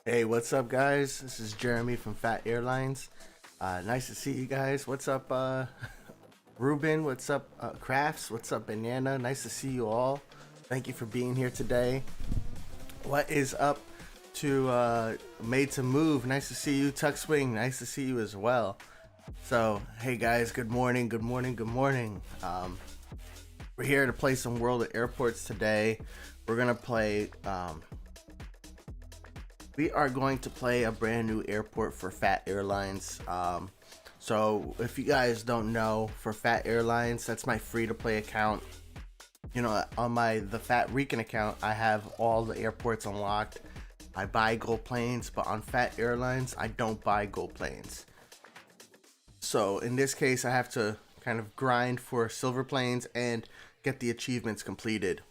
Hey, what's up, guys? This is Jeremy from Phat Airlines. Nice to see you guys. What's up, Ruben? What's up, Crafts? What's up, Banana? Nice to see you all. Thank you for being here today. What is up to Made to Move? Nice to see you, Tuck Swing. Nice to see you as well. So, hey guys, good morning, good morning, good morning. We're here to play some World of Airports today. We're gonna play. We are going to play a brand new airport for Phat Airlines. So if you guys don't know, for Phat Airlines, that's my free-to-play account. You know, on the Phat Recon account, I have all the airports unlocked. I buy gold planes, but on Phat Airlines, I don't buy gold planes. So in this case, I have to kind of grind for silver planes and get the achievements completed.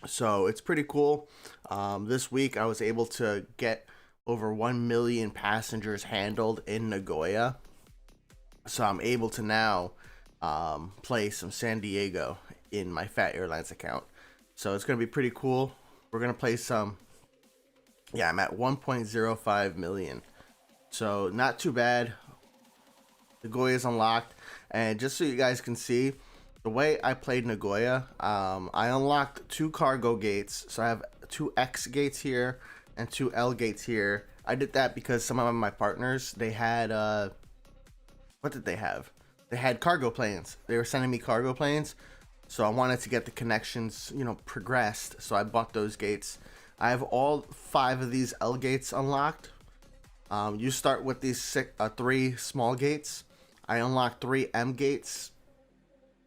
So it's pretty cool. This week I was able to get over 1 million passengers handled in Nagoya. So I'm able to now play some San Diego in my Phat Airlines account. So it's going to be pretty cool. We're going to play some. Yeah, I'm at 1.05 million. So not too bad. Nagoya is unlocked. And just so you guys can see, the way I played Nagoya, I unlocked 2 cargo gates. So I have 2 X gates here and 2 L gates here. I did that because some of my partners, they had, what did they have? They had cargo planes. They were sending me cargo planes. So I wanted to get the connections, progressed. So I bought those gates. I have all 5 of these L gates unlocked. You start with these 3 small gates. I unlocked 3 M gates.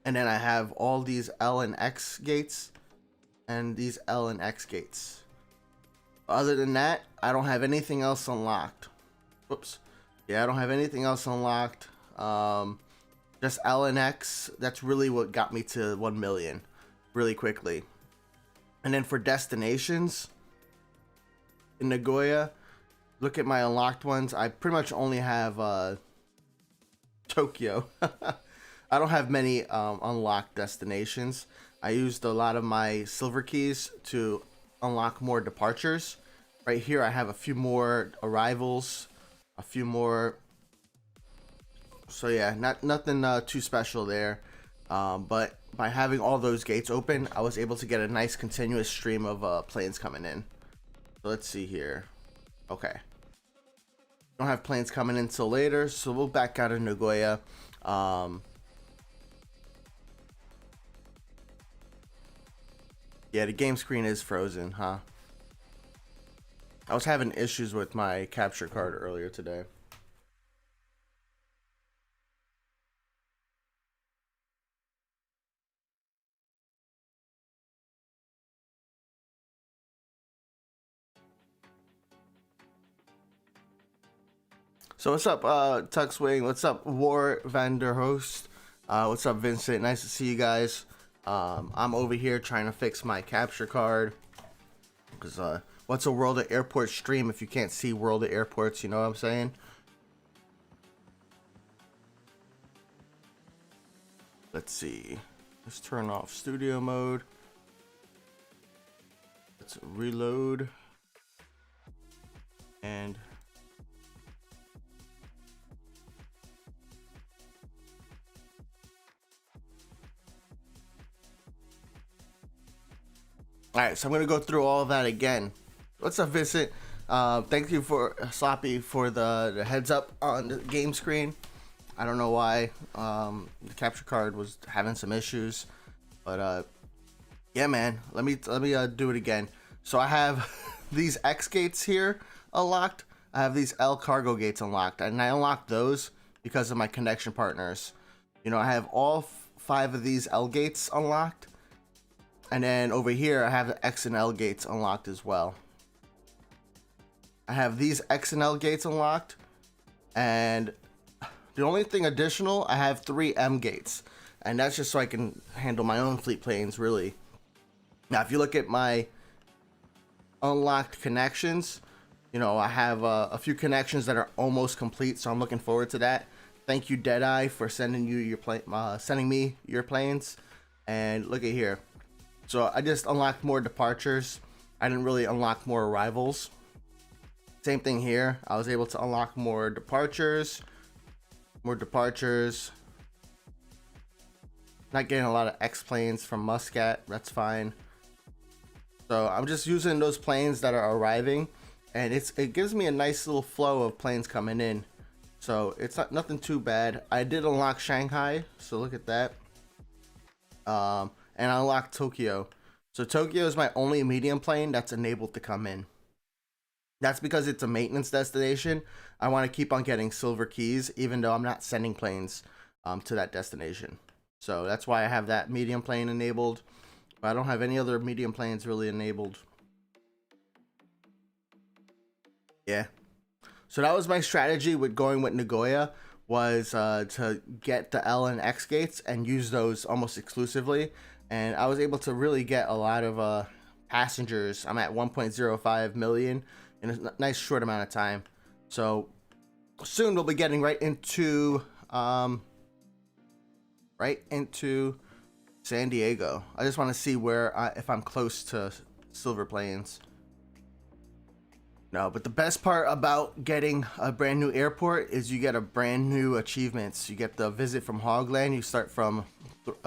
And then I have all these L and X gates and these L and X gates. Other than that, I don't have anything else unlocked. Whoops. Yeah, I don't have anything else unlocked. Just L and X. That's really what got me to 1 million really quickly. And then for destinations in Nagoya, look at my unlocked ones. I pretty much only have Tokyo. I don't have many unlocked destinations. I used a lot of my silver keys to unlock more departures. Right here I have a few more arrivals, a few more. So yeah, nothing too special there. But by having all those gates open, I was able to get a nice continuous stream of planes coming in. So let's see here. Okay. Don't have planes coming in till later, so we'll back out of Nagoya. Yeah, the game screen is frozen, huh? I was having issues with my capture card earlier today. So what's up, Tuck Swing? What's up, War Vanderhost? What's up, Vincent? Nice to see you guys. I'm over here trying to fix my capture card. Because what's a World of Airports stream if you can't see World of Airports, you know what I'm saying? Let's see. Let's turn off studio mode. Let's reload. And alright, so I'm gonna go through all of that again. What's up, Vincent? Thank you for Sloppy for the heads up on the game screen. I don't know why the capture card was having some issues, but yeah, man. Let me do it again. So I have these X gates here unlocked. I have these L cargo gates unlocked, and I unlocked those because of my connection partners. I have all 5 of these L gates unlocked. And then over here, I have the X and L gates unlocked as well. I have these X and L gates unlocked. And the only thing additional, I have 3 M gates. And that's just so I can handle my own fleet planes, really. Now, if you look at my unlocked connections, I have a few connections that are almost complete. So I'm looking forward to that. Thank you, Deadeye, for sending me your planes. And look at here. So I just unlocked more departures. I didn't really unlock more arrivals. Same thing here. I was able to unlock more departures. More departures. Not getting a lot of X planes from Muscat. That's fine. So I'm just using those planes that are arriving, and it gives me a nice little flow of planes coming in. So it's nothing too bad. I did unlock Shanghai, so look at that. And I unlocked Tokyo. So Tokyo is my only medium plane that's enabled to come in. That's because it's a maintenance destination. I want to keep on getting silver keys, even though I'm not sending planes to that destination. So that's why I have that medium plane enabled. But I don't have any other medium planes really enabled. Yeah. So that was my strategy with going with Nagoya, was to get the L and X gates and use those almost exclusively. And I was able to really get a lot of passengers. I'm at 1.05 million in a nice short amount of time. So soon we'll be getting right into San Diego. I just want to see where if I'm close to silver planes. No, but the best part about getting a brand new airport is you get a brand new achievements. You get the visit from Hogland. You start from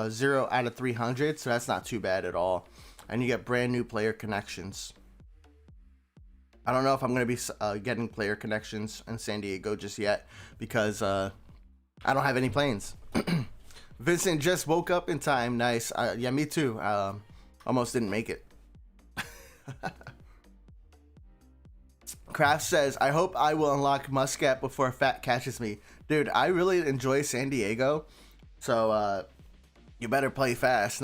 0 out of 300, so that's not too bad at all. And you get brand new player connections. I don't know if I'm going to be getting player connections in San Diego just yet, because I don't have any planes. Vincent just woke up in time. Nice. Yeah, me too. Almost didn't make it. Kraft says, I hope I will unlock Muscat before Phat catches me. Dude, I really enjoy San Diego, so you better play fast.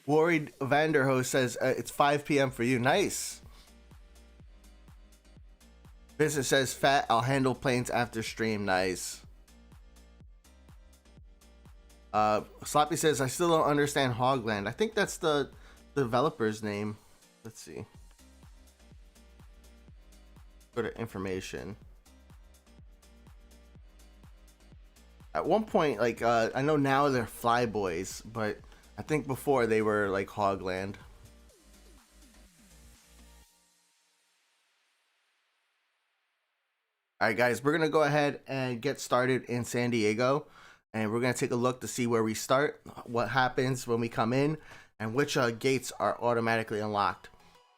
Worried Vanderhoe says, it's 5 p.m. for you. Nice. Vincent says, Phat, I'll handle planes after stream. Nice. Sloppy says, I still don't understand Hogland. I think that's the developer's name. Let's see. Go to information. At one point, like, I know now they're Flyboys, but I think before they were like Hogland. Alright guys, we're going to go ahead and get started in San Diego. And we're going to take a look to see where we start, what happens when we come in, and which gates are automatically unlocked.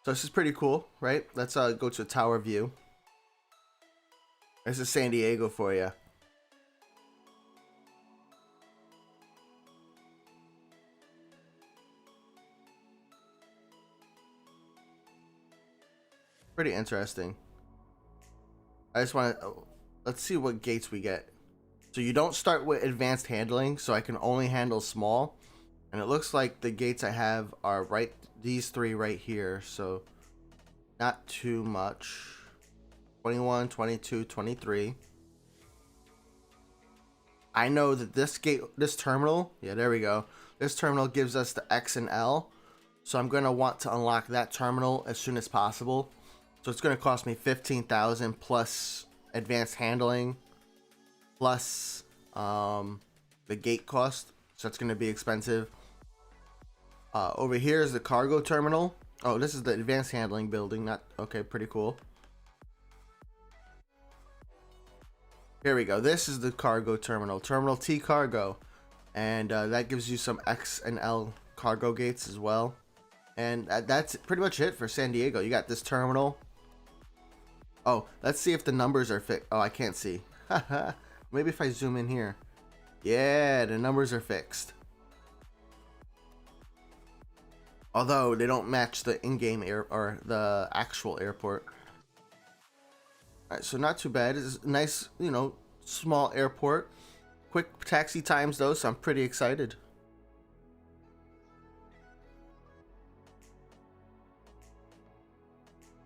So this is pretty cool, right? Let's go to tower view. This is San Diego for you. Pretty interesting. I just want to, let's see what gates we get. So you don't start with advanced handling, so I can only handle small. And it looks like the gates I have are right, these three right here, so not too much. 21, 22, 23. I know that this gate, this terminal, yeah, there we go. This terminal gives us the X and L, so I'm going to want to unlock that terminal as soon as possible. So it's going to cost me 15,000 plus advanced handling, plus the gate cost, so it's going to be expensive. Over here is the cargo terminal. Oh, this is the advanced handling building. Not okay, pretty cool. Here we go. This is the cargo terminal, Terminal T cargo, and that gives you some X and L cargo gates as well. And that's pretty much it for San Diego. You got this terminal. Oh, let's see if the numbers are fixed. Oh, I can't see. Maybe if I zoom in here. Yeah, the numbers are fixed. Although they don't match the in-game air or the actual airport. Alright, so not too bad. It's a nice, you know, small airport. Quick taxi times though, so I'm pretty excited.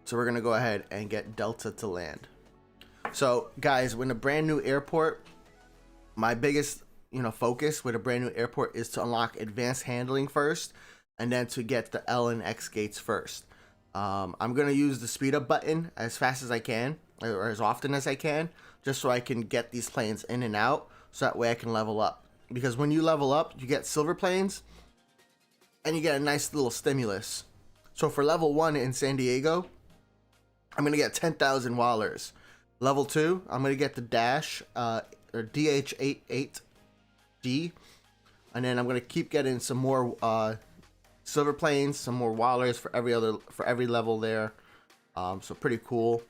So we're gonna go ahead and get Delta to land. So guys, when a brand new airport, my biggest, you know, focus with a brand new airport is to unlock advanced handling first, and then to get the L and X gates first. I'm gonna use the speed up button as fast as I can, or as often as I can, just so I can get these planes in and out, so that way I can level up. Because when you level up, you get silver planes, and you get a nice little stimulus. So for level 1 in San Diego, I'm going to get 10,000 Wallers. Level 2, I'm going to get the Dash, or DH88D. And then I'm going to keep getting some more silver planes, some more Wallers for every level there. So pretty cool.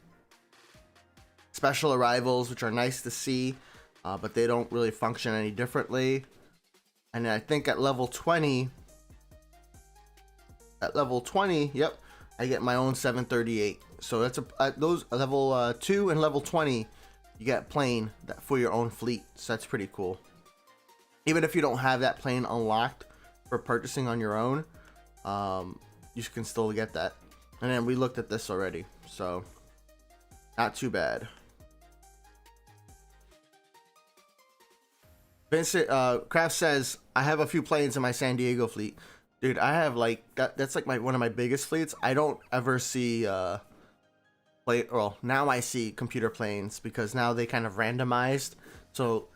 Special arrivals, which are nice to see, but they don't really function any differently. And then I think at level 20, yep, I get my own 738. So that's those level 2 and level 20, you get plane for your own fleet. So that's pretty cool. Even if you don't have that plane unlocked for purchasing on your own, you can still get that. And then we looked at this already, so not too bad. Vincent Kraft says, I have a few planes in my San Diego fleet. Dude, I have like that's like one of my biggest fleets. I don't ever see well, now I see computer planes because now they kind of randomized. So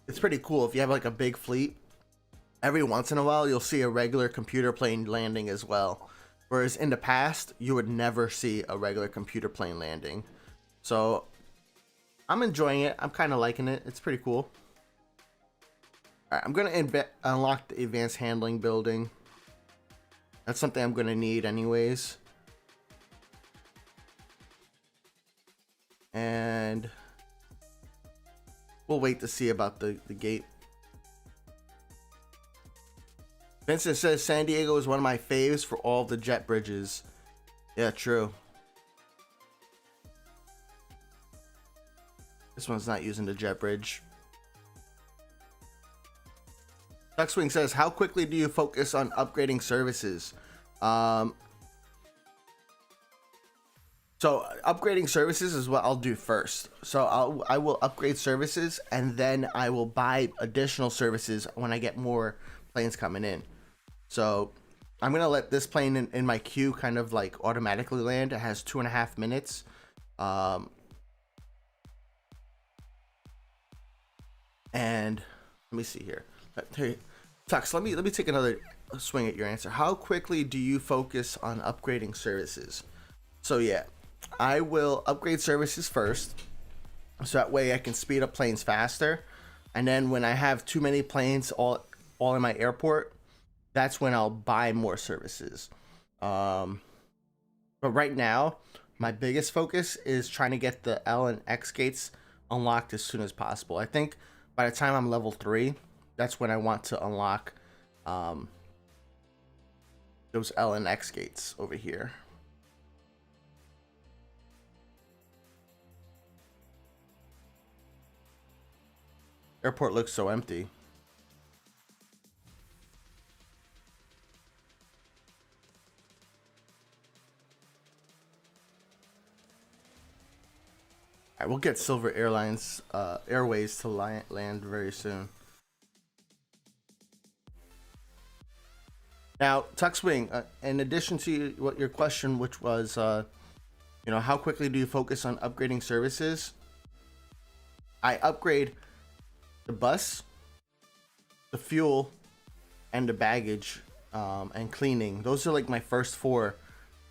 it's pretty cool if you have like a big fleet. Every once in a while you'll see a regular computer plane landing as well. Whereas in the past, you would never see a regular computer plane landing. So I'm enjoying it. I'm kind of liking it. It's pretty cool. Alright, I'm going to unlock the advanced handling building. That's something I'm going to need anyways. And we'll wait to see about the gate. Vincent says San Diego is one of my faves for all the jet bridges. Yeah, true. This one's not using the jet bridge. Duckswing says, how quickly do you focus on upgrading services? So upgrading services is what I'll do first. So I will upgrade services and then I will buy additional services when I get more planes coming in. So I'm gonna let this plane in my queue kind of like automatically land. It has 2.5 minutes. And let me see here. Hey, Tux, let me take another swing at your answer. How quickly do you focus on upgrading services? So yeah, I will upgrade services first, so that way I can speed up planes faster. And then when I have too many planes all in my airport, that's when I'll buy more services. But right now, my biggest focus is trying to get the L and X gates unlocked as soon as possible. I think by the time I'm level 3, that's when I want to unlock those L and X gates over here. Airport looks so empty. Alright, we'll get Silver Airlines Airways to land very soon. Now, Tuxwing, in addition to what your question, which was, you know, how quickly do you focus on upgrading services? I upgrade the bus, the fuel, and the baggage, and cleaning. Those are like my first four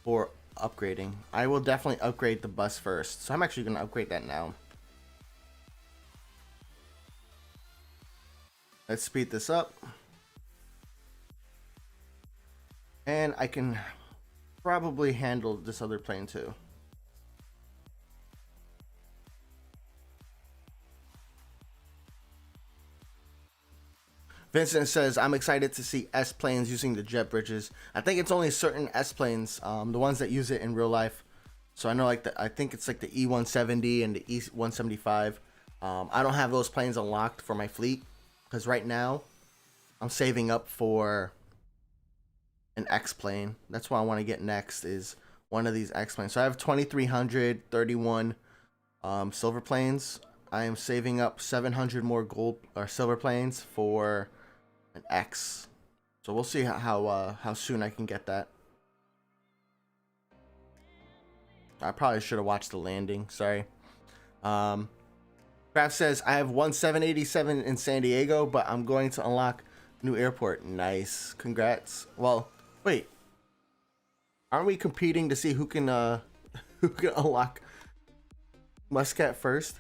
for upgrading. I will definitely upgrade the bus first, so I'm actually going to upgrade that now. Let's speed this up. And I can probably handle this other plane too. Vincent says, I'm excited to see S planes using the jet bridges. I think it's only certain S planes, the ones that use it in real life. So I know I think it's like the E170 and the E175. I don't have those planes unlocked for my fleet because right now I'm saving up for an X plane. That's what I want to get next, is one of these X planes. So I have 2,331 silver planes. I am saving up 700 more gold or silver planes for an X. So we'll see how soon I can get that. I probably should have watched the landing. Sorry. Kraft says, I have one 787 in San Diego, but I'm going to unlock new airport. Nice. Congrats. Well, wait. Aren't we competing to see who can who can unlock Muscat first?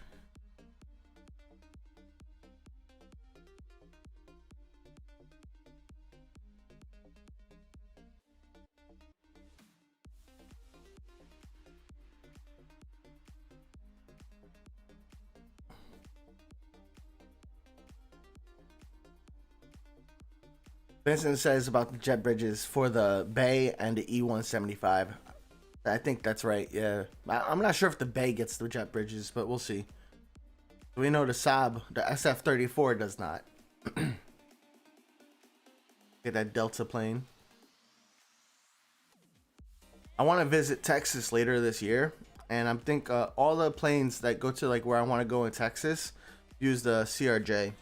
Vincent says about the jet bridges for the Bay and the E175. I think that's right. Yeah, I'm not sure if the Bay gets the jet bridges, but we'll see. We know the Saab, the SF-34 does not. Get that Delta plane. I want to visit Texas later this year, and I'm think all the planes that go to like where I want to go in Texas use the CRJ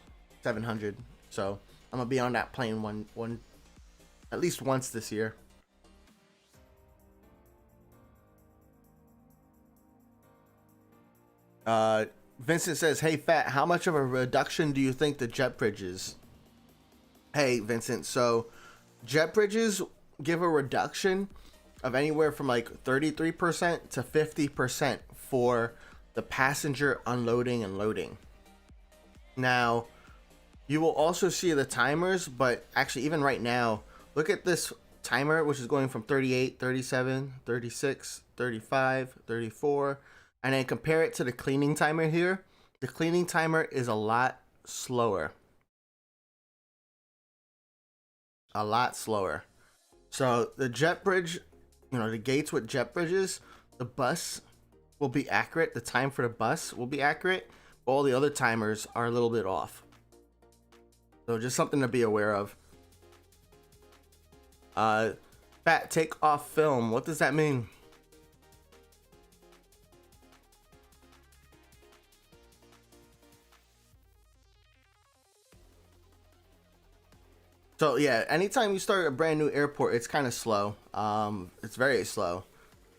700. So I'm gonna be on that plane one at least once this year. Vincent says, "Hey Fat, how much of a reduction do you think the jet bridges?" Hey Vincent, so jet bridges give a reduction of anywhere from like 33% to 50% for the passenger unloading and loading. Now, you will also see the timers, but actually even right now, look at this timer, which is going from 38, 37, 36, 35, 34, and then compare it to the cleaning timer here. The cleaning timer is a lot slower. A lot slower. So the jet bridge, you know, the gates with jet bridges, the bus will be accurate. The time for the bus will be accurate. All the other timers are a little bit off. So just something to be aware of. Fat, take off film. What does that mean? So yeah, anytime you start a brand new airport, it's kind of slow. It's very slow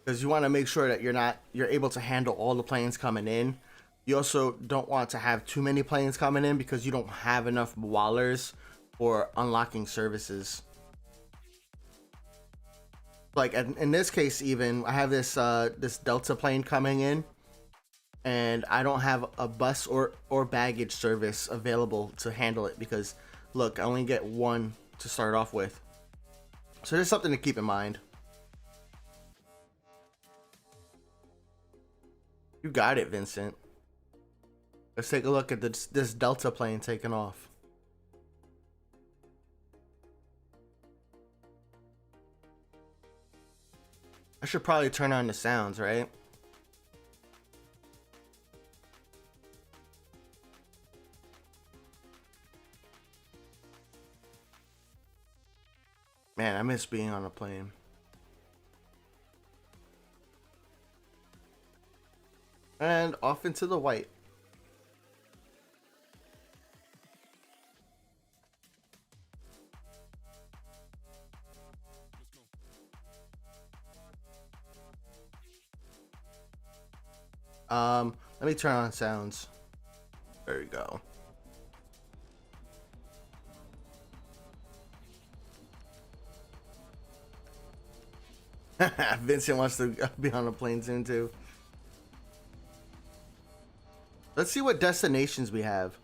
because you want to make sure that you're able to handle all the planes coming in. You also don't want to have too many planes coming in because you don't have enough wallers for unlocking services. Like in this case, even I have this this Delta plane coming in, and I don't have a bus or baggage service available to handle it because look, I only get one to start off with. So there's something to keep in mind. You got it, Vincent. Let's take a look at this Delta plane taking off. I should probably turn on the sounds, right? Man, I miss being on a plane. And off into the white. Let me turn on sounds. There we go. Vincent wants to be on a plane soon too. Let's see what destinations we have.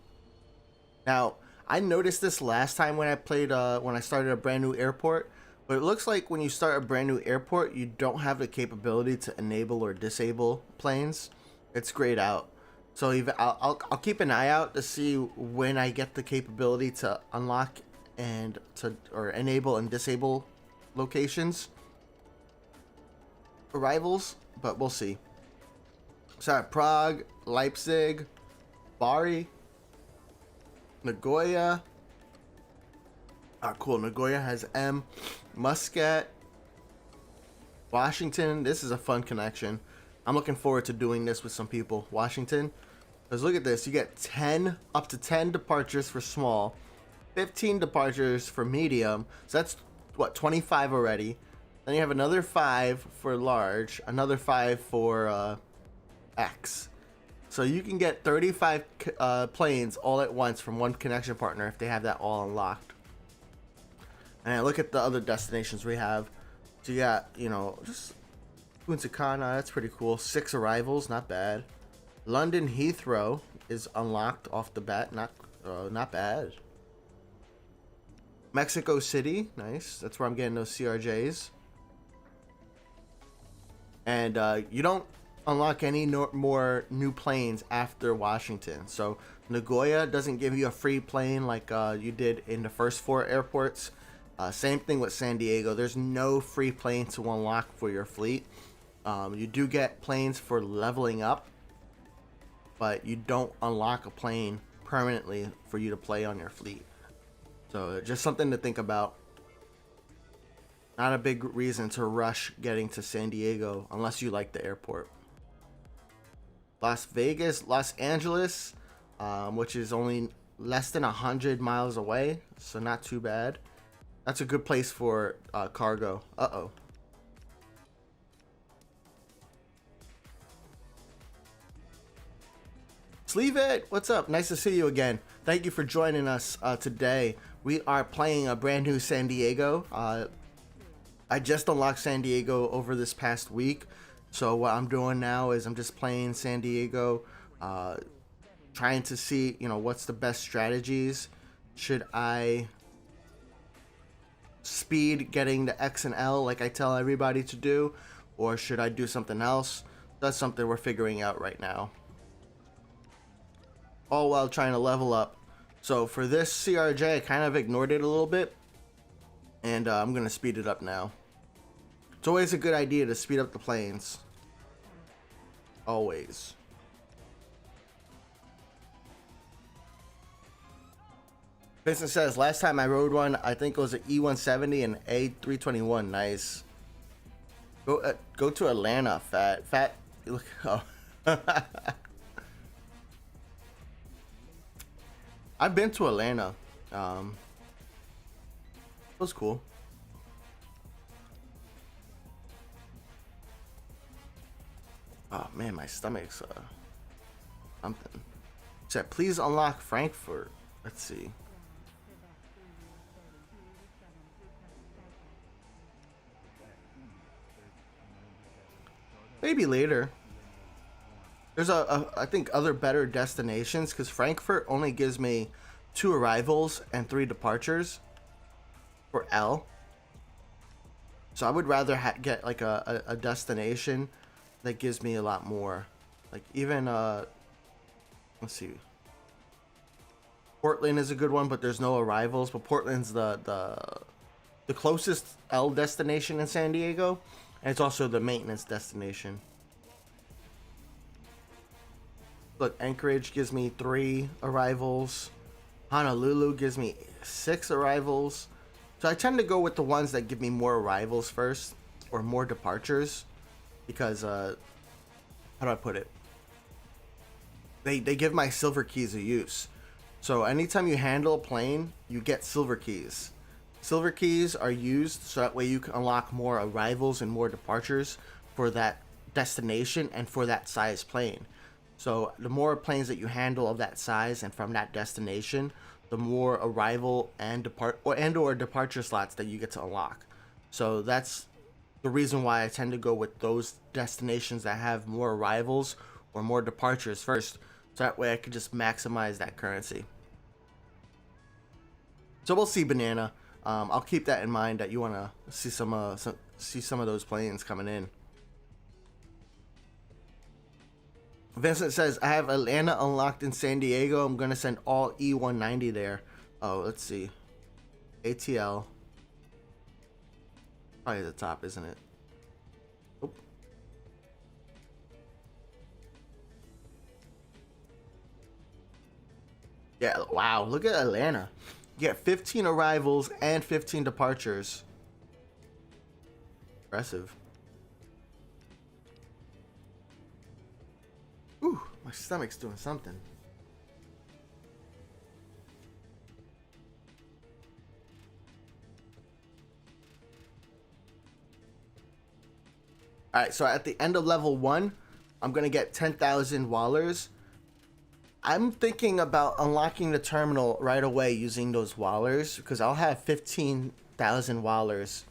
Now, I noticed this last time when I played when I started a brand new airport, but it looks like when you start a brand new airport, you don't have the capability to enable or disable planes. It's grayed out. So I'll keep an eye out to see when I get the capability to unlock and or enable and disable locations arrivals, but we'll see. So Prague, Leipzig, Bari, Nagoya. Ah, cool. Nagoya has M. Muscat, Washington. This is a fun connection. I'm looking forward to doing this with some people. Washington. Because look at this. You get 10, up to 10 departures for small, 15 departures for medium. So that's, what, 25 already. Then you have another 5 for large, another 5 for X. So you can get 35 planes all at once from one connection partner if they have that all unlocked. And look at the other destinations we have. So you got, you know, just Punta Cana, that's pretty cool. 6 arrivals, not bad. London Heathrow is unlocked off the bat, not bad. Mexico City, nice. That's where I'm getting those CRJs. And you don't unlock any more new planes after Washington. So Nagoya doesn't give you a free plane like you did in the first 4 airports. Same thing with San Diego. There's no free plane to unlock for your fleet. You do get planes for leveling up, but you don't unlock a plane permanently for you to play on your fleet. So just something to think about. Not a big reason to rush getting to San Diego unless you like the airport. Los Vegas, Los Angeles, which is only less than 100 miles away, so not too bad. That's a good place for cargo. Uh-oh. Sleeve it! What's up? Nice to see you again. Thank you for joining us today. We are playing a brand new San Diego. I just unlocked San Diego over this past week. So what I'm doing now is I'm just playing San Diego, trying to see, you know, what's the best strategies. Should I speed getting the X and L like I tell everybody to do, or should I do something else? That's something we're figuring out right now. All while trying to level up. So for this CRJ, I kind of ignored it a little bit, and I'm gonna speed it up now. It's always a good idea to speed up the planes. Always. Vincent says, last time I rode one, I think it was an E170 and A321. Nice. Go to Atlanta, Phat. Look, oh. I've been to Atlanta. It was cool. Oh man, my stomach's something. Said, please unlock Frankfurt. Let's see. Maybe later. There's I think other better destinations, because Frankfurt only gives me 2 arrivals and 3 departures for L. So I would rather get like a destination that gives me a lot more. Like even let's see. Portland is a good one, but there's no arrivals. But Portland's the closest L destination in San Diego, and it's also the maintenance destination. Look, Anchorage gives me 3 arrivals. Honolulu gives me 6 arrivals. So I tend to go with the ones that give me more arrivals first, or more departures, because how do I put it? They give my silver keys a use. So anytime you handle a plane, you get silver keys. Silver keys are used so that way you can unlock more arrivals and more departures for that destination and for that size plane. So the more planes that you handle of that size and from that destination, the more arrival and departure slots that you get to unlock. So that's the reason why I tend to go with those destinations that have more arrivals or more departures first. So that way I can just maximize that currency. So we'll see, Banana. I'll keep that in mind that you want to see some of those planes coming in. Vincent says, I have Atlanta unlocked in San Diego. I'm going to send all E190 there. Oh, let's see. ATL. Probably the top, isn't it? Oh. Yeah, wow. Look at Atlanta. You get 15 arrivals and 15 departures. Impressive. Ooh, my stomach's doing something. Alright, so at the end of level 1, I'm going to get 10,000 Wallers. I'm thinking about unlocking the terminal right away using those Wallers, because I'll have 15,000 Wallers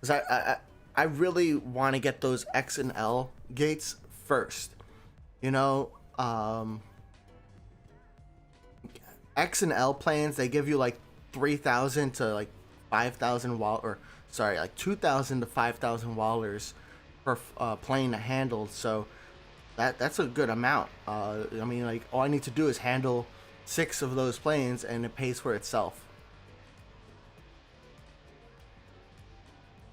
because I really want to get those X and L gates first. You know, X and L planes, they give you like 3,000 to like 5,000 wall, or sorry, like 2,000 to 5,000 wallers per plane handled. So that's a good amount. I mean, like all I need to do is handle 6 of those planes, and it pays for itself.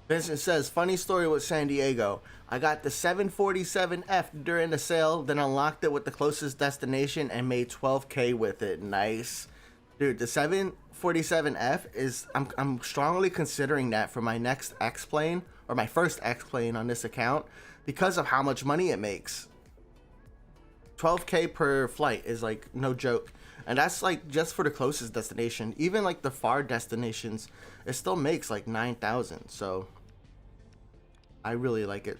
Vincent says, funny story with San Diego. I got the 747F during the sale, then unlocked it with the closest destination and made 12K with it. Nice. Dude, the 747F is, I'm strongly considering that for my next X plane, or my first X plane on this account, because of how much money it makes. 12K per flight is like no joke. And that's like just for the closest destination. Even like the far destinations, it still makes like 9,000. So I really like it.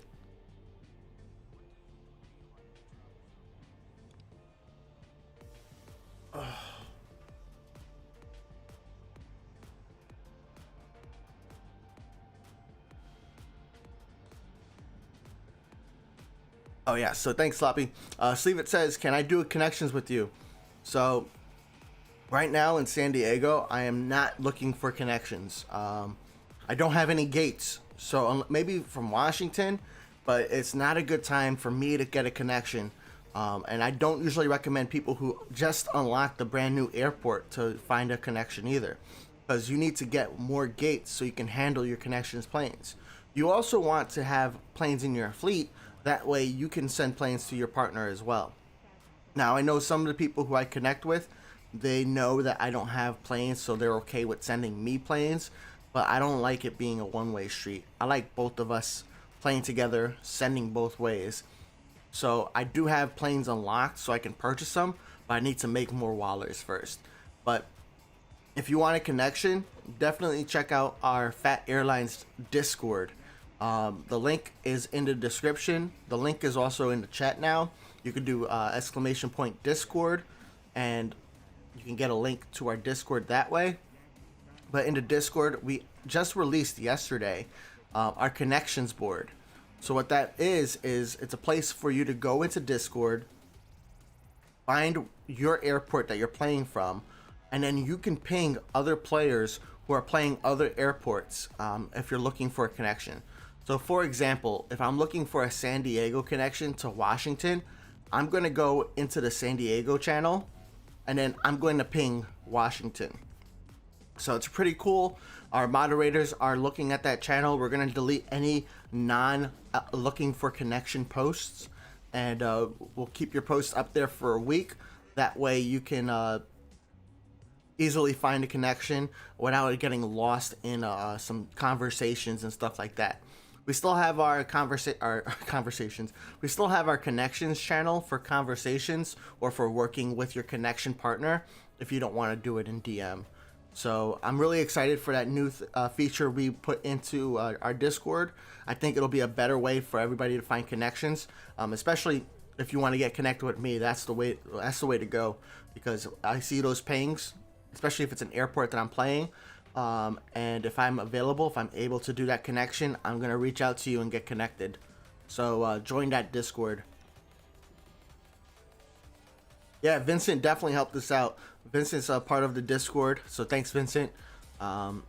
Oh yeah, so thanks Sloppy. Sleeve it says, can I do connections with you? So right now in San Diego, I am not looking for connections. I don't have any gates. So maybe from Washington, but it's not a good time for me to get a connection. And I don't usually recommend people who just unlock the brand new airport to find a connection either, because you need to get more gates so you can handle your connections planes. You also want to have planes in your fleet, that way you can send planes to your partner as well. Now I know some of the people who I connect with, they know that I don't have planes, so they're okay with sending me planes, but I don't like it being a one-way street. I like both of us playing together, sending both ways. So I do have planes unlocked so I can purchase them, but I need to make more wallers first. But if you want a connection, definitely check out our Phat Airlines Discord. The link is in the description. The link is also in the chat now. You can do !point Discord, and you can get a link to our Discord that way. But in the Discord, we just released yesterday our connections board. So what that is it's a place for you to go into Discord, find your airport that you're playing from, and then you can ping other players who are playing other airports if you're looking for a connection. So for example, if I'm looking for a San Diego connection to Washington, I'm going to go into the San Diego channel, and then I'm going to ping Washington. So it's pretty cool. Our moderators are looking at that channel. We're going to delete any looking for connection posts, and we'll keep your posts up there for a week. That way you can easily find a connection without getting lost in some conversations and stuff like that. We still have our conversations. We still have our connections channel for conversations or for working with your connection partner if you don't want to do it in DM. So I'm really excited for that new feature we put into our Discord. I think it'll be a better way for everybody to find connections, especially if you want to get connected with me. That's the way to go, because I see those pings, especially if it's an airport that I'm playing. And if I'm available, if I'm able to do that connection, I'm gonna reach out to you and get connected. So join that Discord. Yeah, Vincent definitely helped us out. Vincent's a part of the Discord, so thanks, Vincent. But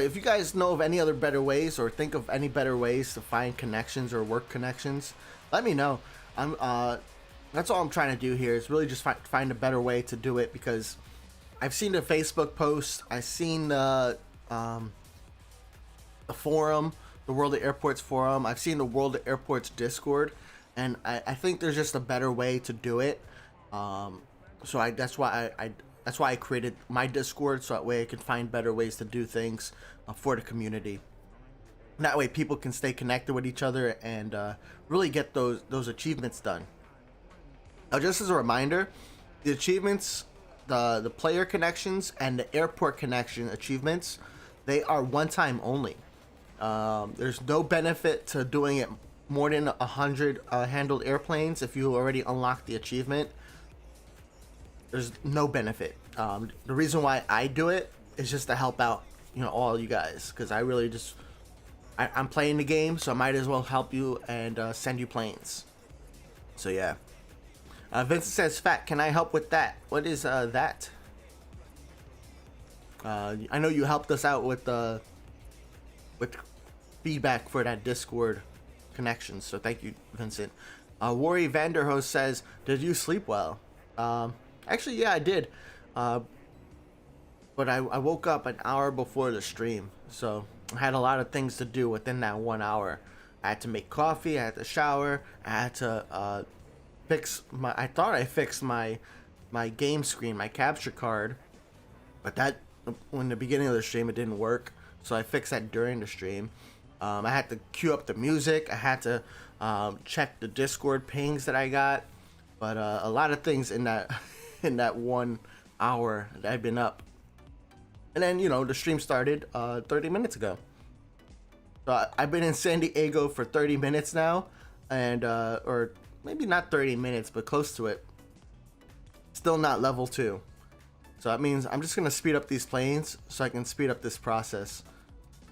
if you guys know of any other better ways, or think of any better ways to find connections or work connections, let me know. That's all I'm trying to do here, is really just find a better way to do it, because I've seen the Facebook posts, I've seen the forum, the World of Airports forum, I've seen the World of Airports Discord, and I think there's just a better way to do it. So that's why I created my Discord, so that way I can find better ways to do things for the community. That way people can stay connected with each other and really get those achievements done. Now, just as a reminder, the achievements, the player connections and the airport connection achievements, they are one time only. There's no benefit to doing it more than 100 handled airplanes if you already unlocked the achievement. there's no benefit. The reason why I do it is just to help out, you know, all you guys, because I really just I'm playing the game, so I might as well help you and send you planes. So yeah. Vincent says, "Fat, can I help with that?" What is that? I know you helped us out with feedback for that Discord connection, so thank you, Vincent. Worry Vanderhost says, "Did you sleep well?" Actually, yeah, I did. But I woke up an hour before the stream, so I had a lot of things to do within that 1 hour. I had to make coffee, I had to shower, I had to I thought I fixed my game screen, my capture card, but that, when the beginning of the stream, it didn't work, so I fixed that during the stream. I had to queue up the music, I had to check the Discord pings that I got, but a lot of things in that in that 1 hour that I've been up. And then, you know, the stream started 30 minutes ago. So I've been in San Diego for 30 minutes now, and or maybe not 30 minutes, but close to it. Still not level 2. So that means I'm just gonna speed up these planes so I can speed up this process.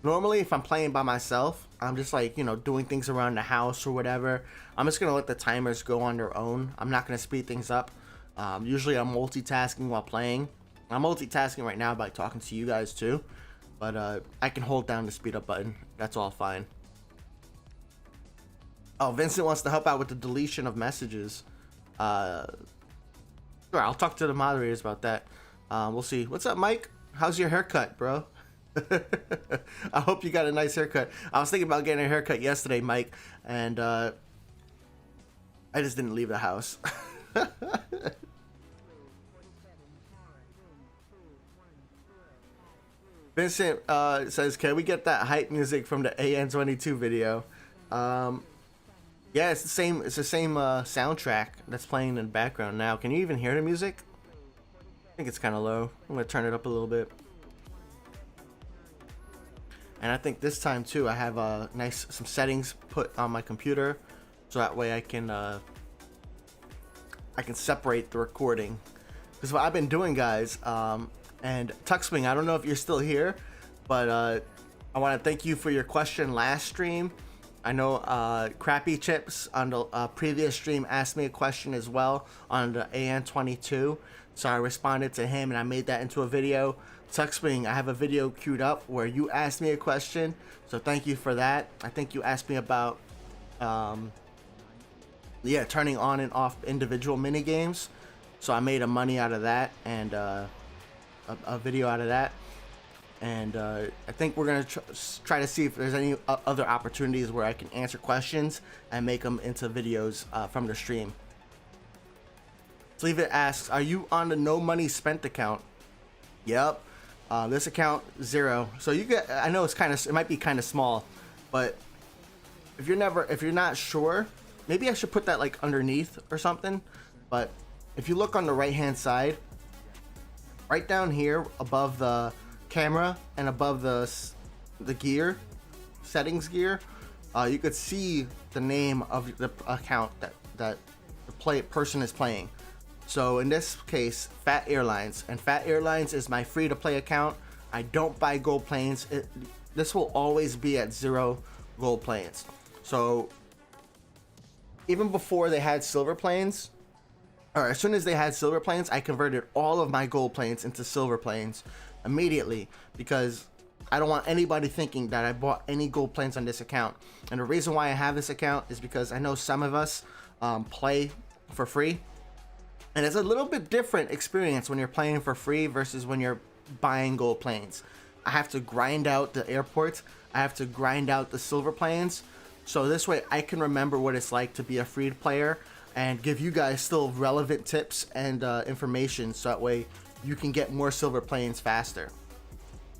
Normally, if I'm playing by myself, I'm just like, you know, doing things around the house or whatever. I'm just gonna let the timers go on their own. I'm not gonna speed things up. Usually I'm multitasking while playing. I'm multitasking right now by talking to you guys too, but I can hold down the speed up button. That's all fine. Oh, Vincent wants to help out with the deletion of messages. Sure, I'll talk to the moderators about that. We'll see. What's up, Mike? How's your haircut, bro? I hope you got a nice haircut. I was thinking about getting a haircut yesterday, Mike, and I just didn't leave the house. Vincent says, "Can we get that hype music from the AN22 video?" Yeah, it's the same. It's the same soundtrack that's playing in the background now. Can you even hear the music? I think it's kind of low. I'm gonna turn it up a little bit. And I think this time too, I have some settings put on my computer, so that way I can separate the recording. Because what I've been doing, guys, and Tuxwing, I don't know if you're still here, but I want to thank you for your question last stream. I know Crappy Chips on the previous stream asked me a question as well on the AN22, so I responded to him and I made that into a video. Tuxwing, I have a video queued up where you asked me a question, so thank you for that. I think you asked me about turning on and off individual mini games, so I made a money out of that and a video out of that, and I think we're gonna try to see if there's any other opportunities where I can answer questions and make them into videos from the stream. Sleeve It asks, "Are you on the no money spent account?" Yep. This account 0. So you get. I know it might be kind of small, but if you're not sure, maybe I should put that like underneath or something. But if you look on the right hand side, right down here above the camera and above the gear, settings gear, you could see the name of the account that the person is playing. So in this case, Phat Airlines, and Phat Airlines is my free-to-play account. I don't buy gold planes. This will always be at 0 gold planes. So even before they had silver planes, or as soon as they had silver planes, I converted all of my gold planes into silver planes immediately, because I don't want anybody thinking that I bought any gold planes on this account. And the reason why I have this account is because I know some of us play for free. And it's a little bit different experience when you're playing for free versus when you're buying gold planes. I have to grind out the airports. I have to grind out the silver planes. So this way I can remember what it's like to be a free player and give you guys still relevant tips and information, so that way you can get more silver planes faster.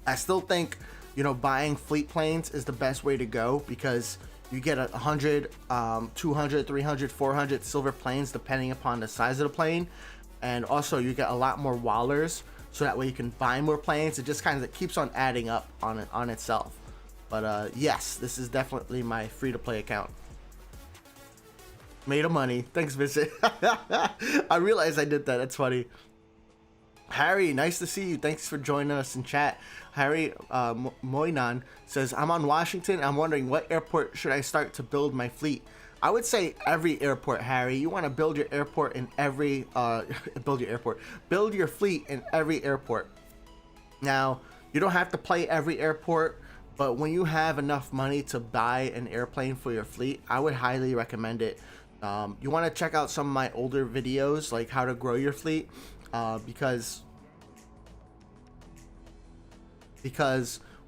I still think, you know, buying fleet planes is the best way to go, because you get 100, 200, 300, 400 silver planes depending upon the size of the plane, and also you get a lot more wallers, so that way you can buy more planes. It just kind of keeps on adding up on itself. But yes, this is definitely my free-to-play account. Made of money. Thanks, Vincent. I realized I did that. That's funny. Harry, nice to see you. Thanks for joining us in chat. Harry Moinan says, I'm on Washington. I'm wondering what airport should I start to build my fleet? I would say every airport, Harry. You want to build your airport in every, build your fleet in every airport. Now, you don't have to play every airport, but when you have enough money to buy an airplane for your fleet, I would highly recommend it. You want to check out some of my older videos, like how to grow your fleet, because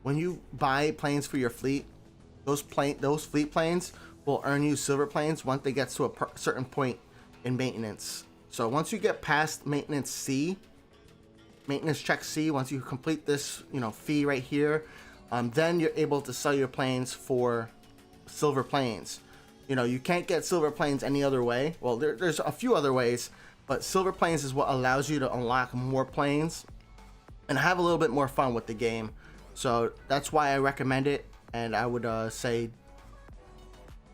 when you buy planes for your fleet, those fleet planes will earn you silver planes once they get to a certain point in maintenance. So once you get past maintenance check C, once you complete this, fee right here, then you're able to sell your planes for silver planes. You can't get silver planes any other way. Well, there's a few other ways, but silver planes is what allows you to unlock more planes and have a little bit more fun with the game. So that's why I recommend it, and I would say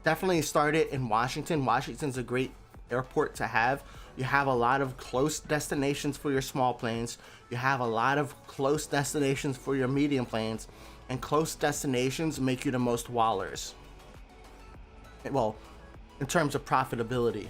definitely start it in Washington. Washington's a great airport to have. You have a lot of close destinations for your small planes. You have a lot of close destinations for your medium planes, and close destinations make you the most wallers. Well, in terms of profitability.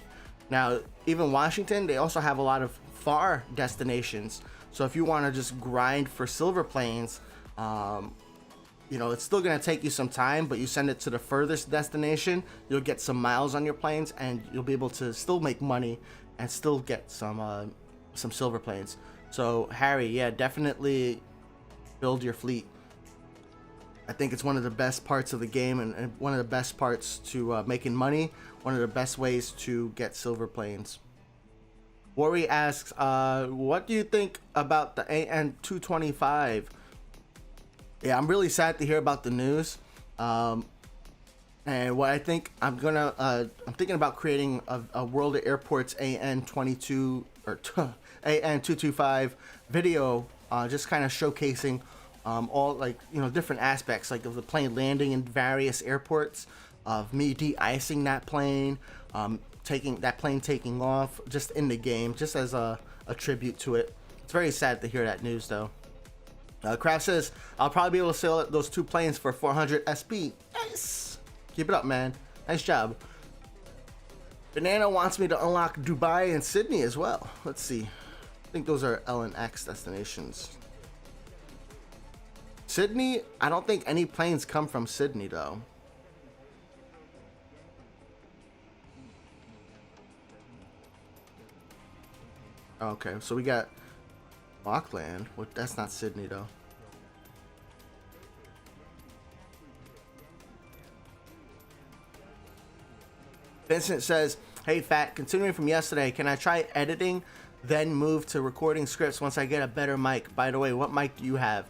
Now, even Washington, they also have a lot of far destinations. So if you want to just grind for silver planes, it's still going to take you some time, but you send it to the furthest destination, you'll get some miles on your planes, and you'll be able to still make money and still get some silver planes. So Harry, yeah, definitely build your fleet. I think it's one of the best parts of the game, and one of the best parts to making money, one of the best ways to get silver planes. Worry asks, what do you think about the AN225? Yeah, I'm really sad to hear about the news. And what I think, I'm thinking about creating a World of Airports AN22 or AN225 video, just kind of showcasing all different aspects, like of the plane landing in various airports, of me de-icing that plane, taking off just in the game, just as a tribute to it. It's very sad to hear that news though. Kraft says, I'll probably be able to sell those 2 planes for 400 SP. Nice. Keep it up, man. Nice job. Banana wants me to unlock Dubai and Sydney as well. Let's see. I think those are L and X destinations. Sydney, I don't think any planes come from Sydney though. Okay, so we got Auckland. Well, that's not Sydney though. Vincent says, hey Phat, continuing from yesterday, can I try editing, then move to recording scripts once I get a better mic? By the way, what mic do you have?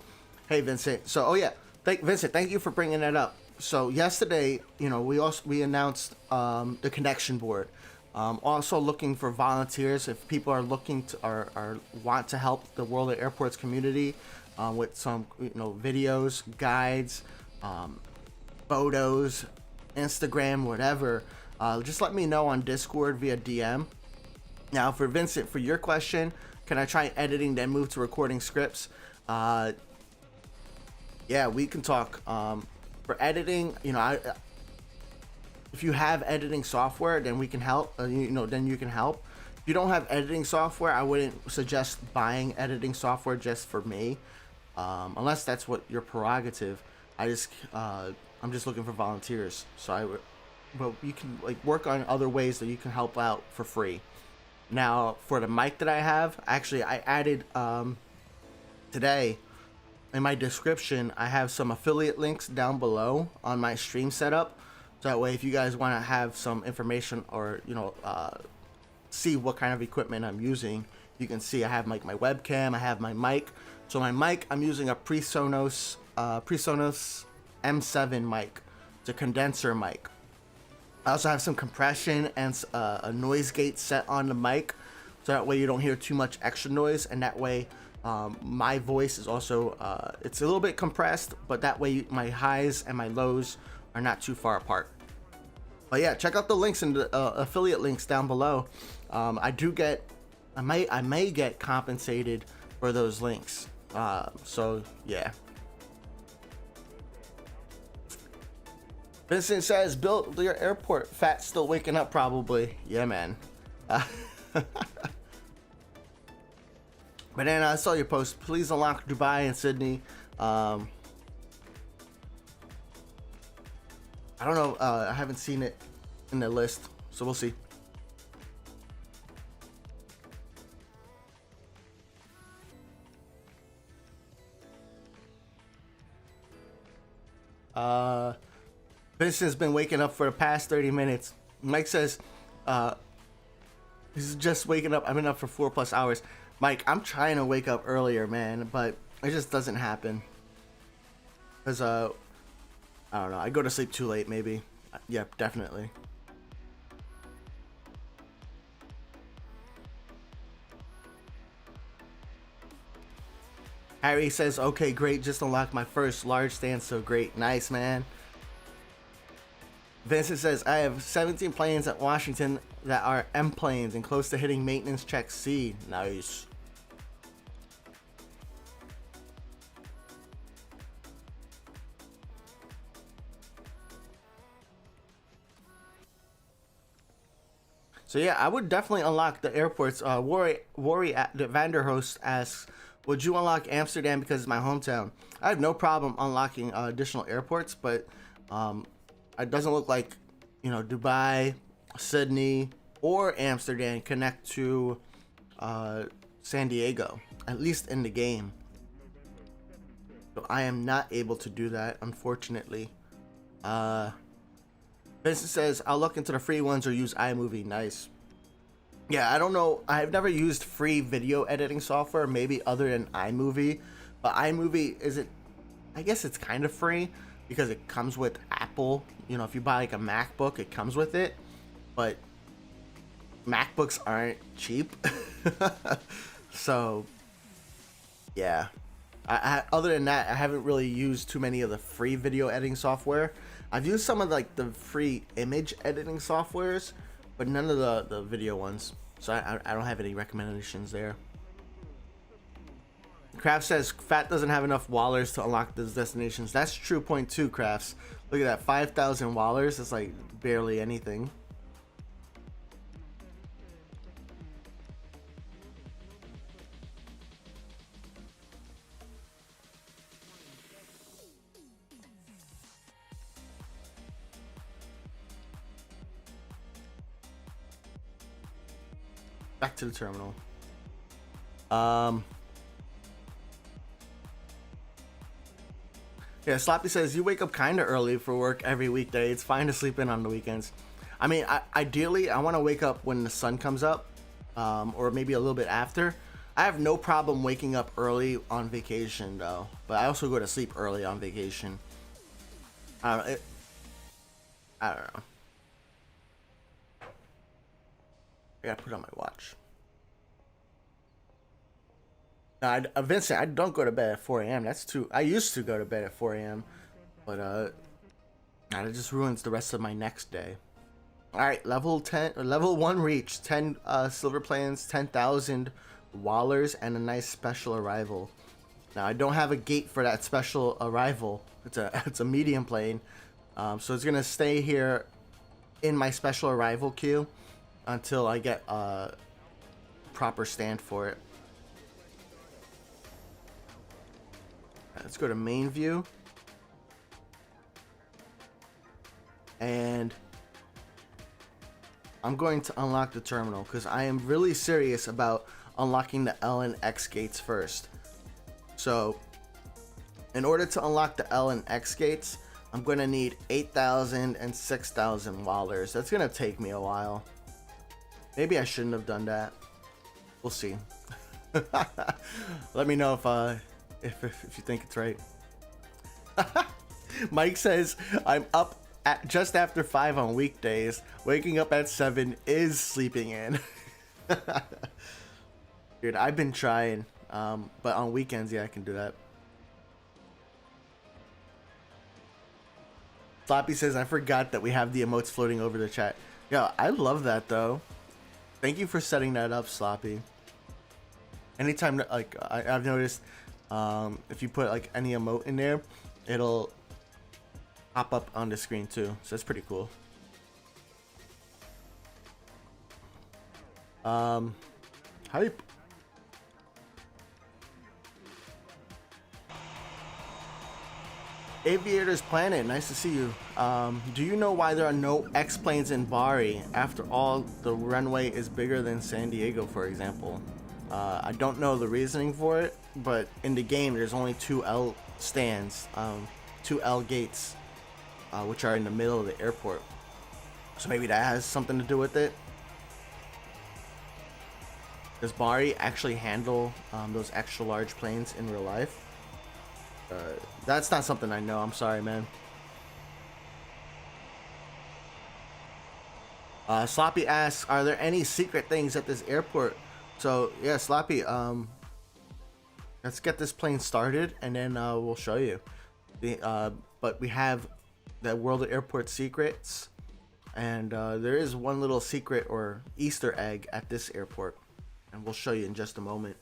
Hey Vincent. So Vincent, thank you for bringing that up. So yesterday, we announced the connection board. Also looking for volunteers if people are looking to or want to help the World of Airports community with some videos, guides, photos, Instagram, whatever. Just let me know on Discord via DM. Now for Vincent, for your question, can I try editing then move to recording scripts? Yeah, we can talk. For editing, if you have editing software, then we can help. Then you can help. If you don't have editing software, I wouldn't suggest buying editing software just for me, unless that's what your prerogative. I'm just looking for volunteers. So but you can work on other ways that you can help out for free. Now for the mic that I have, actually I added today. In my description, I have some affiliate links down below on my stream setup. So that way, if you guys want to have some information or, see what kind of equipment I'm using, you can see I have my webcam, I have my mic. So my mic, I'm using a PreSonus M7 mic. It's a condenser mic. I also have some compression and a noise gate set on the mic. So that way you don't hear too much extra noise, and that way my voice is also it's a little bit compressed, but that way my highs and my lows are not too far apart. But yeah, check out the links and the affiliate links down below. I may get compensated for those links. So yeah. Vincent says, build your airport. Phat still waking up probably. Yeah, man. But then I saw your post. Please unlock Dubai and Sydney. I don't know. I haven't seen it in the list, so we'll see. Vincent's been waking up for the past 30 minutes. Mike says, he's just waking up. I've been up for 4+ hours. Mike, I'm trying to wake up earlier, man, but it just doesn't happen. Cause I don't know. I go to sleep too late, maybe. Yeah, definitely. Harry says, okay, great. Just unlocked my first large stand, so great. Nice, man. Vincent says, I have 17 planes at Washington that are M planes and close to hitting maintenance check C. Nice. So yeah, I would definitely unlock the airports. Worry at the Vanderhost asks, would you unlock Amsterdam because it's my hometown? I have no problem unlocking additional airports, but it doesn't look like, you know, Dubai, Sydney, or Amsterdam connect to San Diego, at least in the game. So I am not able to do that, unfortunately. Vincent says, I'll look into the free ones or use iMovie. Nice. Yeah, I don't know. I've never used free video editing software, maybe other than iMovie. But iMovie isn't, I guess it's kind of free because it comes with Apple. You know, if you buy like a MacBook, it comes with it. But MacBooks aren't cheap. So, yeah. Other than that, I haven't really used too many of the free video editing software. I've used some of like the free image editing softwares, but none of the video ones. So I don't have any recommendations there. Kraft says Phat doesn't have enough wallers to unlock those destinations. That's true. Point two, Crafts. Look at that, 5,000 wallers. It's like barely anything. Back to the terminal. Yeah, Sloppy says, you wake up kind of early for work every weekday. It's fine to sleep in on the weekends. I mean, ideally, I want to wake up when the sun comes up, or maybe a little bit after. I have no problem waking up early on vacation, though. But I also go to sleep early on vacation. I don't know. I gotta put on my watch. Vincent, I don't go to bed at 4 a.m. That's too. I used to go to bed at 4 a.m. But it just ruins the rest of my next day. All right, level 1 reached. 10 silver planes, 10,000 wallers, and a nice special arrival. Now I don't have a gate for that special arrival. It's a medium plane, so it's gonna stay here in my special arrival queue until I get a proper stand for it. Let's go to main view. And I'm going to unlock the terminal because I am really serious about unlocking the L and X gates first. So in order to unlock the L and X gates, I'm going to need 8,000 and 6,000 wallers. That's going to take me a while. Maybe I shouldn't have done that. We'll see. Let me know if you think it's right. Mike says, I'm up at just after 5 on weekdays. Waking up at 7 is sleeping in. Dude, I've been trying. But on weekends, yeah, I can do that. Floppy says, I forgot that we have the emotes floating over the chat. Yo, I love that though. Thank you for setting that up, Sloppy. Anytime that, like I've noticed, if you put like any emote in there, it'll pop up on the screen too. So that's pretty cool. Hype. Aviator's Planet, nice to see you. Do you know why there are no X-planes in Bari? After all, the runway is bigger than San Diego, for example. I don't know the reasoning for it, but in the game there's only 2 L stands, 2 L gates, which are in the middle of the airport. So maybe that has something to do with it. Does Bari actually handle those extra large planes in real life? That's not something I know. I'm sorry, man. Sloppy asks, are there any secret things at this airport? So yeah, Sloppy, let's get this plane started and then we'll show you. But we have the World of Airport secrets, and there is one little secret or Easter egg at this airport, and we'll show you in just a moment.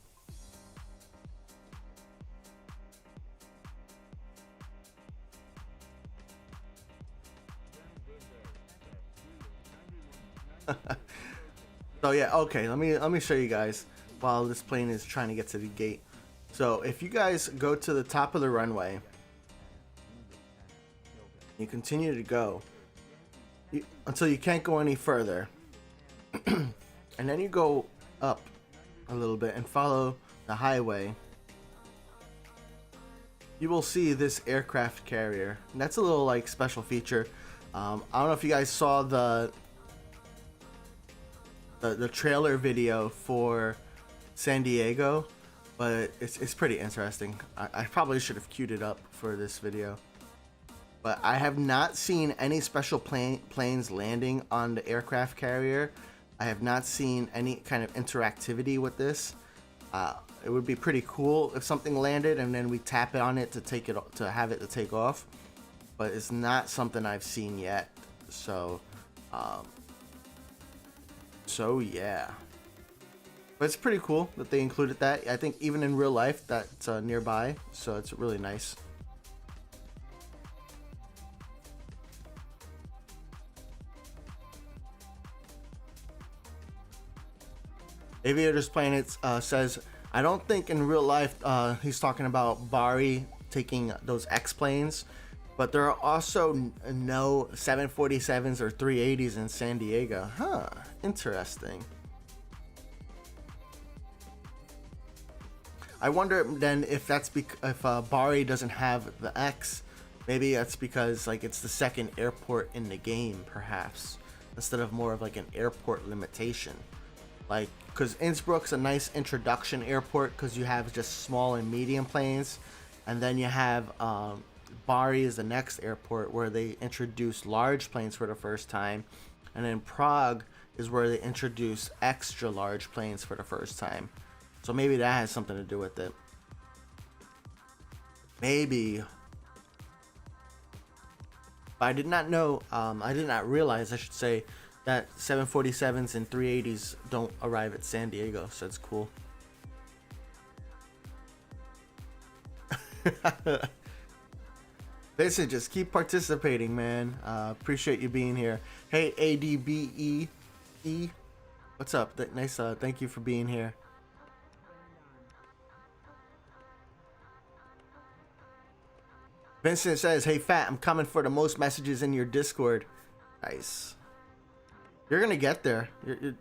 So yeah, okay, let me show you guys while this plane is trying to get to the gate. So if you guys go to the top of the runway, you continue to go until you can't go any further, and then you go up a little bit and follow the highway. You will see this aircraft carrier, and that's a little like special feature. I don't know if you guys saw the trailer video for San Diego, but it's pretty interesting. I probably should have queued it up for this video, but I have not seen any special planes landing on the aircraft carrier. I have not seen any kind of interactivity with this. It would be pretty cool if something landed and then we tap it on it to have it to take off, but it's not something I've seen yet. So yeah, but it's pretty cool that they included that. I think even in real life that's nearby, so it's really nice. Aviator's Planet says, I don't think in real life he's talking about Bari taking those X-planes, but there are also no 747s or 380s in San Diego. Huh, interesting. I wonder then if that's if Bari doesn't have the X, maybe that's because like it's the second airport in the game, perhaps, instead of more of like an airport limitation. Like, because Innsbruck's a nice introduction airport because you have just small and medium planes, and then you have Bari is the next airport where they introduce large planes for the first time, and then Prague is where they introduce extra large planes for the first time. So maybe that has something to do with it. Maybe. But I did not know, I did not realize, I should say, that 747s and 380s don't arrive at San Diego, so it's cool. Listen, just keep participating, man. Appreciate you being here. Hey, ADBEE, what's up? Nice. Thank you for being here. Vincent says, "Hey, Phat, I'm coming for the most messages in your Discord." Nice. You're gonna get there. You're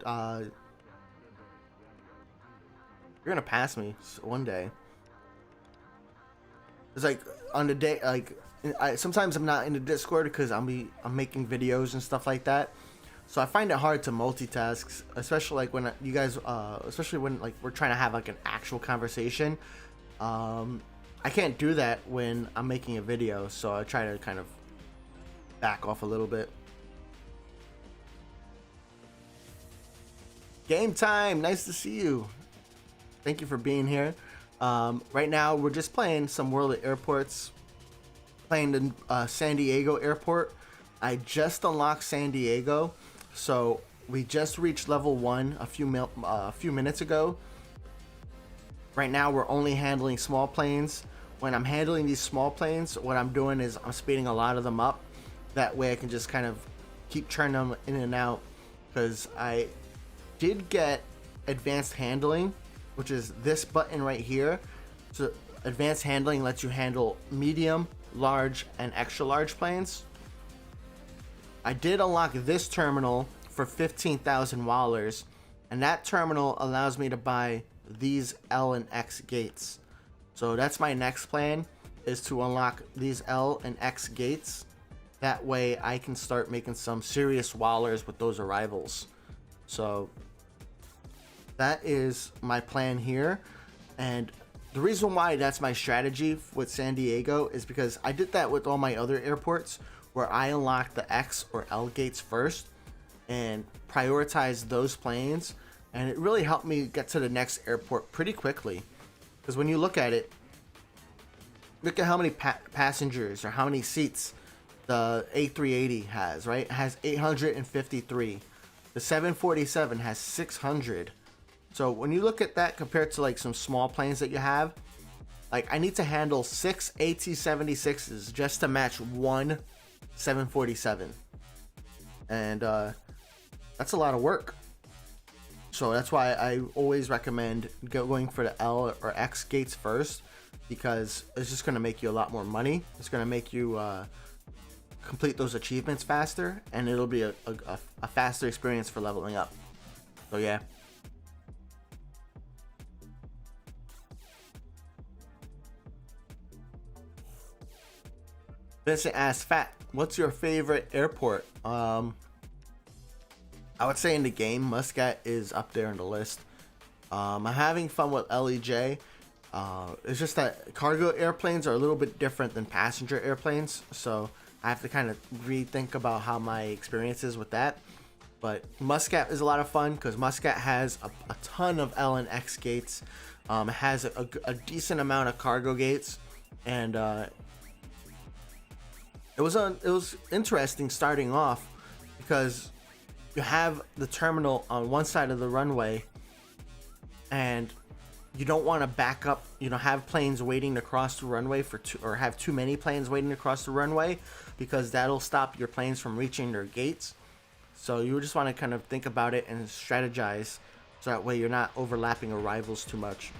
gonna pass me one day. It's like on the day, like sometimes I'm not in the Discord because I'm making videos and stuff like that. So I find it hard to multitask, especially like when you guys, especially when like we're trying to have like an actual conversation. I can't do that when I'm making a video, so I try to kind of back off a little bit. Game time, nice to see you. Thank you for being here. Right now we're just playing some World of Airports, playing the San Diego airport. I just unlocked San Diego, so we just reached level 1 a few minutes ago. Right now we're only handling small planes. When I'm handling these small planes, what I'm doing is I'm speeding a lot of them up. That way I can just kind of keep turning them in and out, because I did get advanced handling, which is this button right here. So advanced handling lets you handle medium, large, and extra large planes. I did unlock this terminal for 15,000 Wallers, and that terminal allows me to buy these L and X gates. So that's my next plan, is to unlock these L and X gates. That way I can start making some serious Wallers with those arrivals. So that is my plan here. And the reason why that's my strategy with San Diego is because I did that with all my other airports, where I unlocked the X or L gates first and prioritized those planes, and it really helped me get to the next airport pretty quickly. Because when you look at it, look at how many passengers or how many seats the A380 has, right? It has 853. The 747 has 600. So when you look at that compared to like some small planes that you have, like I need to handle 6 AT-76s just to match one 747. And that's a lot of work. So that's why I always recommend going for the L or X gates first, because it's just going to make you a lot more money. It's going to make you complete those achievements faster, and it'll be a faster experience for leveling up. So yeah. Vincent asks, Phat, what's your favorite airport? I would say in the game, Muscat is up there on the list. I'm having fun with LEJ. It's just that cargo airplanes are a little bit different than passenger airplanes, so I have to kind of rethink about how my experience is with that. But Muscat is a lot of fun because Muscat has a ton of L and X gates. It has a decent amount of cargo gates, and it was interesting starting off because you have the terminal on one side of the runway, and you don't want to back up, have planes waiting to cross the runway or have too many planes waiting to cross the runway, because that'll stop your planes from reaching their gates. So you just want to kind of think about it and strategize, so that way you're not overlapping arrivals too much.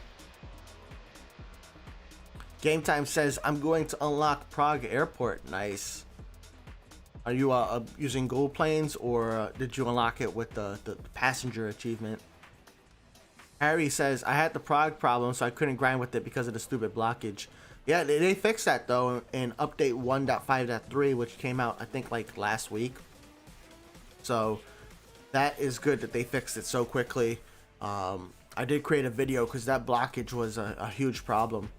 Game Time says, I'm going to unlock Prague Airport. Nice. Are you using gold planes, or did you unlock it with the passenger achievement? Harry says, I had the Prague problem, so I couldn't grind with it because of the stupid blockage. Yeah, they fixed that though in update 1.5.3, which came out I think like last week. So that is good that they fixed it so quickly. I did create a video because that blockage was a huge problem.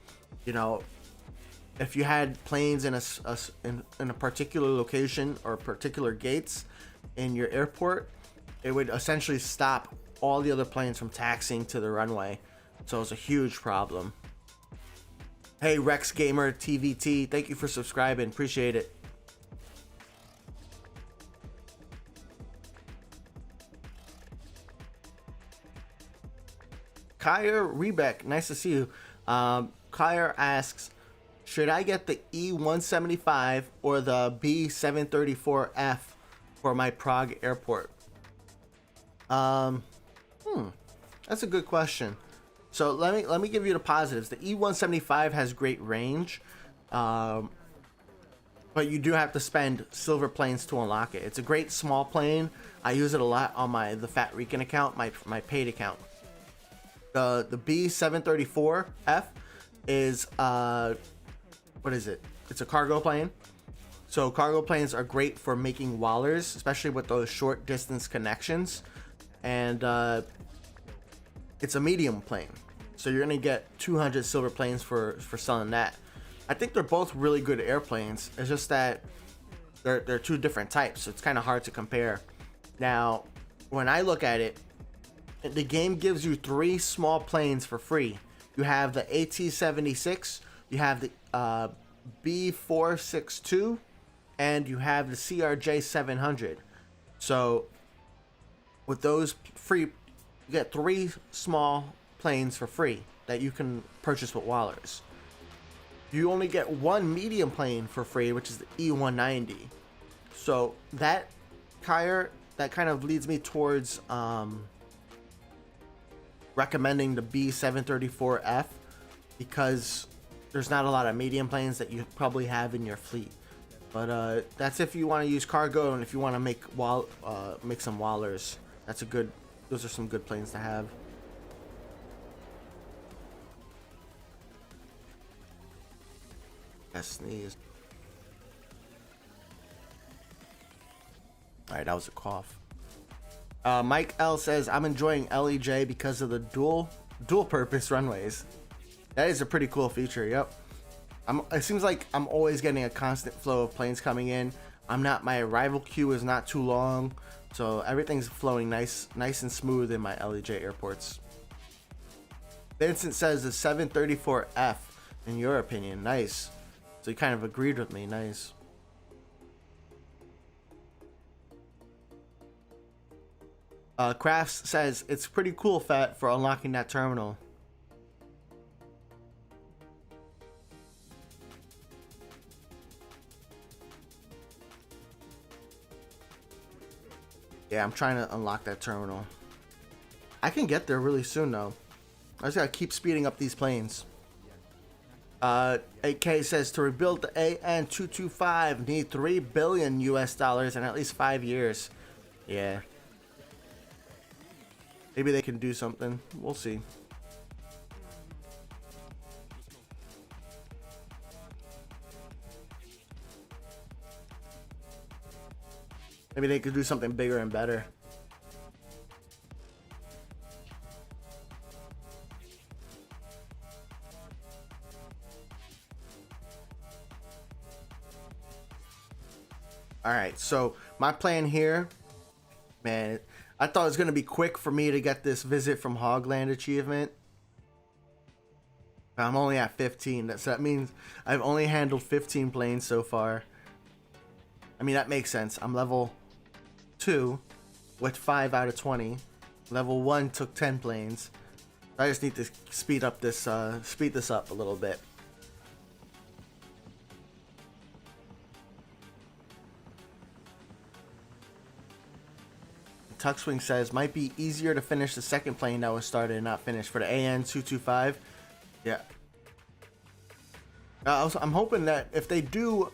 If you had planes in a particular location or particular gates in your airport, it would essentially stop all the other planes from taxiing to the runway. So it's a huge problem. Hey, Rex Gamer TVT, thank you for subscribing. Appreciate it. Kyer Rebeck, nice to see you. Kyer asks, should I get the E175 or the B734F for my Prague airport? That's a good question. So let me give you the positives. The E175 has great range, but you do have to spend silver planes to unlock it. It's a great small plane. I use it a lot on the Phat Rican account, my paid account. The B734F is what is it? It's a cargo plane. So cargo planes are great for making Wallers, especially with those short distance connections. And it's a medium plane, so you're gonna get 200 silver planes for selling that. I think they're both really good airplanes. It's just that they're two different types, so it's kind of hard to compare. Now, when I look at it, the game gives you 3 small planes for free. You have the AT-76, you have the B462, and you have the CRJ-700. So with those free, you get 3 small planes for free. that you can purchase with Wallers. You only get one medium plane for free, which is the E190. So that kind of leads me towards recommending the B734F, because there's not a lot of medium planes that you probably have in your fleet. But that's if you want to use cargo, and if you want to make some Wallers. Those are some good planes to have. Sneeze. All right, that was a cough. Mike L says, I'm enjoying LEJ because of the dual purpose runways. That is a pretty cool feature. Yep. It seems like I'm always getting a constant flow of planes coming in. My arrival queue is not too long, so everything's flowing nice and smooth in my LEJ airports. Vincent says the 734F, in your opinion, nice. So you kind of agreed with me, nice. Crafts says it's pretty cool, Phat, for unlocking that terminal. Yeah, I'm trying to unlock that terminal. I can get there really soon though. I just gotta keep speeding up these planes. 8K says to rebuild the AN225 need $3 billion US in at least 5 years. Yeah. Maybe they can do something. We'll see. Maybe they could do something bigger and better. Alright, so my plan here, man, I thought it was going to be quick for me to get this visit from Hogland achievement. I'm only at 15, so that means I've only handled 15 planes so far. I mean, that makes sense. I'm level 2 with 5 out of 20. Level 1 took 10 planes. I just need to speed this up a little bit. Tuckswing says might be easier to finish the second plane that was started and not finished for the AN225. Yeah. I'm hoping that if they do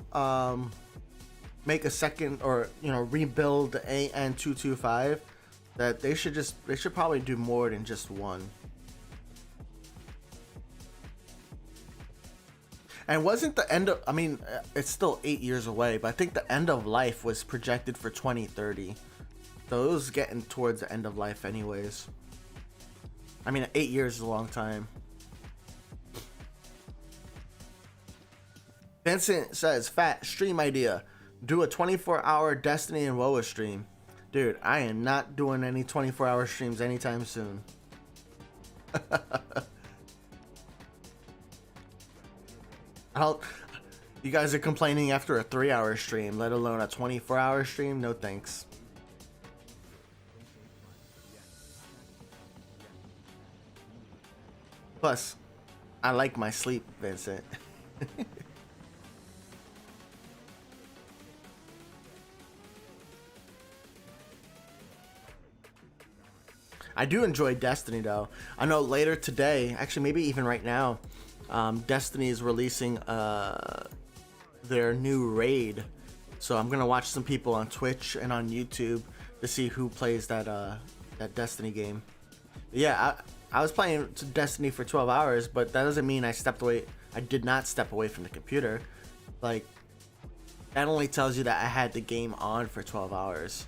make a second, or rebuild the AN225, that they should probably do more than just one. And wasn't the end of, I mean, it's still 8 years away, but I think the end of life was projected for 2030. So it was getting towards the end of life anyways. I mean, 8 years is a long time. Vincent says, Phat, stream idea. Do a 24-hour Destiny and WoA stream. Dude, I am not doing any 24-hour streams anytime soon. You guys are complaining after a 3-hour stream, let alone a 24-hour stream? No thanks. Plus, I like my sleep, Vincent. I do enjoy Destiny though. I know later today, actually maybe even right now, Destiny is releasing their new raid. So I'm gonna watch some people on Twitch and on YouTube to see who plays that Destiny game. Yeah, I was playing Destiny for 12 hours, but that doesn't mean I stepped away. I did not step away from the computer. Like, that only tells you that I had the game on for 12 hours.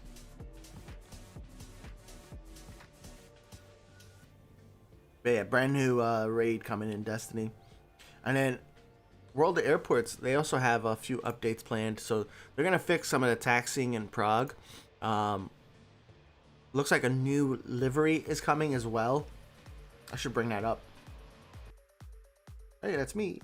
But yeah, brand new raid coming in Destiny. And then World of Airports, they also have a few updates planned. So they're going to fix some of the taxiing in Prague. Looks like a new livery is coming as well. I should bring that up. Hey, that's me.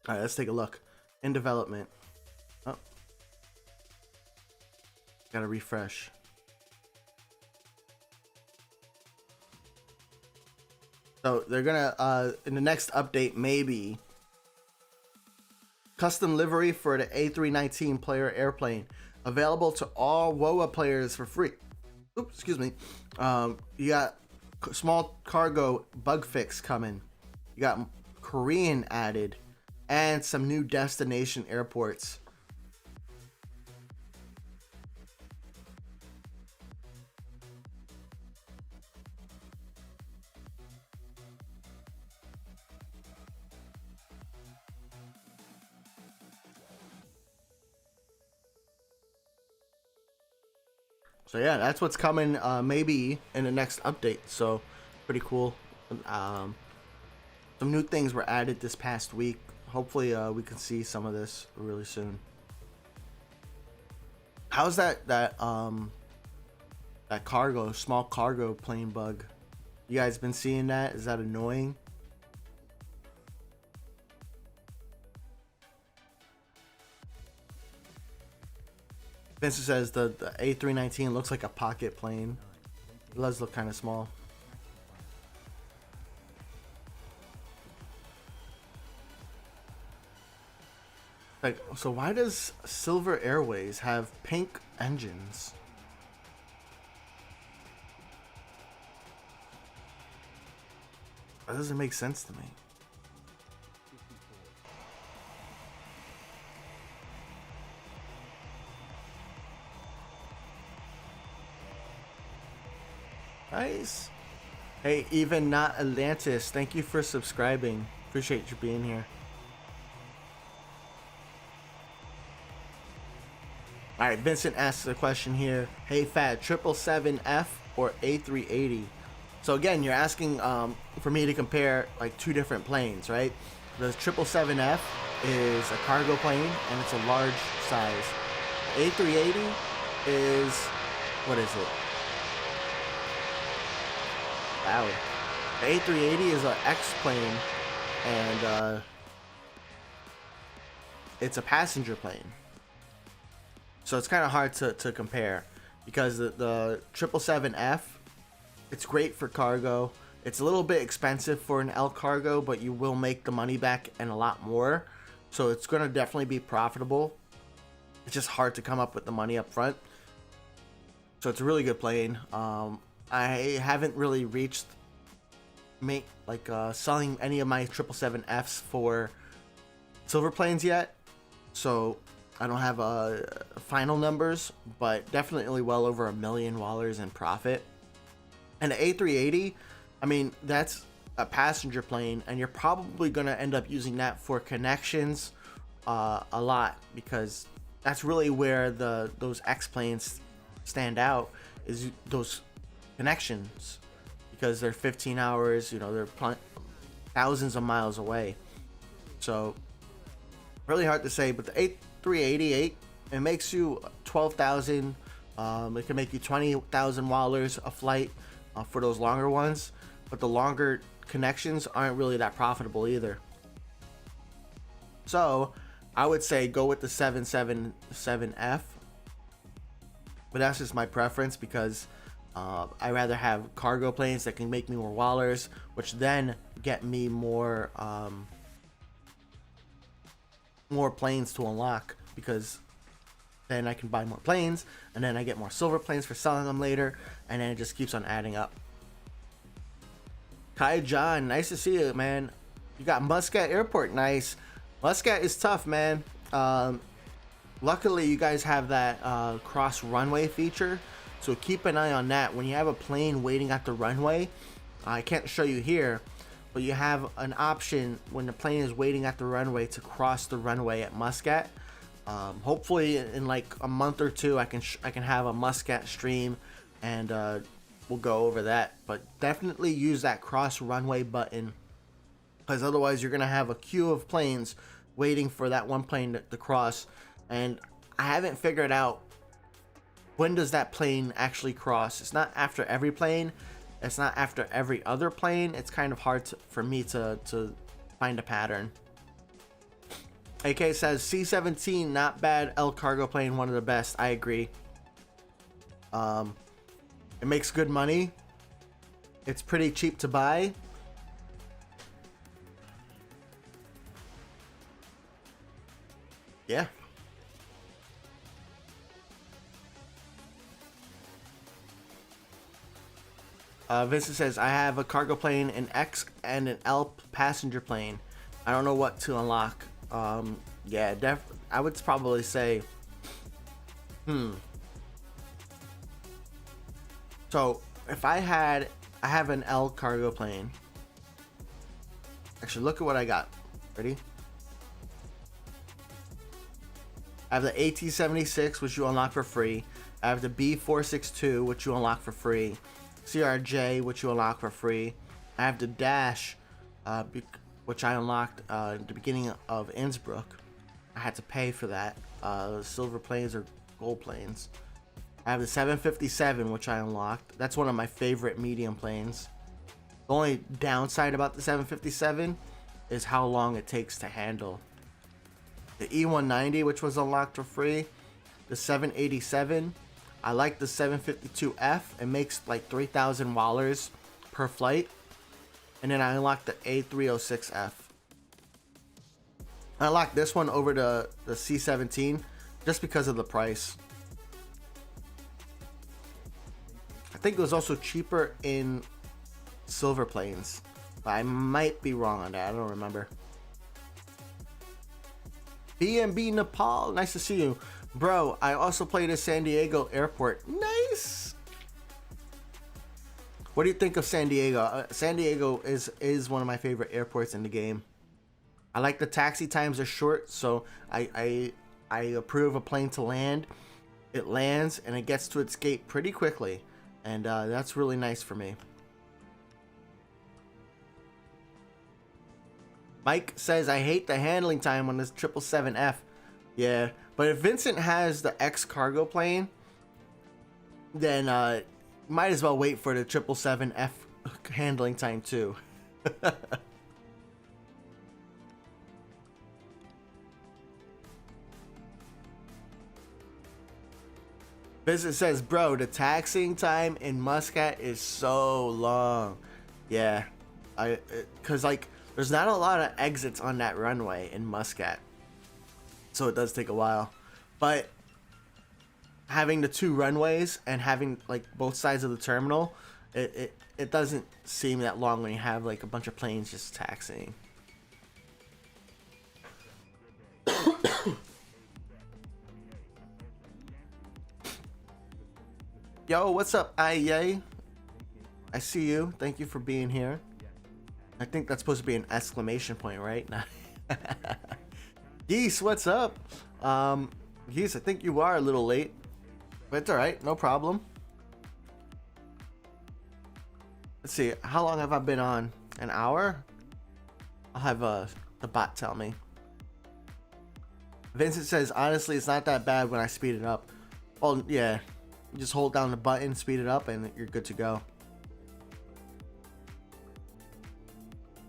Alright, let's take a look. In development. Oh. Gotta refresh. So they're gonna in the next update, maybe custom livery for the A319 player airplane available to all WOA players for free. Oops, excuse me. You got small cargo bug fix coming. You got Korean added and some new destination airports. So yeah, that's what's coming maybe in the next update. So pretty cool. Some new things were added this past week. Hopefully we can see some of this really soon. How's that cargo, small cargo plane bug? You guys been seeing that? Is that annoying? Vincent says the A319 looks like a pocket plane. It does look kind of small. Like, so why does Silver Airways have pink engines? That doesn't make sense to me. Nice. Hey, even not Atlantis, thank you for subscribing. Appreciate you being here. All right, Vincent asks a question here. Hey, Phat, 777F or A380? So again, you're asking for me to compare like two different planes, right? The 777F is a cargo plane and it's a large size. A380 is, what is it? Wow. The A380 is an X plane and it's a passenger plane. So it's kind of hard to compare because the 777F, it's great for cargo. It's a little bit expensive for an L cargo, but you will make the money back and a lot more. So it's going to definitely be profitable. It's just hard to come up with the money up front. So it's a really good plane. I haven't really reached selling any of my 777Fs for silver planes yet. So I don't have final numbers, but definitely well over $1 million in profit. And the A380, I mean, that's a passenger plane, and you're probably going to end up using that for connections a lot, because that's really where those X planes stand out, is those connections, because they're 15 hours, you know, they're thousands of miles away. So really hard to say, but the A388, it makes you 12,000. It can make you 20,000 wallers a flight for those longer ones, but the longer connections aren't really that profitable either. So I would say go with the 777F, but that's just my preference, because I rather have cargo planes that can make me more wallers, which then get me more planes to unlock, because then I can buy more planes, and then I get more silver planes for selling them later, and then it just keeps on adding up. Kai John, nice to see you, man. You got Muscat Airport, nice. Muscat is tough, man. Luckily, you guys have that cross runway feature, so keep an eye on that. When you have a plane waiting at the runway, I can't show you here, but you have an option when the plane is waiting at the runway to cross the runway at Muscat. Hopefully in like a month or two I can have a Muscat stream, and we'll go over that. But definitely use that cross runway button, because otherwise you're gonna have a queue of planes waiting for that one plane to cross, and I haven't figured out when does that plane actually cross. It's not after every plane, it's not after every other plane. It's kind of hard for me to find a pattern. AK says C-17, not bad. L cargo plane, one of the best. I agree. It makes good money. It's pretty cheap to buy. Yeah. Vincent says, I have a cargo plane, an X, and an L passenger plane. I don't know what to unlock. Yeah, I would probably say, So, if I have an L cargo plane. Actually, look at what I got. Ready? I have the AT-76, which you unlock for free. I have the B-462, which you unlock for free. CRJ, which you unlock for free. I have the Dash, which I unlocked at the beginning of Innsbruck. I had to pay for that. Silver planes or gold planes. I have the 757, which I unlocked. That's one of my favorite medium planes. The only downside about the 757 is how long it takes to handle. The E-190, which was unlocked for free. The 787. I like the 752F. It makes like 3,000 wallers per flight. And then I unlocked the A306F. I unlocked this one over the C-17 just because of the price. I think it was also cheaper in silver planes. But I might be wrong on that. I don't remember. BNB Nepal, nice to see you. Bro, I also played at San Diego Airport. Nice. What do you think of San Diego? San Diego is one of my favorite airports in the game. I like the taxi times are short, so I approve a plane to land. It lands and it gets to its gate pretty quickly, and that's really nice for me. Mike says, I hate the handling time on this 777F. Yeah, but if Vincent has the X cargo plane, then might as well wait for the 777F handling time too. Vincent says, bro, the taxiing time in Muscat is so long. Yeah, because like there's not a lot of exits on that runway in Muscat, so it does take a while. But having the two runways and having like both sides of the terminal, it doesn't seem that long when you have like a bunch of planes just taxiing. Yo, what's up, Aye? I see you. Thank you for being here. I think that's supposed to be an exclamation point, right? Geese, what's up? Geese, I think you are a little late, but it's all right, no problem. Let's see, how long have I been on? An hour? I'll have the bot tell me. Vincent says, honestly, it's not that bad when I speed it up. Well, yeah, you just hold down the button, speed it up, and you're good to go.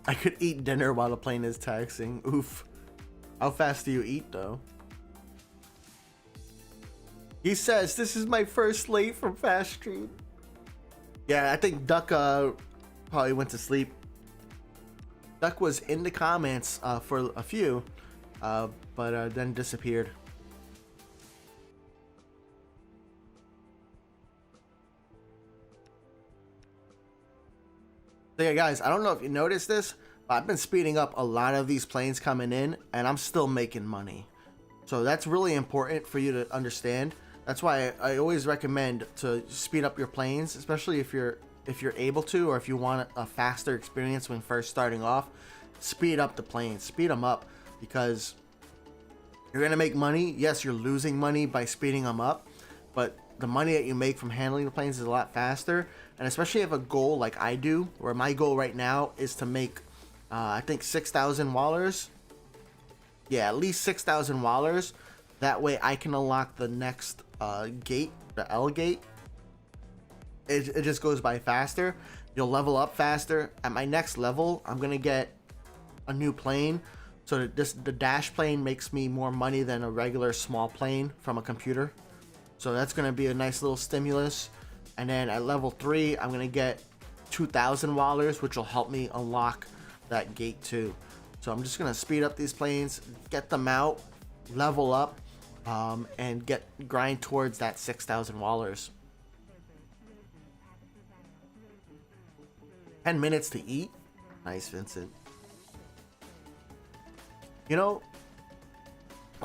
I could eat dinner while the plane is taxiing. Oof. How fast do you eat, though? He says, this is my first late from Fast Stream. Yeah, I think Duck probably went to sleep. Duck was in the comments for a few, but then disappeared. So yeah, guys, I don't know if you noticed this, but I've been speeding up a lot of these planes coming in, and I'm still making money. So that's really important for you to understand. That's why I always recommend to speed up your planes, especially if you're able to, or if you want a faster experience when first starting off. Speed up the planes, speed them up, because you're gonna make money. Yes, you're losing money by speeding them up, but the money that you make from handling the planes is a lot faster. And especially if you have a goal like I do, where my goal right now is to make, I think 6,000 wallers. Yeah, at least 6,000 wallers. That way I can unlock the next gate, the L gate. It just goes by faster. You'll level up faster. At my next level, I'm gonna get a new plane. So the dash plane makes me more money than a regular small plane from a computer. So that's going to be a nice little stimulus. And then at level 3, I'm going to get 2,000 wallers, which will help me unlock that gate too. So I'm just going to speed up these planes, get them out, level up, and grind towards that 6,000 wallers. 10 minutes to eat. Nice, Vincent. You know,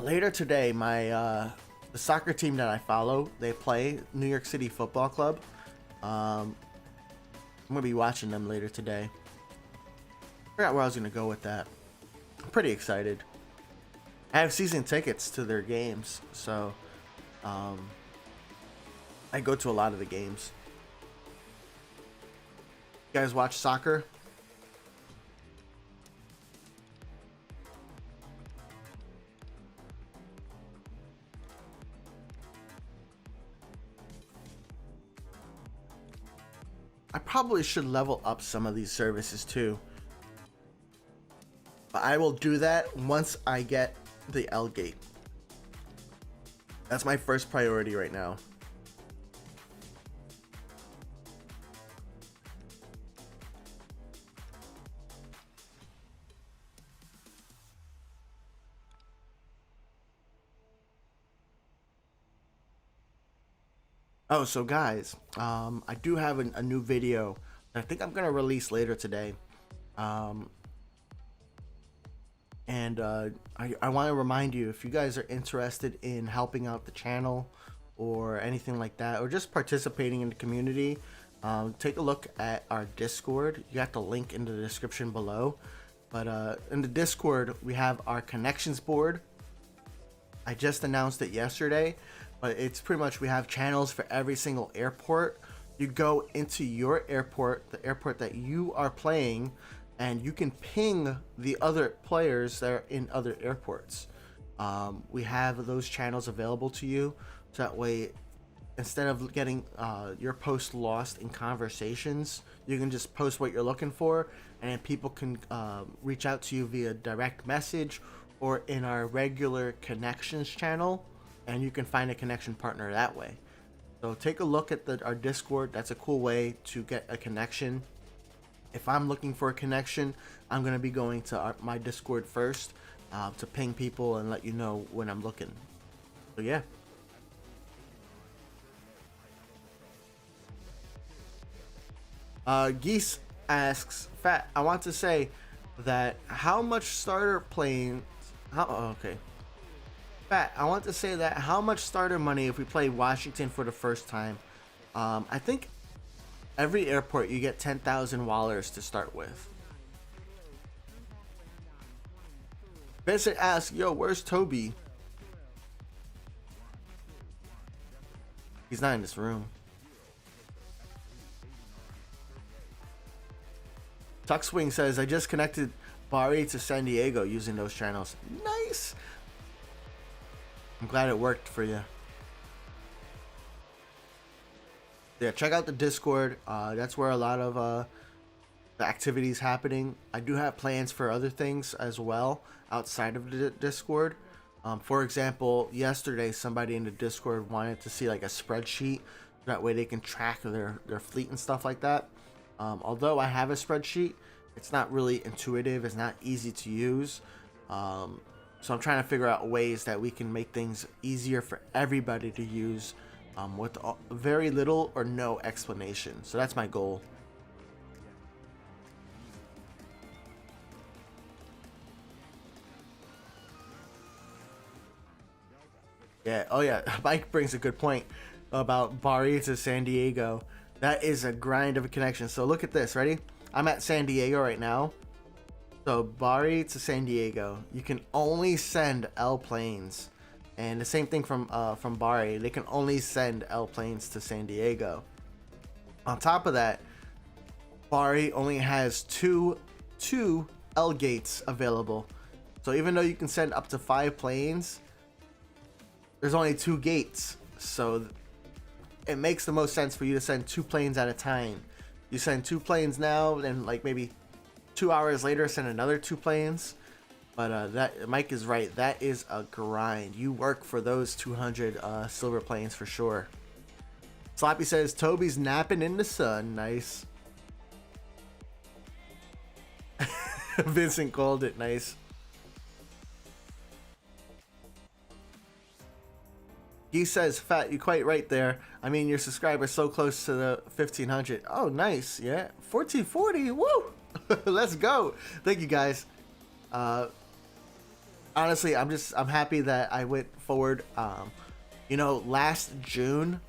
later today, the soccer team that I follow, they play New York City Football Club. I'm gonna be watching them later today. I forgot where I was gonna go with that. I'm pretty excited. I have season tickets to their games, so I go to a lot of the games. You guys watch soccer? I probably should level up some of these services too. But I will do that once I get the L gate. That's my first priority right now. Oh, so guys, I do have a new video that I think I'm gonna release later today, and I want to remind you, if you guys are interested in helping out the channel or anything like that, or just participating in the community, take a look at our Discord. You got the link in the description below. But in the Discord, we have our connections board. I just announced it yesterday. But it's pretty much, we have channels for every single airport. You go into your airport, the airport that you are playing, and you can ping the other players that are in other airports. We have those channels available to you, so that way, instead of getting your post lost in conversations, you can just post what you're looking for, and then people can reach out to you via direct message or in our regular connections channel. And you can find a connection partner that way. So take a look at our Discord. That's a cool way to get a connection. If I'm looking for a connection, I'm going to be going to my Discord first to ping people and let you know when I'm looking. So yeah. Geese asks, Phat, I want to say that how much starter plane... okay. Phat, I want to say that how much starter money if we play Washington for the first time? I think every airport you get 10,000 wallers to start with. Vincent asks, yo, where's Toby? He's not in this room. Tuckswing says, I just connected Bari to San Diego using those channels. Nice! I'm glad it worked for you. Yeah, check out the Discord. That's where a lot of the activity is happening. I do have plans for other things as well outside of the Discord. For example, yesterday somebody in the Discord wanted to see like a spreadsheet. That way they can track their fleet and stuff like that. Although I have a spreadsheet, it's not really intuitive. It's not easy to use. So I'm trying to figure out ways that we can make things easier for everybody to use with very little or no explanation. So that's my goal. Yeah, oh yeah, Mike brings a good point about Bari to San Diego. That is a grind of a connection. So look at this, ready? I'm at San Diego right now. So Bari to San Diego, you can only send L planes, and the same thing from Bari. They can only send L planes to San Diego. On top of that, Bari only has two L gates available. So even though you can send up to 5 planes, there's only 2 gates. So it makes the most sense for you to send 2 planes at a time. You send 2 planes now, then like maybe 2 hours later send another 2 planes. But that Mike is right. That is a grind. You work for those 200 silver planes for sure. Sloppy says Toby's napping in the sun. Nice. Vincent called it nice. He says, Fat, you're quite right there. I mean, your subscriber's so close to the 1500. Oh, nice. Yeah. 1440. Woo. Let's go. Thank you, guys. Honestly, I'm happy that I went forward. You know, last June,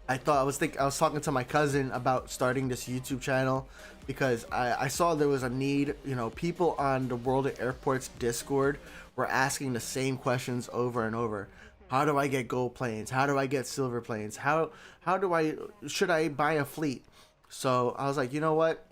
I was talking to my cousin about starting this YouTube channel because I saw there was a need. You know, people on the World of Airports Discord were asking the same questions over and over. How do I get gold planes? How do I get silver planes? Should I buy a fleet? So I was like, you know what?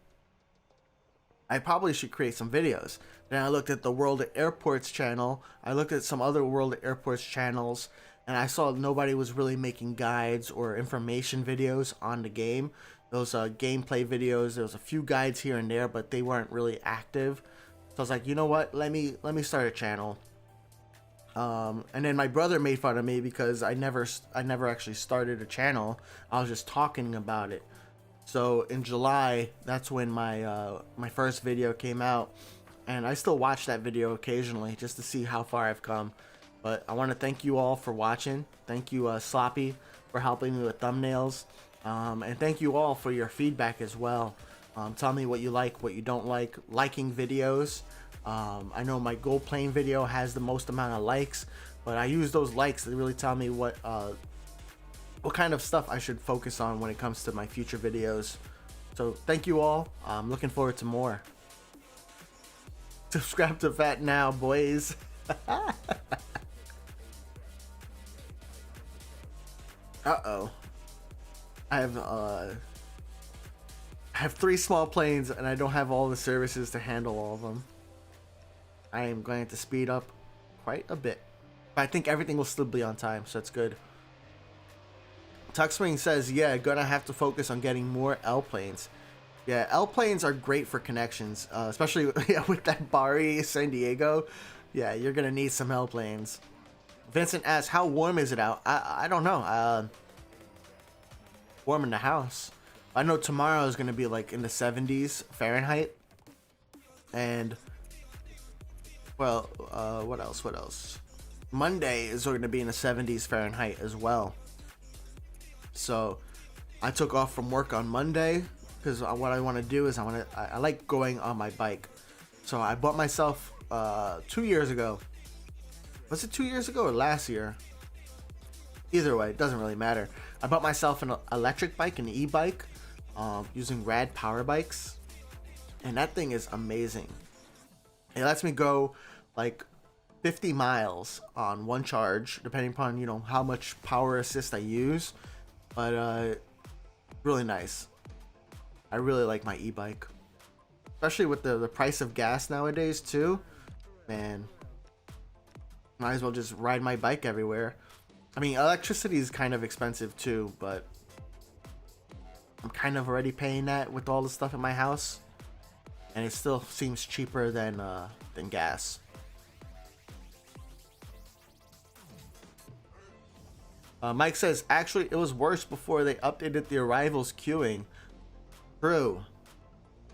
I probably should create some videos. Then I looked at the World of Airports channel. I looked at some other World of Airports channels, and I saw nobody was really making guides or information videos on the game. Those gameplay videos, there was a few guides here and there, but they weren't really active. So I was like, you know what? Let me start a channel. And then my brother made fun of me because I never actually started a channel. I was just talking about it. So in July, that's when my first video came out, and I still watch that video occasionally just to see how far I've come. But I want to thank you all for watching. Thank you, Sloppy, for helping me with thumbnails, and thank you all for your feedback as well. Tell me what you like, what you don't like, liking videos. I know my gold plane video has the most amount of likes, but I use those likes to really tell me what kind of stuff I should focus on when it comes to my future videos. So thank you all. I'm looking forward to more. Subscribe to Phat now, boys. Uh-oh. I have 3 small planes and I don't have all the services to handle all of them. I am going to speed up quite a bit. But I think everything will still be on time, so that's good. Tuckswing says, yeah, gonna have to focus on getting more L planes. Yeah, L planes are great for connections, especially with that Bari San Diego. Yeah, you're gonna need some L planes. Vincent asks, how warm is it out? I don't know. Warm in the house. I know tomorrow is gonna be like in the 70s Fahrenheit. And well, what else? Monday is going to be in the 70s Fahrenheit as well. So I took off from work on Monday because what I want to do is I like going on my bike. So I bought myself 2 years ago. Was it 2 years ago or last year? Either way, it doesn't really matter. I bought myself an electric bike, an e-bike, using Rad Power Bikes, and that thing is amazing. It lets me go like 50 miles on one charge, depending upon, you know, how much power assist I use. But really nice. I really like my e-bike, especially with the price of gas nowadays too. Man, might as well just ride my bike everywhere. I mean, electricity is kind of expensive too, but I'm kind of already paying that with all the stuff in my house. And it still seems cheaper than gas. Mike says, actually, it was worse before they updated the arrivals queuing. True.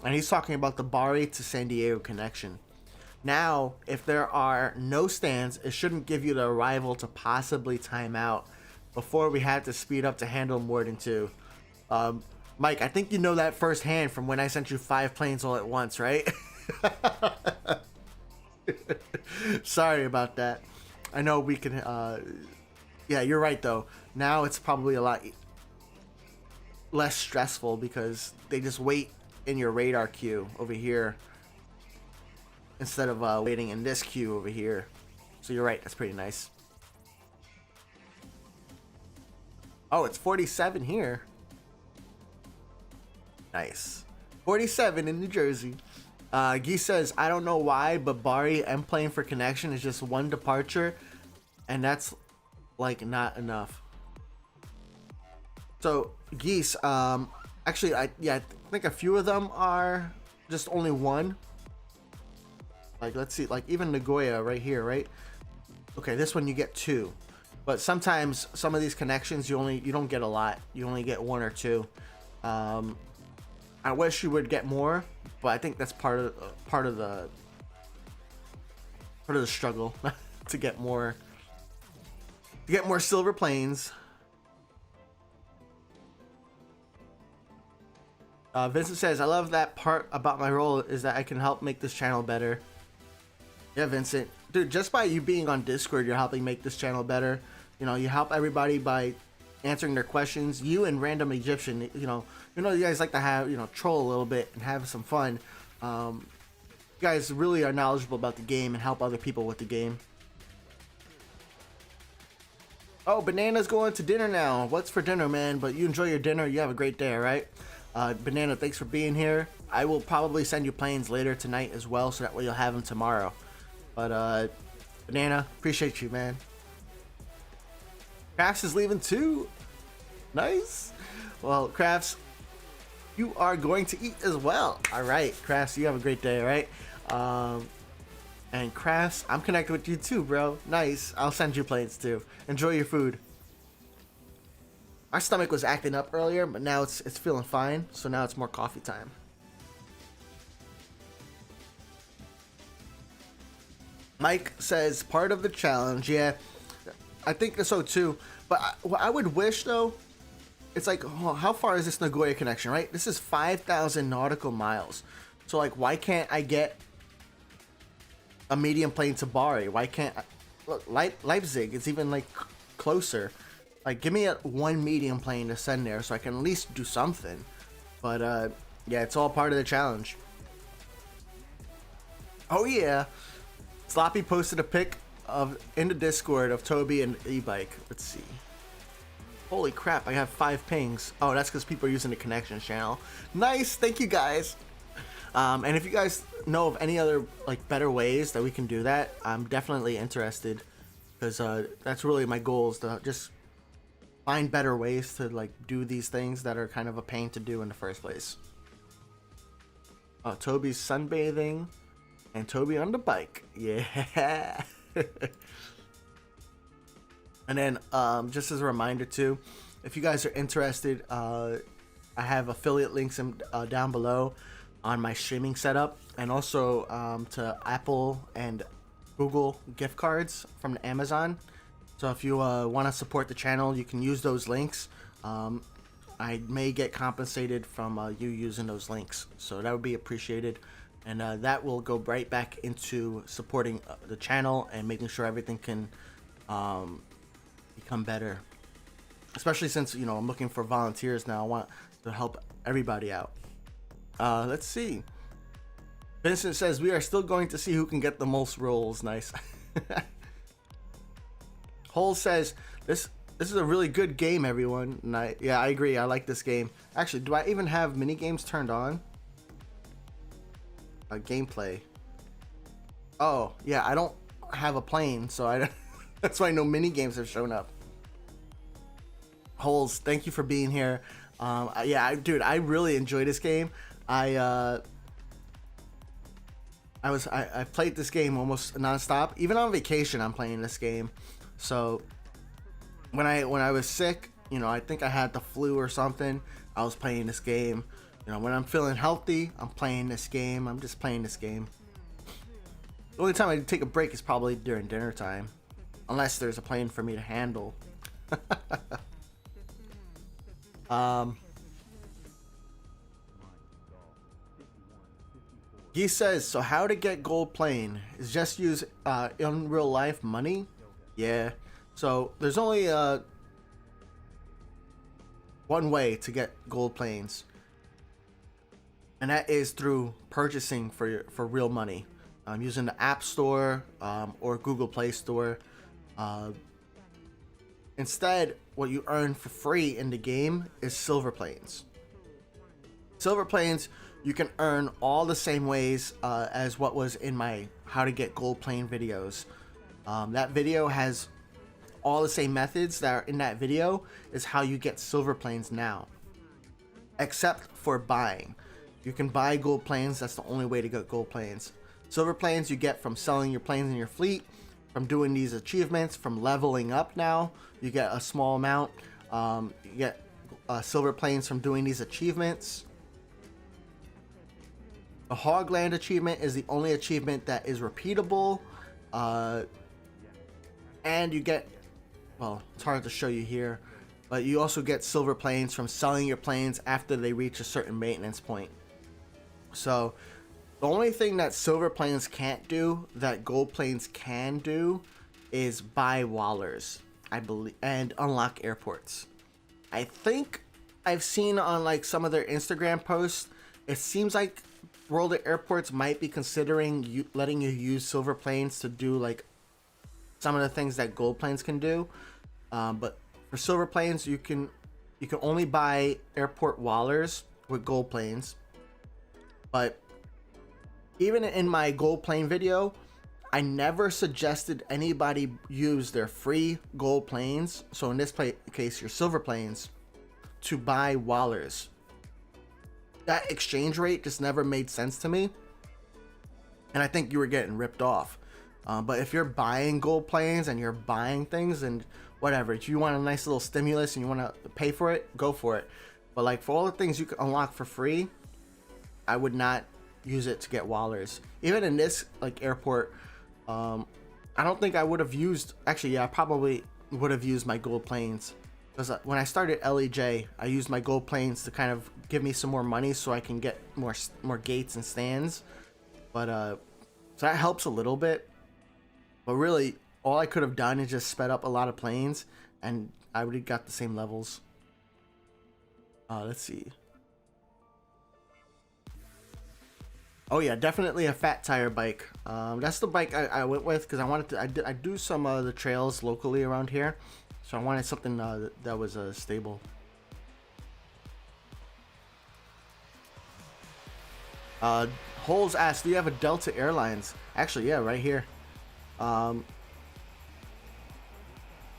And he's talking about the Bari to San Diego connection. Now, if there are no stands, it shouldn't give you the arrival to possibly time out. Before, we had to speed up to handle more than 2. Mike, I think you know that firsthand from when I sent you 5 planes all at once, right? Sorry about that. I know we can, yeah, you're right though. Now it's probably a lot less stressful because they just wait in your radar queue over here instead of waiting in this queue over here. So you're right, that's pretty nice. Oh, it's 47 here. Nice. 47 in New Jersey. Guy says, I don't know why, but Bari M plane for connection is just 1 departure, and that's like not enough. So Geese, actually, I think a few of them are just only 1. Like, let's see, like even Nagoya right here, right? Okay, this one you get 2. But sometimes some of these connections you don't get a lot. You only get 1 or 2. I wish you would get more, but I think that's part of the struggle to get more silver planes. Vincent says, I love that part about my role is that I can help make this channel better. Yeah, Vincent. Dude, just by you being on Discord, you're helping make this channel better. You know, you help everybody by answering their questions. You and Random Egyptian, you guys like to have, troll a little bit and have some fun. You guys really are knowledgeable about the game and help other people with the game. Oh, Banana's going to dinner now. What's for dinner, man? But you enjoy your dinner. You have a great day, all right? Banana, thanks for being here. I will probably send you planes later tonight as well, so that way you'll have them tomorrow. But, Banana, appreciate you, man. Crafts is leaving too. Nice. Well, Crafts, you are going to eat as well. All right, Crafts, you have a great day, all right? And Crafts, I'm connected with you too, bro. Nice. I'll send you plates too. Enjoy your food. My stomach was acting up earlier, but now it's feeling fine. So now it's more coffee time. Mike says part of the challenge. Yeah, I think so too. But what I would wish though, it's like, oh, how far is this Nagoya connection, right? This is 5,000 nautical miles. So like, why can't I get a medium plane to Bari? Why can't look, Leipzig? It's even like closer. Like, give me one medium plane to send there so I can at least do something. But yeah, it's all part of the challenge. Oh yeah, Sloppy posted a pic in the Discord of Toby and e-bike. Let's see. Holy crap, I have 5 pings. Oh, that's because people are using the connections channel. Nice, thank you guys. And if you guys know of any other like better ways that we can do that, I'm definitely interested, because that's really my goal, is to just find better ways to like do these things that are kind of a pain to do in the first place. Oh, Toby's sunbathing and Toby on the bike. Yeah. And then just as a reminder too, if you guys are interested, I have affiliate links down below on my streaming setup, and also to Apple and Google gift cards from Amazon. So if you want to support the channel, you can use those links. I may get compensated from you using those links, so that would be appreciated, and that will go right back into supporting the channel and making sure everything can become better. Especially since, I'm looking for volunteers now. I want to help everybody out. Let's see. Vincent says we are still going to see who can get the most rolls. Nice. Hole says this is a really good game, everyone. And yeah, I agree. I like this game. Actually, do I even have mini games turned on? Gameplay. Oh yeah, I don't have a plane, so that's why no mini games have shown up. Holes, thank you for being here. Yeah, dude, I really enjoy this game. I played this game almost nonstop. Even on vacation, I'm playing this game. So when I was sick, I think I had the flu or something, I was playing this game. When I'm feeling healthy, I'm playing this game. I'm just playing this game. The only time I take a break is probably during dinner time, unless there's a plane for me to handle. He says, so how to get gold plane is just use in real life money. Yeah, so there's only one way to get gold planes, and that is through purchasing for real money, using the App Store or Google Play Store. Instead, what you earn for free in the game is silver planes. Silver planes you can earn all the same ways as what was in my how to get gold plane videos. That video has all the same methods that are in that video is how you get silver planes now, except for buying. You can buy gold planes. That's the only way to get gold planes. Silver planes you get from selling your planes in your fleet, from doing these achievements, from leveling up. Now you get a small amount. You get silver planes from doing these achievements. The Hogland achievement is the only achievement that is repeatable, and you get, well, it's hard to show you here, but you also get silver planes from selling your planes after they reach a certain maintenance point. So the only thing that silver planes can't do that gold planes can do is buy wallers, I believe, and unlock airports. I think I've seen on like some of their Instagram posts, it seems like World of Airports might be considering letting you use silver planes to do like some of the things that gold planes can do. But for silver planes, you can only buy airport wallers with gold planes. But even in my gold plane video, I never suggested anybody use their free gold planes, so in this case your silver planes, to buy wallers. That exchange rate just never made sense to me, and I think you were getting ripped off. But if you're buying gold planes and you're buying things and whatever, if you want a nice little stimulus and you want to pay for it, go for it. But like for all the things you can unlock for free, I would not use it to get wallers. Even in this like airport, I don't think I would have used, actually yeah, I probably would have used my gold planes, because when I started LEJ, I used my gold planes to kind of give me some more money so I can get more gates and stands. But so that helps a little bit, but really all I could have done is just sped up a lot of planes and I would have got the same levels. Let's see. Oh yeah, definitely a fat tire bike. That's the bike I went with because I wanted to. I do some of the trails locally around here, so I wanted something that was stable. Holes asked, do you have a Delta Airlines? Actually, yeah, right here.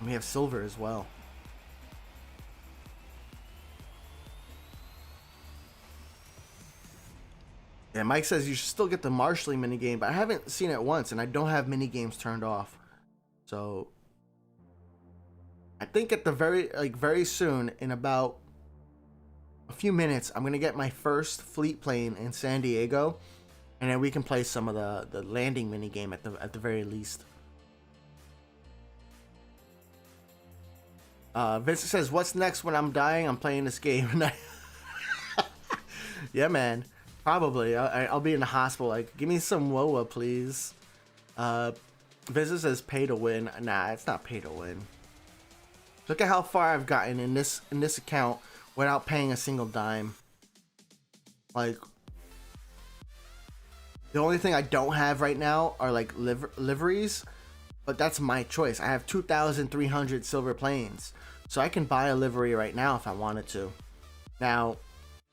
We have silver as well. Yeah, Mike says you should still get the marshalling minigame, but I haven't seen it once, and I don't have minigames turned off. So I think at the very soon, in about a few minutes, I'm gonna get my first fleet plane in San Diego, and then we can play some of the landing minigame at the very least. Vincent says, "What's next when I'm dying? I'm playing this game." Yeah, man. Probably. I'll be in the hospital like, give me some WOA, please. Vincent says pay to win. Nah, it's not pay to win. Look at how far I've gotten in this account without paying a single dime. Like, the only thing I don't have right now are like liveries, but that's my choice. I have 2,300 silver planes, so I can buy a livery right now if I wanted to. Now,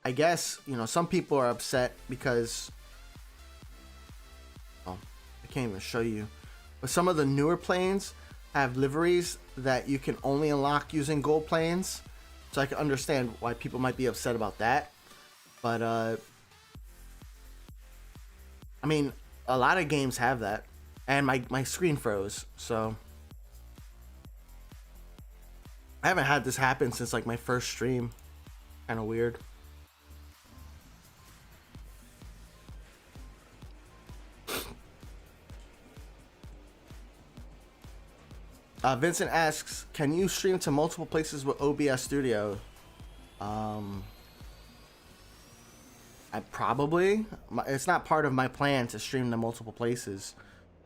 I guess, you know, some people are upset because, oh, I can't even show you, but some of the newer planes have liveries that you can only unlock using gold planes, so I can understand why people might be upset about that. But I mean, a lot of games have that, and my screen froze, so I haven't had this happen since like my first stream. Kind of weird. Vincent asks, can you stream to multiple places with OBS Studio? I probably. It's not part of my plan to stream to multiple places.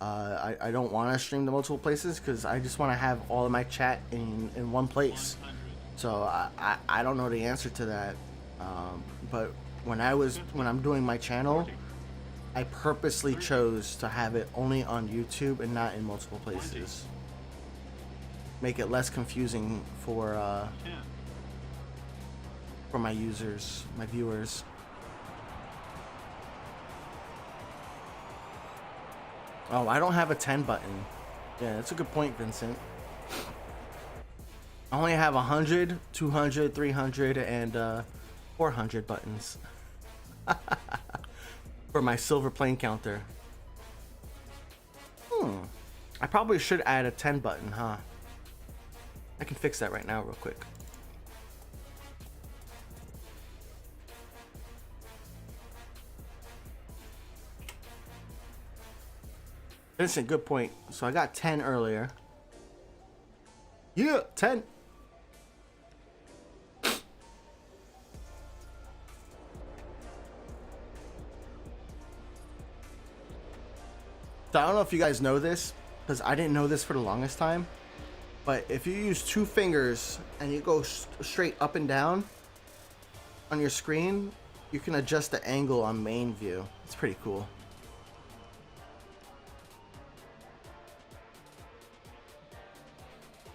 I don't want to stream to multiple places because I just want to have all of my chat in one place. So I don't know the answer to that. But when I'm doing my channel, I purposely chose to have it only on YouTube and not in multiple places. Make it less confusing for my users, my viewers. Oh, I don't have a 10 button. Yeah, that's a good point, Vincent. I only have 100, 200, 300, and 400 buttons for my silver plane counter. I probably should add a 10 button, huh? I can fix that right now real quick. Vincent, good point. So I got 10 earlier. Yeah, 10. So I don't know if you guys know this, because I didn't know this for the longest time. But if you use 2 fingers and you go straight up and down on your screen, you can adjust the angle on main view. It's pretty cool.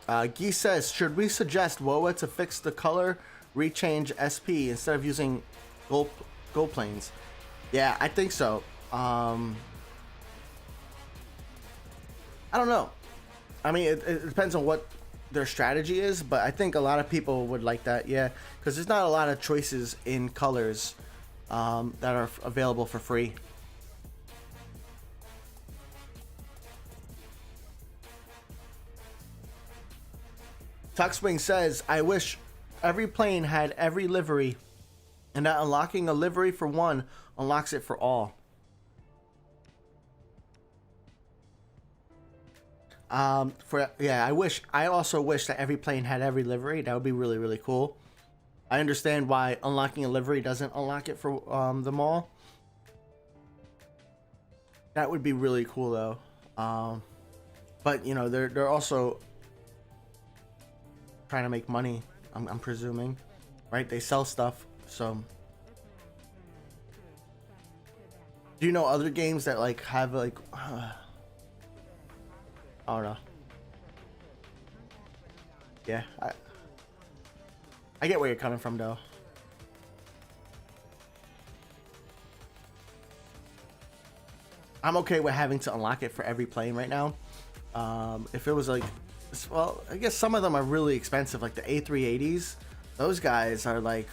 Guy says, should we suggest WOA to fix the color rechange SP instead of using gold planes? Yeah, I think so. I don't know. I mean, it depends on what their strategy is, but I think a lot of people would like that, yeah, because there's not a lot of choices in colors that are available for free. Tuxwing says, I wish every plane had every livery, and that unlocking a livery for one unlocks it for all. I also wish that every plane had every livery. That would be really, really cool. I understand why unlocking a livery doesn't unlock it for them all. That would be really cool though. But you know, they're also trying to make money, I'm presuming, right? They sell stuff, so. Do you know other games that like have like I don't know. Yeah, I get where you're coming from though. I'm okay with having to unlock it for every plane right now. If it was like, well, I guess some of them are really expensive, like the A380s. Those guys are like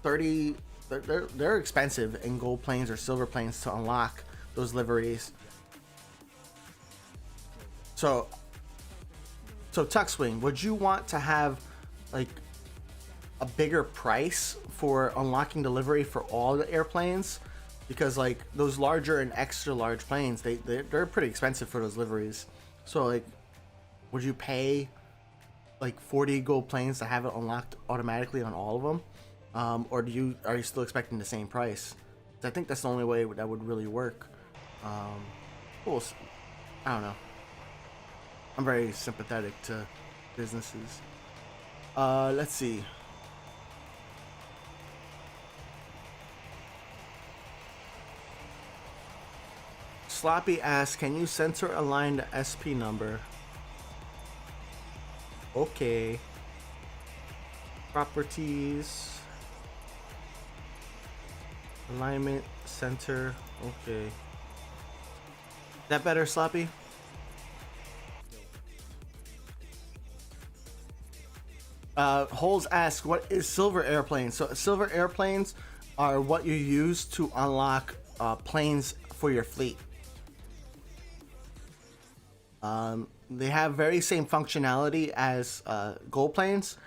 30. They're expensive in gold planes or silver planes to unlock those liveries. So Tuxwing, would you want to have like a bigger price for unlocking the livery for all the airplanes? Because like those larger and extra large planes, they're pretty expensive for those liveries. So like, would you pay like 40 gold planes to have it unlocked automatically on all of them? Or are you still expecting the same price? I think that's the only way that would really work. Cool. I don't know. I'm very sympathetic to businesses. Let's see. Sloppy asks, can you center align the SP number? Okay. Properties. Alignment, center. Okay. That better, Sloppy? Holes asks, what is silver airplanes? So silver airplanes are what you use to unlock planes for your fleet. They have very same functionality as gold planes,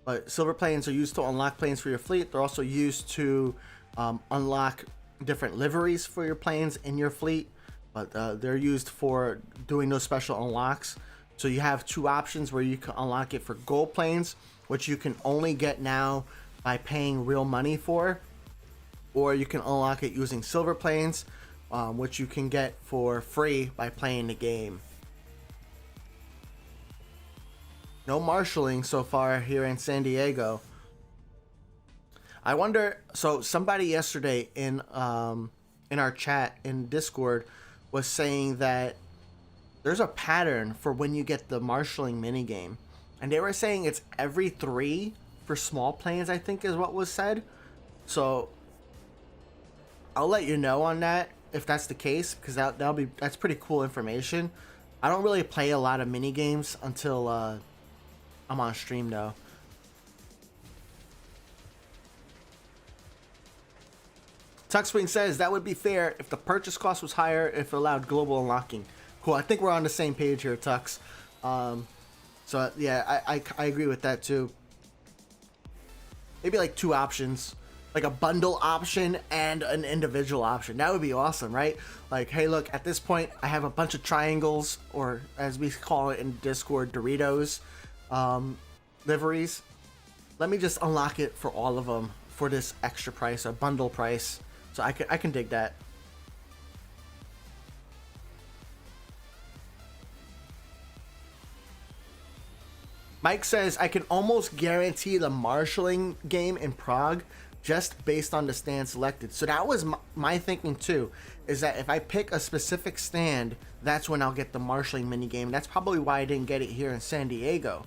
but silver planes are used to unlock planes for your fleet. They're also used to unlock different liveries for your planes in your fleet, but they're used for doing those special unlocks. So you have 2 options where you can unlock it for gold planes, which you can only get now by paying real money for, or you can unlock it using silver planes, which you can get for free by playing the game. No marshalling so far here in San Diego. I wonder, so somebody yesterday in our chat in Discord was saying that there's a pattern for when you get the marshalling minigame. And they were saying it's every 3 for small planes, I think is what was said. So I'll let you know on that if that's the case, because that's pretty cool information. I don't really play a lot of mini games until I'm on stream though. Tuxwing says that would be fair if the purchase cost was higher if it allowed global unlocking. Cool. I think we're on the same page here, Tux. So yeah, I agree with that too. Maybe like two options, like a bundle option and an individual option. That would be awesome, right? Like, hey, look, at this point, I have a bunch of triangles, or as we call it in Discord, Doritos, liveries. Let me just unlock it for all of them for this extra price, a bundle price. So I can dig that. Mike says, I can almost guarantee the marshalling game in Prague just based on the stand selected. So that was my thinking too, is that if I pick a specific stand, that's when I'll get the marshalling minigame. That's probably why I didn't get it here in San Diego.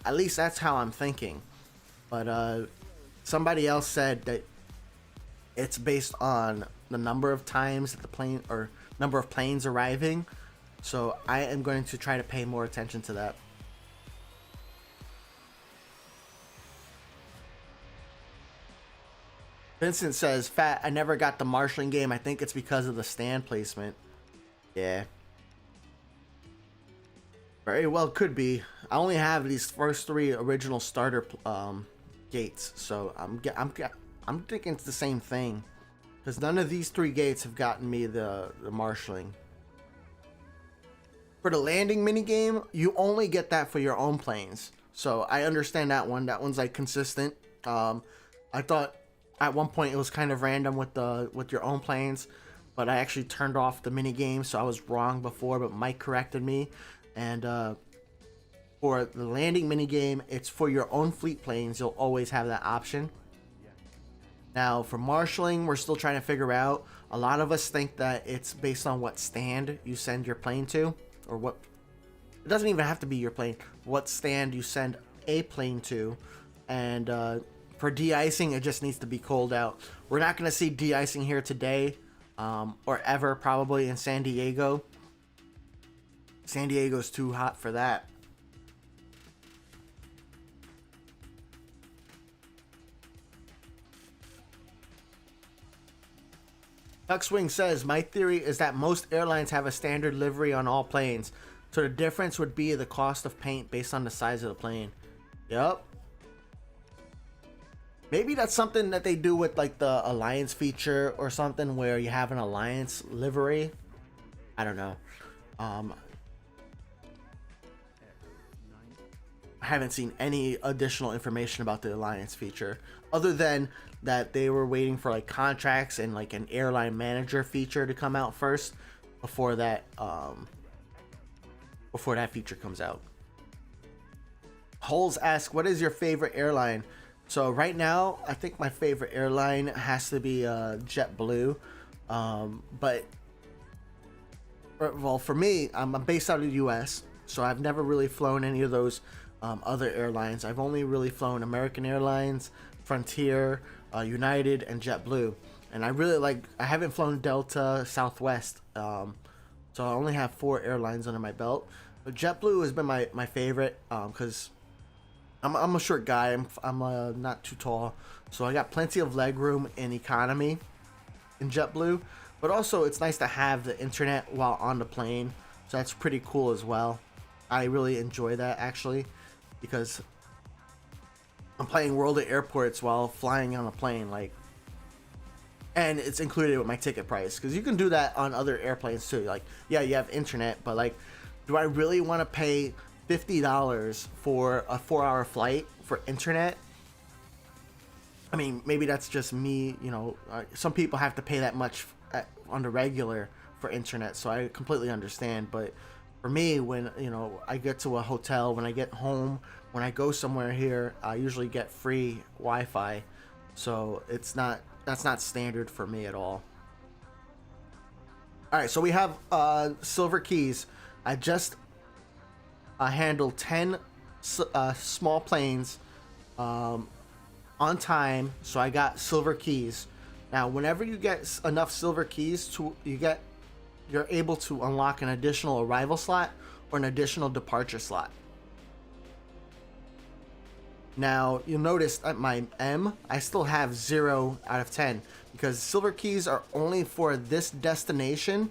At least that's how I'm thinking. But somebody else said that it's based on the number of times that the plane, or number of planes arriving. So I am going to try to pay more attention to that. Vincent says, Fat, I never got the marshalling game. I think it's because of the stand placement. Yeah. Very well could be. I only have these first three original starter gates. So I'm thinking it's the same thing. Because none of these three gates have gotten me the marshalling. For the landing minigame, you only get that for your own planes. So I understand that one. That one's like consistent. I thought at one point it was kind of random with your own planes, but I actually turned off the mini game, so I was wrong before, but Mike corrected me. And for the landing mini game, it's for your own fleet planes. You'll always have that option. Now for marshalling, we're still trying to figure out. A lot of us think that it's based on what stand you send your plane to, or what, it doesn't even have to be your plane, what stand you send a plane to. And for de-icing, it just needs to be cold out. We're not going to see de-icing here today, or ever probably in San Diego. San Diego's too hot for that. Duckswing says, my theory is that most airlines have a standard livery on all planes. So the difference would be the cost of paint based on the size of the plane. Yep. Maybe that's something that they do with like the Alliance feature or something, where you have an Alliance livery. I don't know. I haven't seen any additional information about the Alliance feature, other than that they were waiting for like contracts and like an airline manager feature to come out first before that feature comes out. Holes asks, what is your favorite airline? So right now, I think my favorite airline has to be JetBlue. But well, for me, I'm based out of the U.S., so I've never really flown any of those other airlines. I've only really flown American Airlines, Frontier, United, and JetBlue. And I haven't flown Delta, Southwest. So I only have 4 airlines under my belt. But JetBlue has been my favorite because I'm a short guy. I'm not too tall, so I got plenty of leg room in economy in JetBlue. But also, it's nice to have the internet while on the plane, so that's pretty cool as well. I really enjoy that actually, because I'm playing World of Airports while flying on a plane, and it's included with my ticket price, because you can do that on other airplanes too. Like, yeah, you have internet, but like, do I really want to pay $50 for a 4-hour flight for internet? I mean, maybe that's just me, some people have to pay that much on the regular for internet, so I completely understand. But for me, when I get to a hotel, when I get home, when I go somewhere here, I usually get free Wi-Fi, so that's not standard for me at all. All right, so we have silver keys. I just handled 10 small planes on time, so I got silver keys. Now, whenever you get enough silver keys, you're able to unlock an additional arrival slot or an additional departure slot. Now, you'll notice at my M, I still have 0 out of 10, because silver keys are only for this destination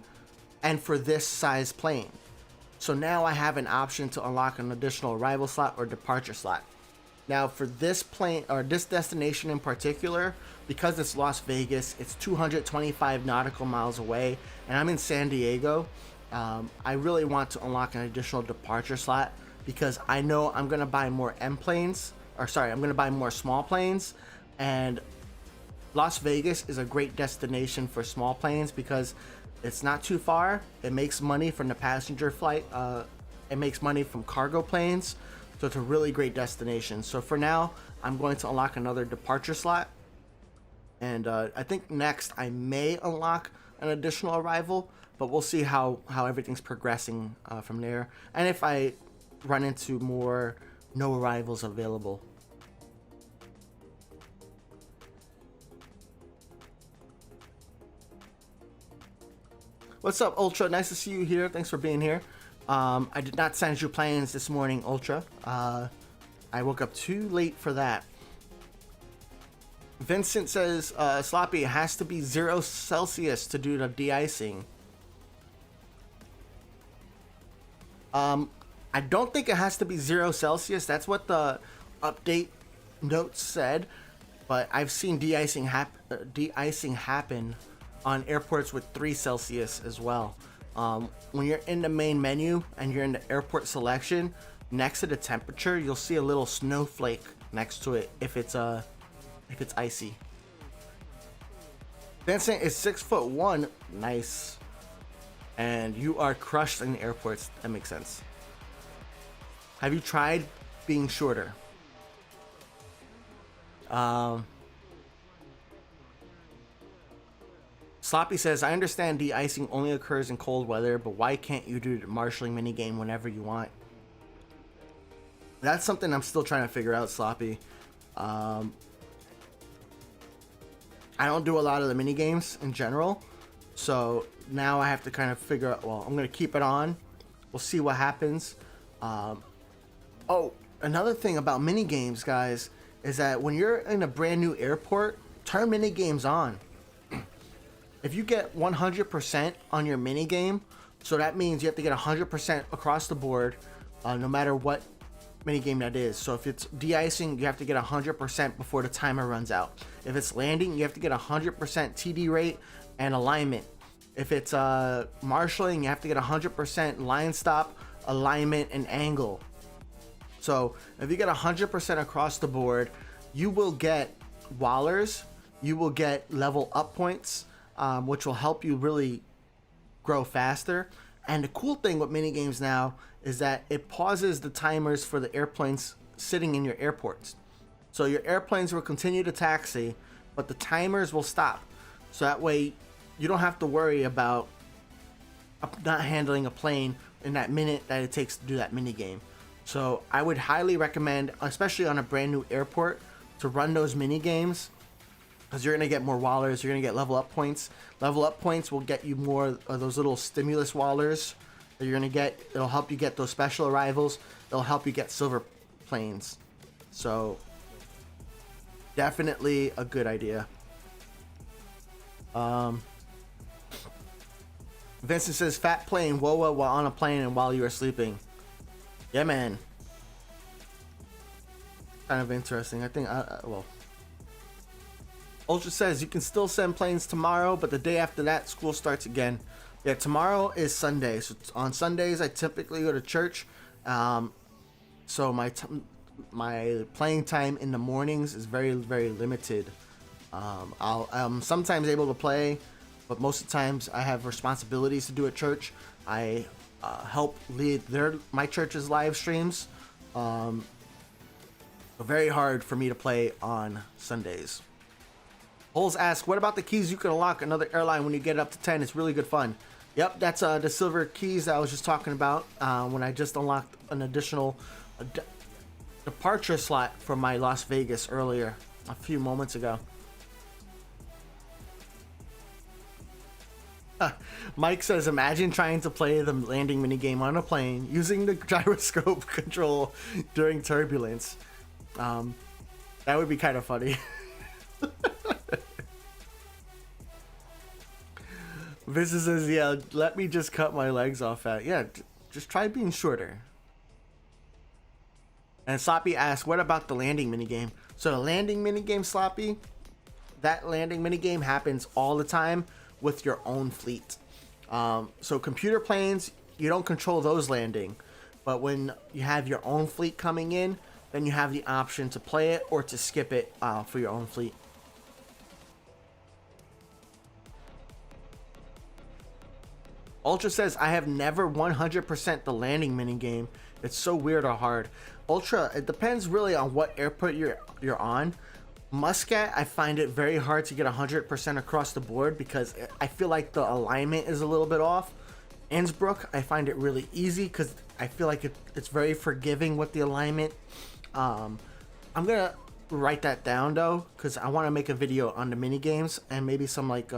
and for this size plane. So now I have an option to unlock an additional arrival slot or departure slot. Now for this plane or this destination in particular, because it's Las Vegas, it's 225 nautical miles away, and I'm in San Diego. I really want to unlock an additional departure slot because I know I'm gonna buy more I'm gonna buy more small planes, and Las Vegas is a great destination for small planes because it's not too far. It makes money from the passenger flight. It makes money from cargo planes. So it's a really great destination. So for now, I'm going to unlock another departure slot. And I think next I may unlock an additional arrival. But we'll see how everything's progressing from there. And if I run into more no arrivals available. What's up, Ultra? Nice to see you here. Thanks for being here. I did not send you plans this morning, Ultra. I woke up too late for that. Vincent says, Sloppy, it has to be 0 Celsius to do the de-icing. I don't think it has to be 0 Celsius. That's what the update notes said. But I've seen de-icing happen on airports with 3 Celsius as well. When you're in the main menu and you're in the airport selection, next to the temperature, you'll see a little snowflake next to it if it's icy. Vincent is 6'1". Nice. And you are crushed in the airports. That makes sense. Have you tried being shorter? Sloppy says, I understand de-icing only occurs in cold weather, but why can't you do the marshalling minigame whenever you want? That's something I'm still trying to figure out, Sloppy. I don't do a lot of the minigames in general, so now I have to kind of figure out, well, I'm going to keep it on. We'll see what happens. Oh, another thing about minigames, guys, is that when you're in a brand new airport, turn minigames on. If you get 100% on your minigame, so that means you have to get 100% across the board, no matter what minigame that is. So if it's de-icing, you have to get 100% before the timer runs out. If it's landing, you have to get 100% TD rate and alignment. If it's marshalling, you have to get 100% line stop, alignment, and angle. So if you get 100% across the board, you will get wallers, you will get level up points, which will help you really grow faster. And the cool thing with minigames now is that it pauses the timers for the airplanes sitting in your airports. So your airplanes will continue to taxi, but the timers will stop. So that way you don't have to worry about not handling a plane in that minute that it takes to do that minigame. So I would highly recommend, especially on a brand new airport, to run those minigames. Because you're going to get more wallers, you're going to get level up points. Level up points will get you more of those little stimulus wallers that you're going to get. It'll help you get those special arrivals. It'll help you get silver planes. So, definitely a good idea. Vincent says, fat plane, whoa, while on a plane and while you are sleeping. Yeah, man. Kind of interesting. I think, well... Ultra says you can still send planes tomorrow, but the day after that, school starts again. Yeah, tomorrow is Sunday. So on Sundays, I typically go to church. So my playing time in the mornings is very, very limited. I'm sometimes able to play, but most of the times I have responsibilities to do at church. I help lead my church's live streams. So very hard for me to play on Sundays. Holes asks, what about the keys you can unlock another airline when you get up to 10? It's really good fun. Yep, that's the silver keys that I was just talking about when I just unlocked an additional departure slot for my Las Vegas earlier, a few moments ago. Mike says, imagine trying to play the landing minigame on a plane using the gyroscope control during turbulence. That would be kind of funny. Vincent says, yeah, let me just cut my legs off at. Yeah, Just try being shorter. And Sloppy asks, what about the landing minigame? So the landing minigame, Sloppy, that landing minigame happens all the time with your own fleet. So computer planes, you don't control those landing. But when you have your own fleet coming in, then you have the option to play it or to skip it for your own fleet. Ultra says, I have never 100% the landing minigame. It's so weird or hard. Ultra, it depends really on what airport you're on. Muscat, I find it very hard to get 100% across the board because I feel like the alignment is a little bit off. Innsbruck, I find it really easy because I feel like it's very forgiving with the alignment. I'm gonna write that down though because I want to make a video on the mini games and maybe some like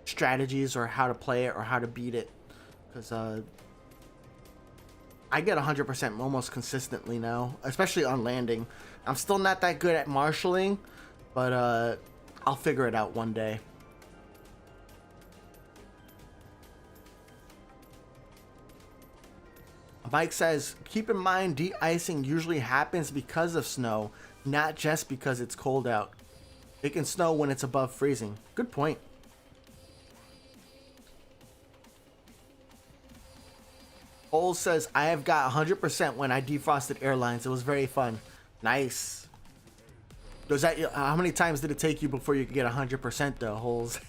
strategies or how to play it or how to beat it, because I get 100% almost consistently now, especially on landing. I'm still not that good at marshalling, but I'll figure it out one day. Mike says, keep in mind de-icing usually happens because of snow, not just because it's cold out. It can snow when it's above freezing. Good point. Old says, I have got 100% when I defrosted airlines. It was very fun. Nice. Does that, how many times did it take you before you could get 100% though, Holes?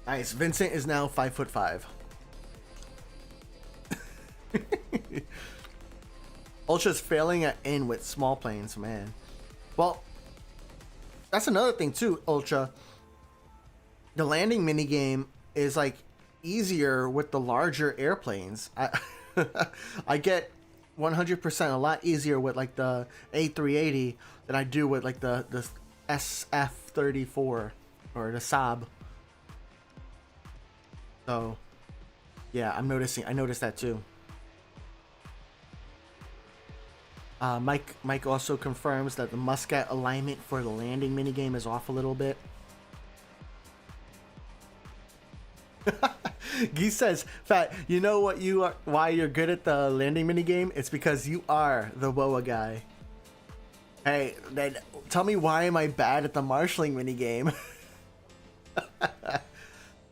Nice. Vincent is now 5'5". Ultra's failing at in with small planes, man. Well, that's another thing too, Ultra. The landing minigame is like easier with the larger airplanes. I get 100% a lot easier with like the A380 than I do with like the SF-34 or the Saab. So, yeah, I noticed that too. Mike also confirms that the Muscat alignment for the landing minigame is off a little bit. Guy says, Phat, you know what why you're good at the landing minigame? It's because you are the WOA guy. Hey, then tell me, why am I bad at the marshalling minigame?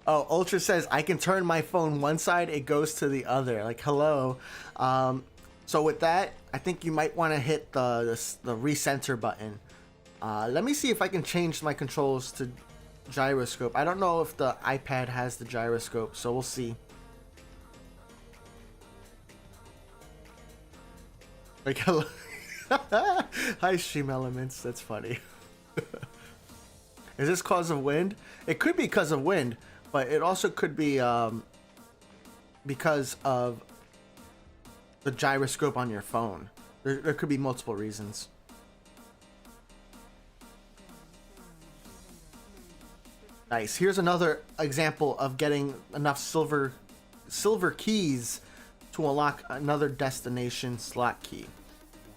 Oh, Ultra says, I can turn my phone one side, it goes to the other. Like, hello. So with that, I think you might want to hit the recenter button. Let me see if I can change my controls to gyroscope. I don't know if the iPad has the gyroscope, so we'll see. Like, hello. Hi, Stream Elements. That's funny. Is this cause of wind? It could be because of wind, but it also could be because of the gyroscope on your phone. There could be multiple reasons. Nice. Here's another example of getting enough silver keys to unlock another destination slot key.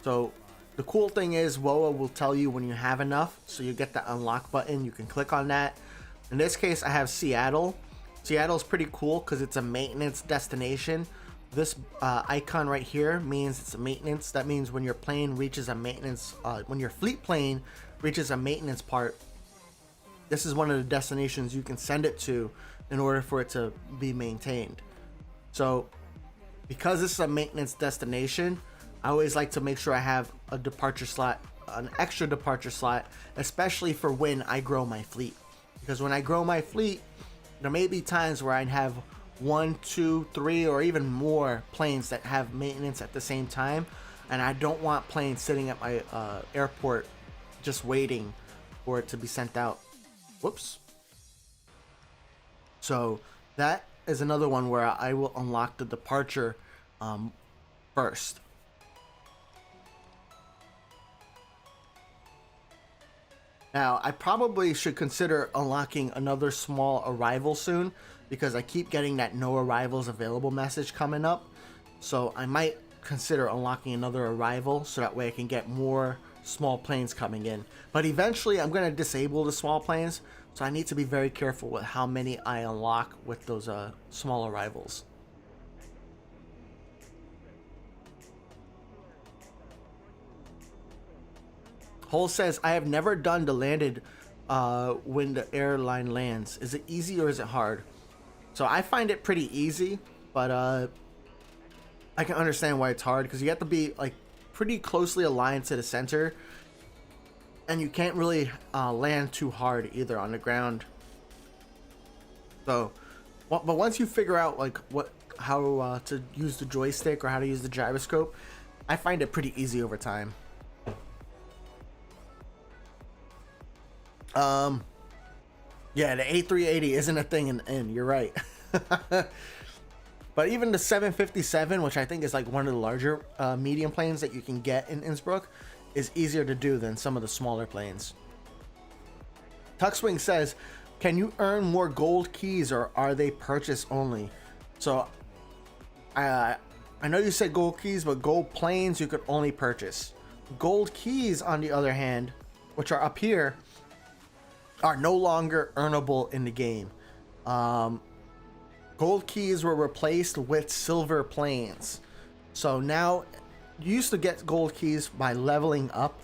So the cool thing is WOA will tell you when you have enough, so you get the unlock button. You can click on that. In this case, I have Seattle. Seattle's pretty cool because it's a maintenance destination. This icon right here means it's a maintenance. That means when your plane reaches a maintenance, when your fleet plane reaches a maintenance part, this is one of the destinations you can send it to in order for it to be maintained. So because this is a maintenance destination, I always like to make sure I have a departure slot, an extra departure slot, especially for when I grow my fleet. Because when I grow my fleet, there may be times where I'd have 1, 2, 3, or even more planes that have maintenance at the same time, and I don't want planes sitting at my airport just waiting for it to be sent out. Whoops. So that is another one where I will unlock the departure first. Now, I probably should consider unlocking another small arrival soon, because I keep getting that no arrivals available message coming up. So I might consider unlocking another arrival so that way I can get more small planes coming in. But eventually I'm going to disable the small planes, so I need to be very careful with how many I unlock with those small arrivals. Hole says, I have never done the landed when the airline lands. Is it easy or is it hard? So I find it pretty easy, but I can understand why it's hard, because you have to be like pretty closely aligned to the center, and you can't really land too hard either on the ground. So, but once you figure out like how to use the joystick or how to use the gyroscope, I find it pretty easy over time. Yeah, the A380 isn't a thing in you're right. But even the 757, which I think is like one of the larger medium planes that you can get in Innsbruck, is easier to do than some of the smaller planes. Tuckswing says, can you earn more gold keys or are they purchase only? So I know you said gold keys, but gold planes you could only purchase. Gold keys, on the other hand, which are up here, are no longer earnable in the game. Gold keys were replaced with silver planes. So now, you used to get gold keys by leveling up.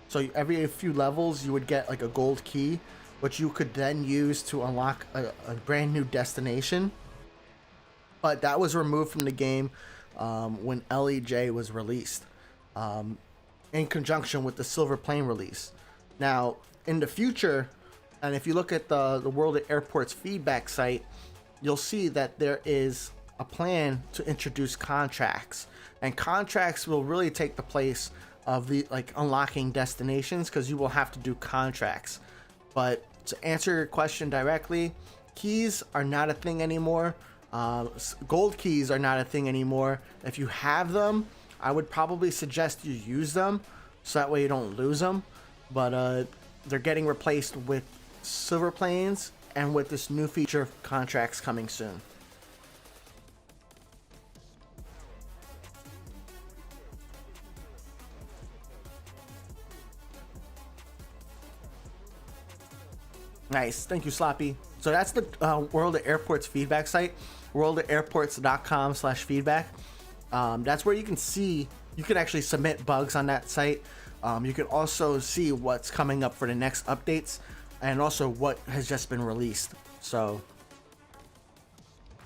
So every few levels you would get like a gold key, which you could then use to unlock a brand new destination. But that was removed from the game when LEJ was released, in conjunction with the silver plane release. Now, in the future, and if you look at the World of Airports feedback site, you'll see that there is a plan to introduce contracts, and contracts will really take the place of the like unlocking destinations, because you will have to do contracts. But to answer your question directly, keys are not a thing anymore. Gold keys are not a thing anymore. If you have them, I would probably suggest you use them, so that way you don't lose them. But they're getting replaced with silver planes, and with this new feature of contracts coming soon. Nice, thank you, Sloppy. So that's the World of Airports feedback site, worldofairports.com/feedback. That's where you can see, you can actually submit bugs on that site. You can also see what's coming up for the next updates, and also what has just been released. So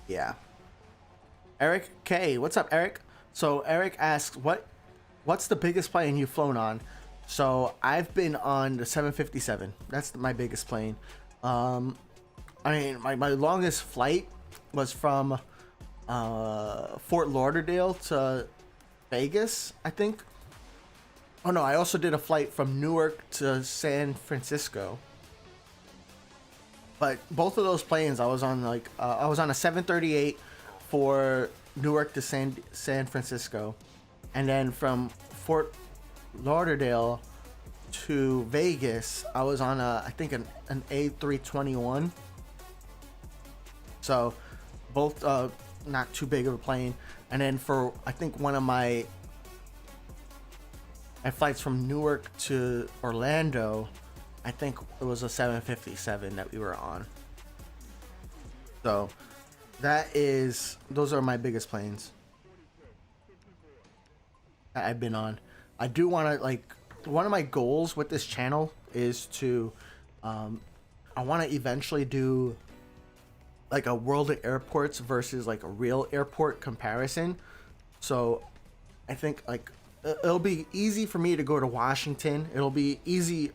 yeah. Eric K, what's up, Eric? So Eric asks, what's the biggest plane you've flown on? So I've been on the 757. That's my biggest plane. I mean, my longest flight was from Fort Lauderdale to Vegas, I think. Oh no, I also did a flight from Newark to San Francisco. But both of those planes, I was on like I was on a 738 for Newark to San Francisco, and then from Fort Lauderdale to Vegas, I was on I think an A321. So both not too big of a plane. And then for I think one of my flights from Newark to Orlando, I think it was a 757 that we were on. So those are my biggest planes that I've been on. I do want to, like, one of my goals with this channel is to I want to eventually do like a World of Airports versus like a real airport comparison. So I think like it'll be easy for me to go to Washington. It'll be easy-ish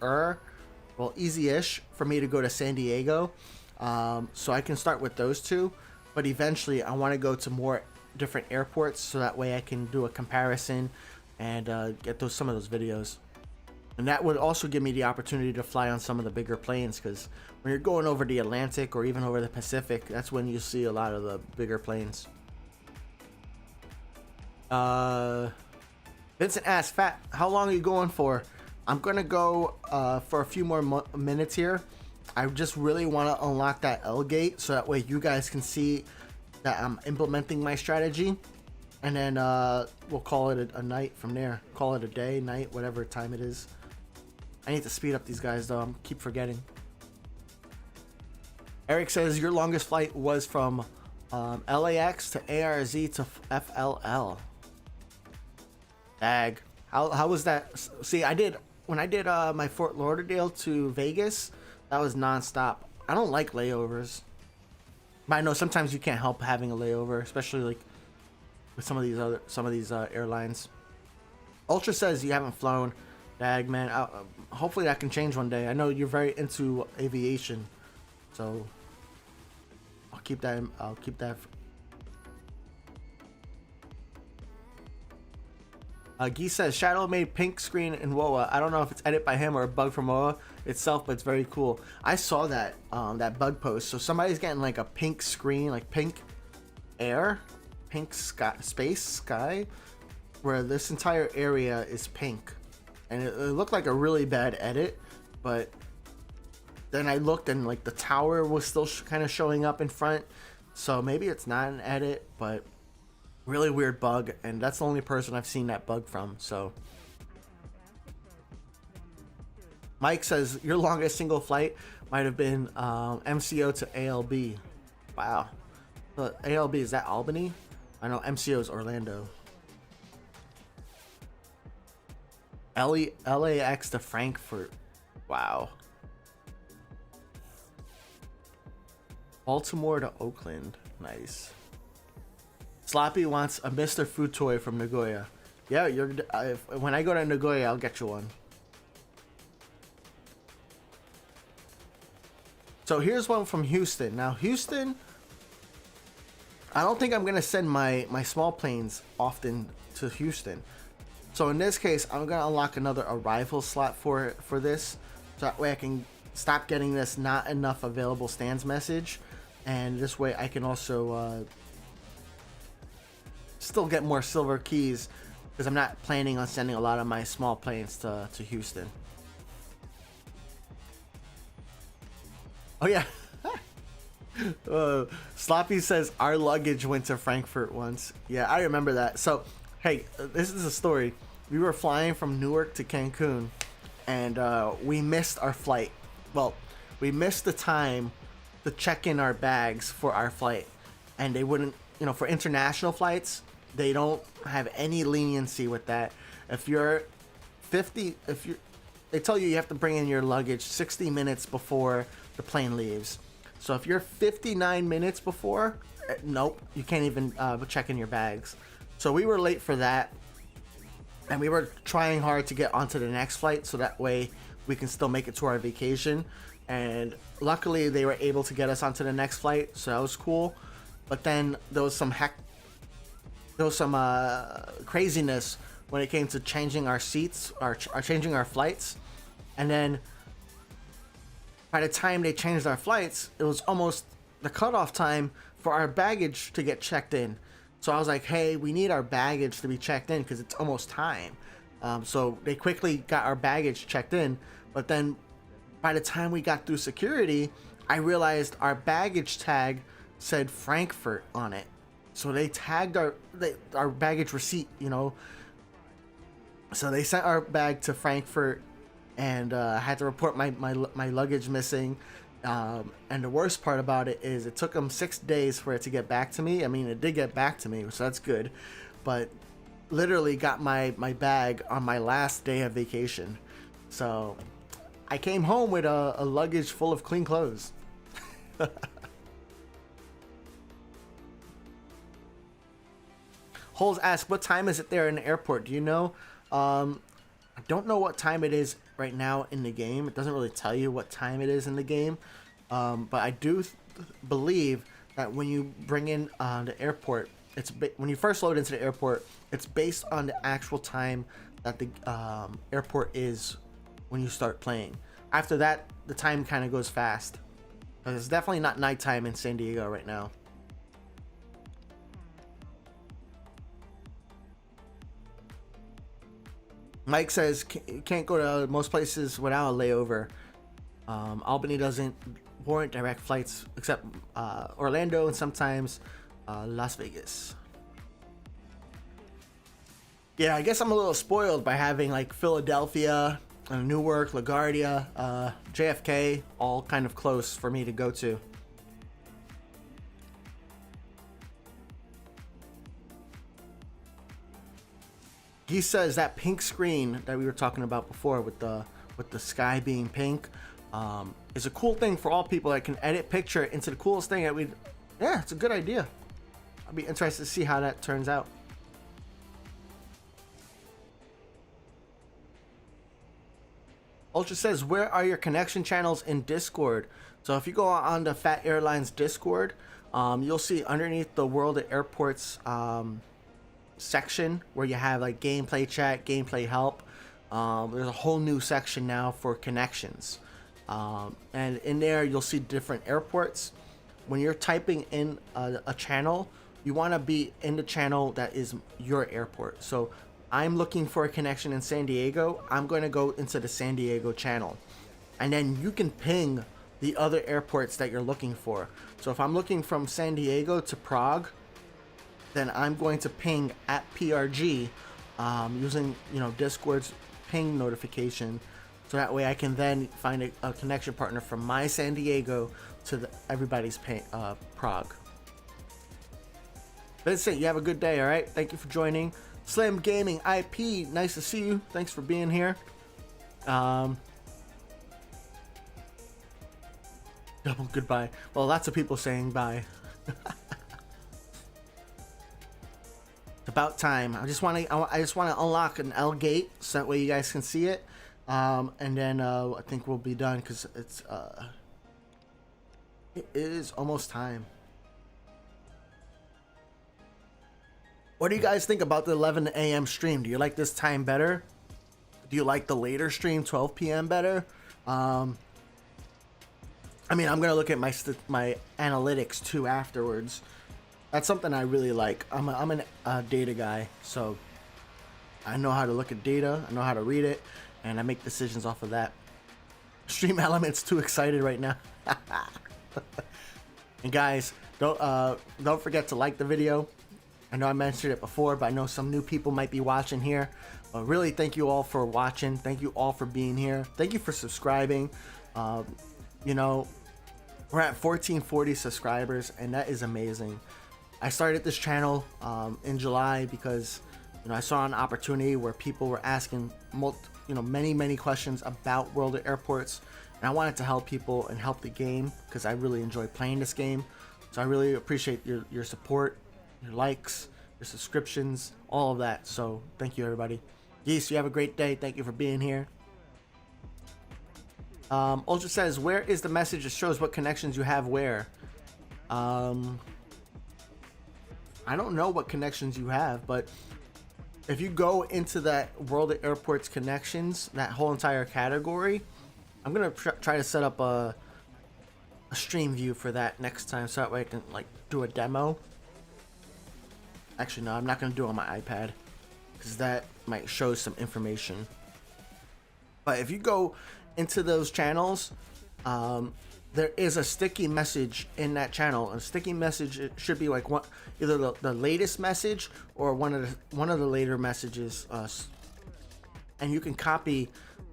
for me to go to San Diego. So I can start with those two, but eventually I want to go to more different airports, so that way I can do a comparison and get some of those videos. And that would also give me the opportunity to fly on some of the bigger planes, because when you're going over the Atlantic or even over the Pacific, that's when you see a lot of the bigger planes. Vincent asks, Phat, how long are you going for? I'm gonna go for a few more minutes here. I just really want to unlock that L gate, so that way you guys can see that I'm implementing my strategy. and then we'll call it a night from there. Call it a day, night, whatever time it is. I need to speed up these guys though. I keep forgetting. Eric says your longest flight was from LAX to ARZ to FLL. Dag. How was that? See, when I did my Fort Lauderdale to Vegas, that was nonstop. I don't like layovers, but I know sometimes you can't help having a layover, especially like with some of these airlines. Ultra says you haven't flown. Dag, man. Hopefully that can change one day. I know you're very into aviation, so I'll keep that. Guy says Shadow made pink screen in WoA. I don't know if it's edit by him or a bug from WoA itself, but it's very cool. I saw that that bug post. So somebody's getting like a pink screen, like pink air, pink sky, where this entire area is pink, and it looked like a really bad edit. But then I looked and like the tower was still kind of showing up in front, so maybe it's not an edit, but really weird bug, and that's the only person I've seen that bug from. So Mike says your longest single flight might have been MCO to ALB. Wow. ALB, is that Albany? I know MCO is Orlando. LAX to Frankfurt. Wow. Baltimore to Oakland. Nice. Sloppy wants a Mr. Food toy from Nagoya. Yeah, when I go to Nagoya, I'll get you one. So here's one from Houston. Now Houston, I don't think I'm gonna send my small planes often to Houston. So in this case, I'm gonna unlock another arrival slot for this, so that way I can stop getting this not enough available stands message, and this way I can also still get more silver keys, because I'm not planning on sending a lot of my small planes to Houston. Oh yeah. Sloppy says our luggage went to Frankfurt once. Yeah, I remember that. So hey, this is a story. We were flying from Newark to Cancun, and we missed our flight. Well, we missed the time to check in our bags for our flight, and they wouldn't, for international flights, they don't have any leniency with that. If you're they tell you have to bring in your luggage 60 minutes before the plane leaves. So if you're 59 minutes before, nope, you can't even check in your bags. So we were late for that, and we were trying hard to get onto the next flight so that way we can still make it to our vacation. And luckily they were able to get us onto the next flight, so that was cool. But then there was some craziness when it came to changing our seats, or changing our flights. And then by the time they changed our flights, it was almost the cutoff time for our baggage to get checked in. So I was like, hey, we need our baggage to be checked in because it's almost time. So they quickly got our baggage checked in. But then by the time we got through security, I realized our baggage tag said Frankfurt on it. So they tagged our baggage receipt, So they sent our bag to Frankfurt, and I had to report my luggage missing. And the worst part about it is it took them 6 days for it to get back to me. I mean, it did get back to me, so that's good. But literally got my bag on my last day of vacation. So I came home with a luggage full of clean clothes. Holes asks, what time is it there in the airport? Do you know? I don't know what time it is right now in the game. It doesn't really tell you what time it is in the game. But I do believe that when you bring in the airport, when you first load into the airport, it's based on the actual time that the airport is when you start playing. After that, the time kind of goes fast. But it's definitely not nighttime in San Diego right now. Mike says can't go to most places without a layover. Albany doesn't warrant direct flights except Orlando and sometimes Las Vegas. Yeah, I guess I'm a little spoiled by having like Philadelphia, Newark, LaGuardia, JFK, all kind of close for me to go to. He says that pink screen that we were talking about before with the sky being pink is a cool thing for all people that can edit picture into the coolest thing that we. Yeah, it's a good idea. I'll be interested to see how that turns out. Ultra says, where are your connection channels in Discord? So if you go on the Phat Airlines Discord, you'll see underneath the World at Airports section where you have like gameplay chat, gameplay help. There's a whole new section now for connections. And in there, you'll see different airports. When you're typing in a channel, you want to be in the channel that is your airport. So I'm looking for a connection in San Diego. I'm going to go into the San Diego channel. And then you can ping the other airports that you're looking for. So if I'm looking from San Diego to Prague, then I'm going to ping at PRG using, you know, Discord's ping notification. So that way I can then find a connection partner from my San Diego to everybody's Prague. That's it. You have a good day, all right? Thank you for joining. Slim Gaming IP, nice to see you. Thanks for being here. Double goodbye. Well, lots of people saying bye. It's about time. I just want to unlock an L gate so that way you guys can see it. And then I think we'll be done because it is almost time. What do you guys think about the 11 a.m. stream? Do you like this time better? Do you like the later stream, 12 p.m. better? I mean, I'm gonna look at my analytics too afterwards. That's something I really like. I'm a data guy, so I know how to look at data. I know how to read it, and I make decisions off of that. Stream Element's too excited right now. And guys, don't forget to like the video. I know I mentioned it before, but I know some new people might be watching here. Really, thank you all for watching. Thank you all for being here. Thank you for subscribing. You know, we're at 1440 subscribers, and that is amazing. I started this channel in July because, you know, I saw an opportunity where people were asking many questions about World at Airports, and I wanted to help people and help the game because I really enjoy playing this game. So I really appreciate your support, your likes, your subscriptions, all of that. So thank you, everybody. Geese, you have a great day. Thank you for being here. Ultra says, where is the message that shows what connections you have where? I don't know what connections you have, but if you go into that World at Airports connections, that whole entire category, I'm gonna try to set up a stream view for that next time, so that way I can like do a demo. Actually, no, I'm not going to do it on my iPad because that might show some information. But if you go into those channels, there is a sticky message in that channel. A sticky message, it should be like either the latest message or one of the later messages. And you can copy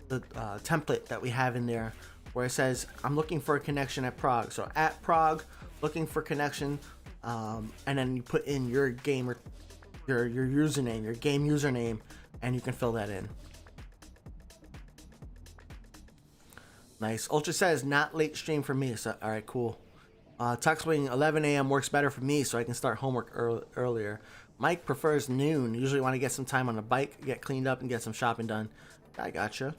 the template that we have in there where it says, I'm looking for a connection at Prague. So at Prague, looking for connection. And then you put in your game or your username, your game username, and you can fill that in. Nice. Ultra says not late stream for me. So all right, cool. Tuxwing 11 a.m. works better for me, so I can start homework earlier. Mike prefers noon. Usually want to get some time on the bike, get cleaned up, and get some shopping done. I gotcha.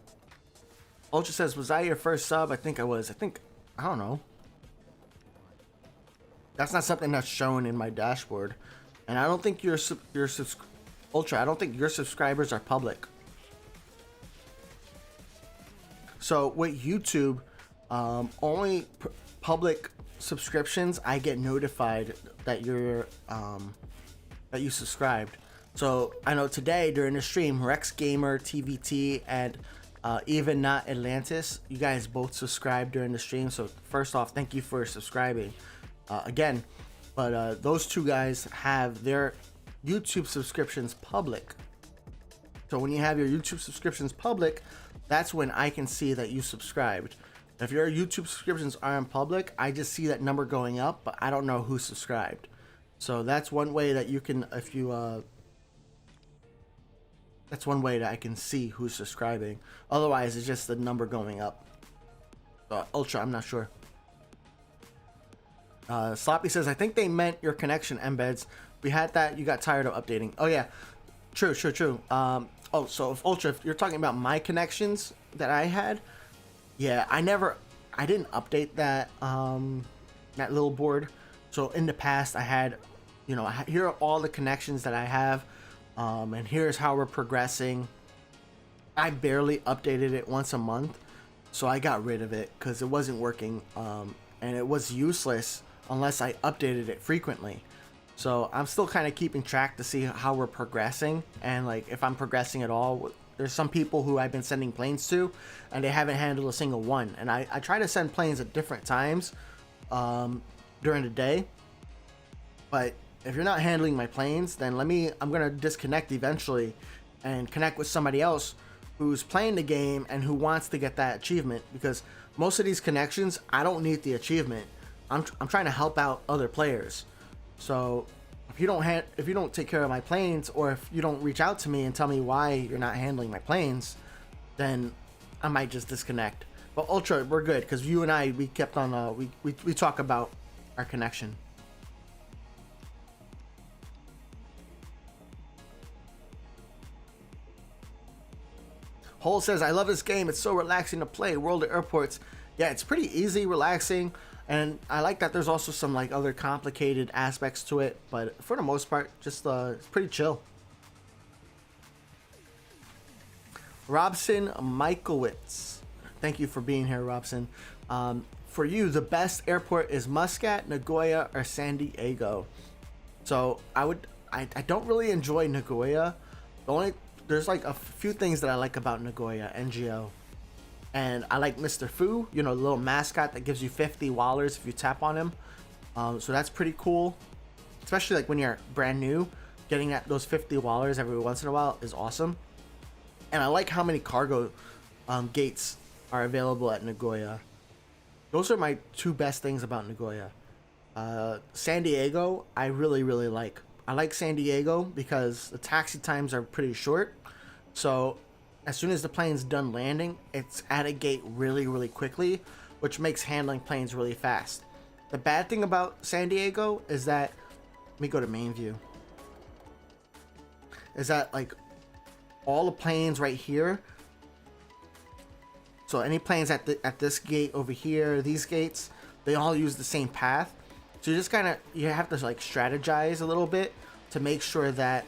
Ultra says, was I your first sub? I think I was. I don't know. That's not something that's shown in my dashboard, and I don't think Ultra. I don't think your subscribers are public. So with YouTube, only public subscriptions, I get notified that you're that you subscribed. So I know today during the stream, Rex Gamer, TVT, and even not Atlantis, you guys both subscribed during the stream. So first off, thank you for subscribing. Again, but those two guys have their YouTube subscriptions public. So when you have your YouTube subscriptions public, that's when I can see that you subscribed. If your YouTube subscriptions aren't public, I just see that number going up, but I don't know who subscribed. So that's one way that you can, that's one way that I can see who's subscribing. Otherwise, it's just the number going up. Ultra, I'm not sure. Sloppy says, I think they meant your connection embeds. We had that. You got tired of updating. Oh, yeah. True. So if you're talking about my connections that I had, yeah, I didn't update that, that little board. So in the past, I had, here are all the connections that I have. And here's how we're progressing. I barely updated it once a month, so I got rid of it because it wasn't working, and it was useless unless I updated it frequently. So I'm still kind of keeping track to see how we're progressing, and like if I'm progressing at all. There's some people who I've been sending planes to, and they haven't handled a single one. And I try to send planes at different times during the day, but if you're not handling my planes, then I'm gonna disconnect eventually and connect with somebody else who's playing the game and who wants to get that achievement, because most of these connections, I don't need the achievement. I'm trying to help out other players. So if you don't take care of my planes, or if you don't reach out to me and tell me why you're not handling my planes, then I might just disconnect. But Ultra, we're good, because you and I, we kept on we talk about our connection. Hole says, I love this game. It's so relaxing to play. World of Airports. Yeah, it's pretty easy, relaxing. And I like that there's also some like other complicated aspects to it. But for the most part, just it's pretty chill. Robson Michaelwitz. Thank you for being here, Robson. For you, the best airport is Muscat, Nagoya, or San Diego. So I don't really enjoy Nagoya. There's like a few things that I like about Nagoya, NGO. And I like Mr. Fu, the little mascot that gives you 50 wallers if you tap on him. So that's pretty cool. Especially like when you're brand new, getting those 50 wallers every once in a while is awesome. And I like how many cargo gates are available at Nagoya. Those are my two best things about Nagoya. San Diego, I really, really like. I like San Diego because the taxi times are pretty short. So as soon as the plane's done landing, it's at a gate really, really quickly, which makes handling planes really fast. The bad thing about San Diego is that, let me go to main view, is that like all the planes right here, so any planes at this gate over here, these gates, they all use the same path. So you just you have to like strategize a little bit to make sure that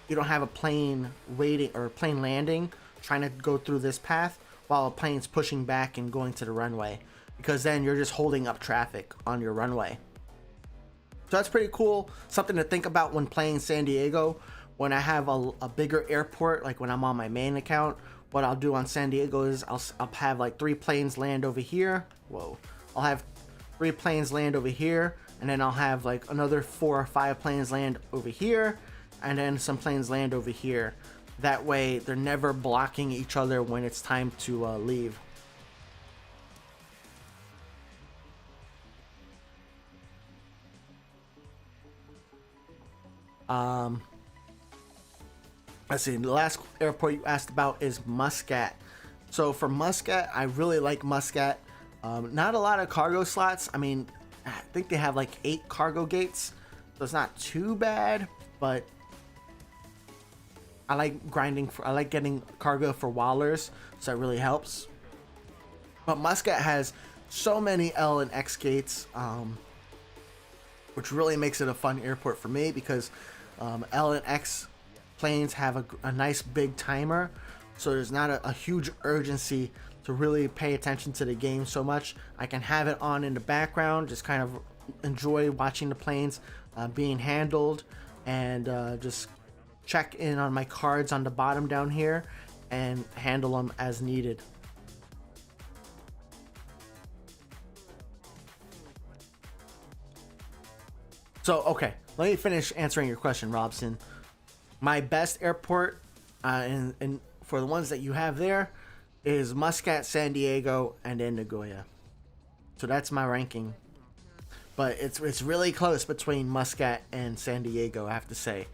you don't have a plane waiting or a plane landing trying to go through this path while a plane's pushing back and going to the runway, because then you're just holding up traffic on your runway. So that's pretty cool. Something to think about when playing San Diego. When I have a bigger airport, like when I'm on my main account, what I'll do on San Diego is I'll have like 3 planes land over here. Whoa. I'll have 3 planes land over here, and then I'll have like another 4 or 5 planes land over here, and then some planes land over here. That way they're never blocking each other when it's time to leave. Let's see, the last airport you asked about is Muscat. So for Muscat, I really like Muscat. Not a lot of cargo slots. I mean, I think they have like 8 cargo gates, so it's not too bad, but I like getting cargo for wallers, so it really helps. But Muscat has so many L and X gates, which really makes it a fun airport for me, because L and X planes have a nice big timer, so there's not a huge urgency to really pay attention to the game so much. I can have it on in the background, just kind of enjoy watching the planes being handled, and just check in on my cards on the bottom down here and handle them as needed. So, okay, let me finish answering your question, Robson. My best airport, And for the ones that you have there is Muscat, San Diego, and then Nagoya. So that's my ranking. But it's really close between Muscat and San Diego, I have to say.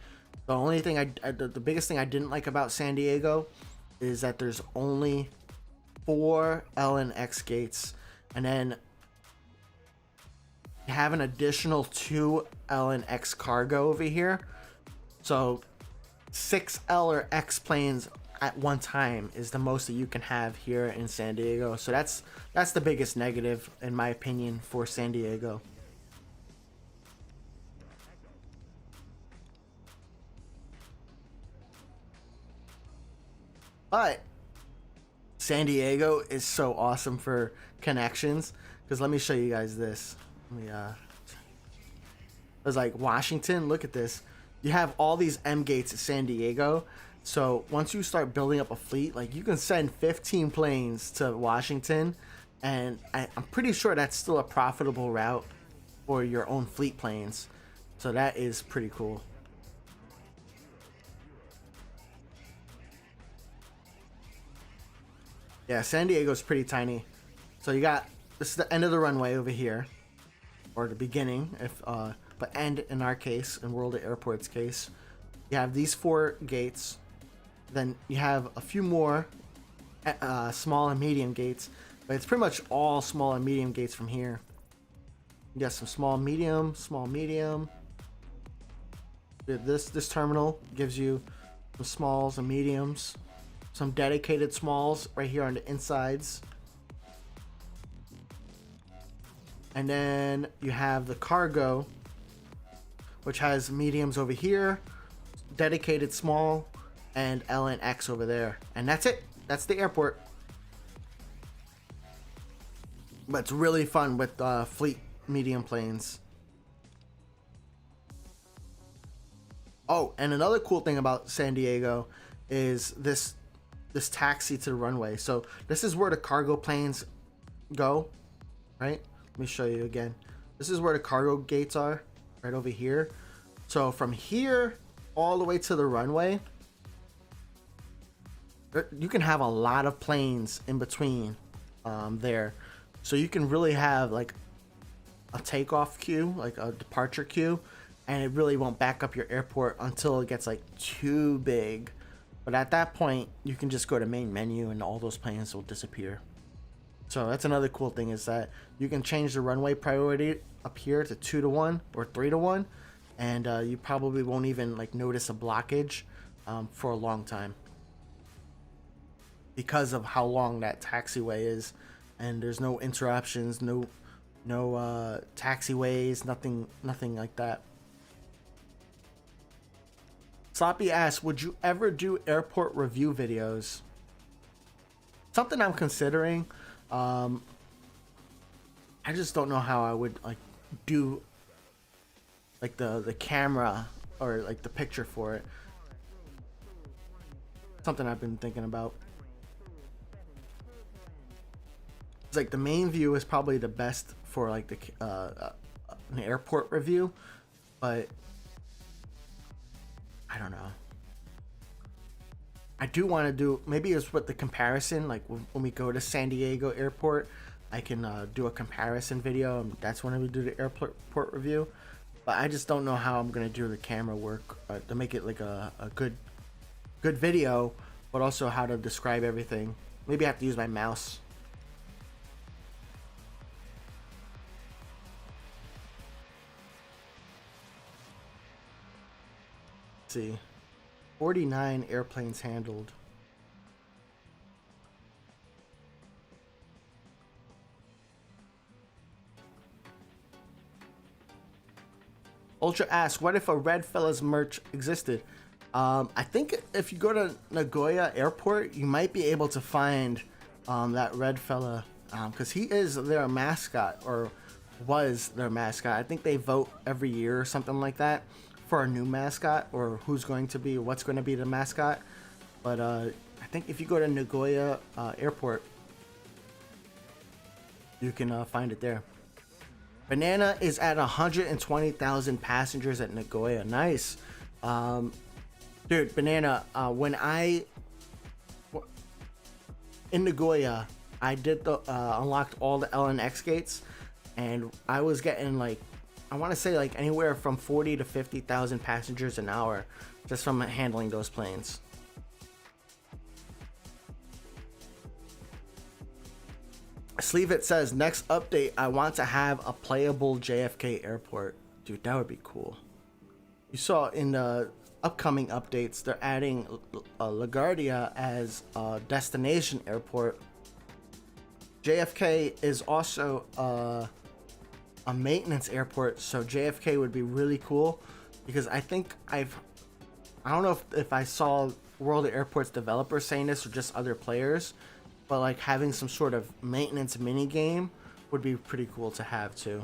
The only thing the biggest thing I didn't like about San Diego is that there's only 4 L and X gates, and then you have an additional 2 L and X cargo over here. So 6 L or X planes at one time is the most that you can have here in San Diego. So that's the biggest negative, in my opinion, for San Diego. But San Diego is so awesome for connections, because let me show you guys this. It's like Washington. Look at this. You have all these M gates at San Diego. So once you start building up a fleet, like you can send 15 planes to Washington, and I'm pretty sure that's still a profitable route for your own fleet planes. So that is pretty cool. Yeah, San Diego's pretty tiny. So you got, this is the end of the runway over here, or the beginning, if but end in our case, in World of Airports case. You have these 4 gates. Then you have a few more small and medium gates, but it's pretty much all small and medium gates from here. You got some small, medium, small, medium. This terminal gives you some smalls and mediums, some dedicated smalls right here on the insides. And then you have the cargo, which has mediums over here, dedicated small, and L and X over there. And that's it. That's the airport. But it's really fun with fleet medium planes. Oh, and another cool thing about San Diego is this taxi to the runway. So this is where the cargo planes go, right? Let me show you again. This is where the cargo gates are, right over here. So from here all the way to the runway, you can have a lot of planes in between there. So you can really have like a takeoff queue, like a departure queue, and it really won't back up your airport until it gets like too big. But at that point, you can just go to main menu and all those planes will disappear. So that's another cool thing, is that you can change the runway priority up here to 2 to 1 or 3 to 1, and you probably won't even like notice a blockage for a long time, because of how long that taxiway is, and there's no interruptions, no taxiways, nothing like that. Sloppy asks, would you ever do airport review videos? Something I'm considering. I just don't know how I would like do like the camera or like the picture for it. Something I've been thinking about. It's like the main view is probably the best for like an airport review, but I don't know. I do want to do, maybe it's with the comparison, like when we go to San Diego airport, I can do a comparison video, and that's when we do the airport review. But I just don't know how I'm gonna do the camera work to make it like a good video, but also how to describe everything. Maybe I have to use my mouse. Let's see, 49 airplanes handled. Ultra asks, what if a Red Fellas merch existed? I think if you go to Nagoya airport, you might be able to find that Red Fella, because he is their mascot, or was their mascot. I think they vote every year or something like that for a new mascot, or what's going to be the mascot. But I think if you go to Nagoya airport, you can find it there. Banana is at 120,000 passengers at Nagoya. Nice. Dude, Banana, when in Nagoya, I did the unlocked all the L and X gates, and I was getting like, I want to say like anywhere from 40 to 50,000 passengers an hour just from handling those planes. Sleeve It says, next update, I want to have a playable JFK airport. Dude, that would be cool. You saw in the upcoming updates, they're adding LaGuardia as a destination airport. JFK is also a maintenance airport, so JFK would be really cool because I think I don't know if I saw World of Airports developers saying this or just other players, but like having some sort of maintenance mini game would be pretty cool to have too.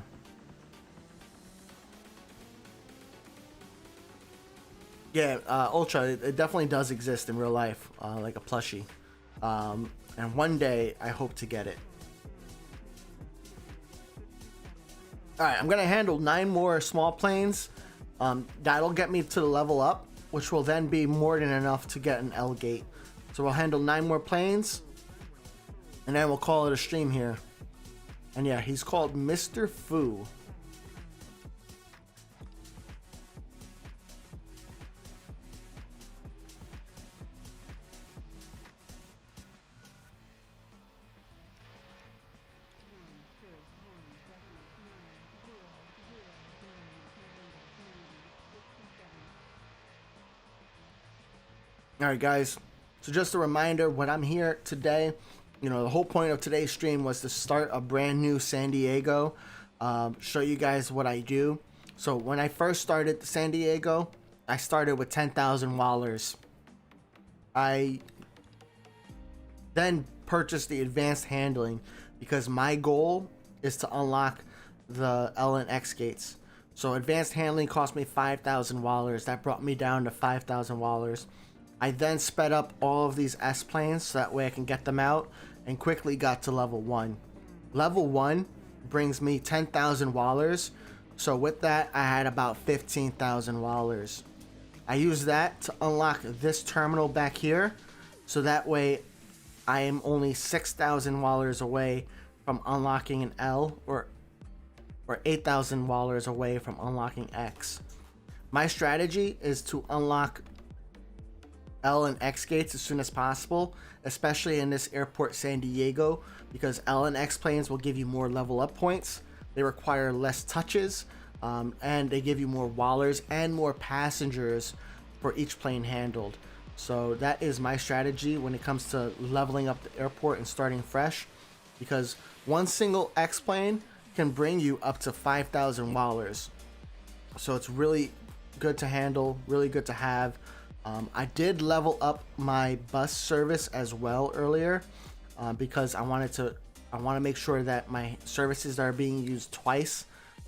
Yeah, Ultra, it definitely does exist in real life, like a plushie. And one day I hope to get it. Alright, I'm going to handle 9 more small planes. That'll get me to the level up, which will then be more than enough to get an L gate. So we'll handle 9 more planes, and then we'll call it a stream here. And yeah, he's called Mr. Fu. Alright guys, so just a reminder, when I'm here today, you know, the whole point of today's stream was to start a brand new San Diego, show you guys what I do. So when I first started San Diego, I started with 10,000 wallers. I then purchased the advanced handling because my goal is to unlock the L and X gates. So advanced handling cost me 5,000 wallers. That brought me down to 5,000 wallers. I then sped up all of these S planes so that way I can get them out and quickly got to level 1. Level 1 brings me 10,000 wallers. So with that, I had about 15,000 wallers. I used that to unlock this terminal back here. So that way I am only 6,000 wallers away from unlocking an L or 8,000 wallers away from unlocking X. My strategy is to unlock L and X gates as soon as possible, especially in this airport San Diego, because L and X planes will give you more level up points. They require less touches, and they give you more wallers and more passengers for each plane handled. So that is my strategy when it comes to leveling up the airport and starting fresh, because one single X plane can bring you up to 5,000 wallers. So it's really good to handle, really good to have. I did level up my bus service as well earlier, because I want to make sure that my services that are being used twice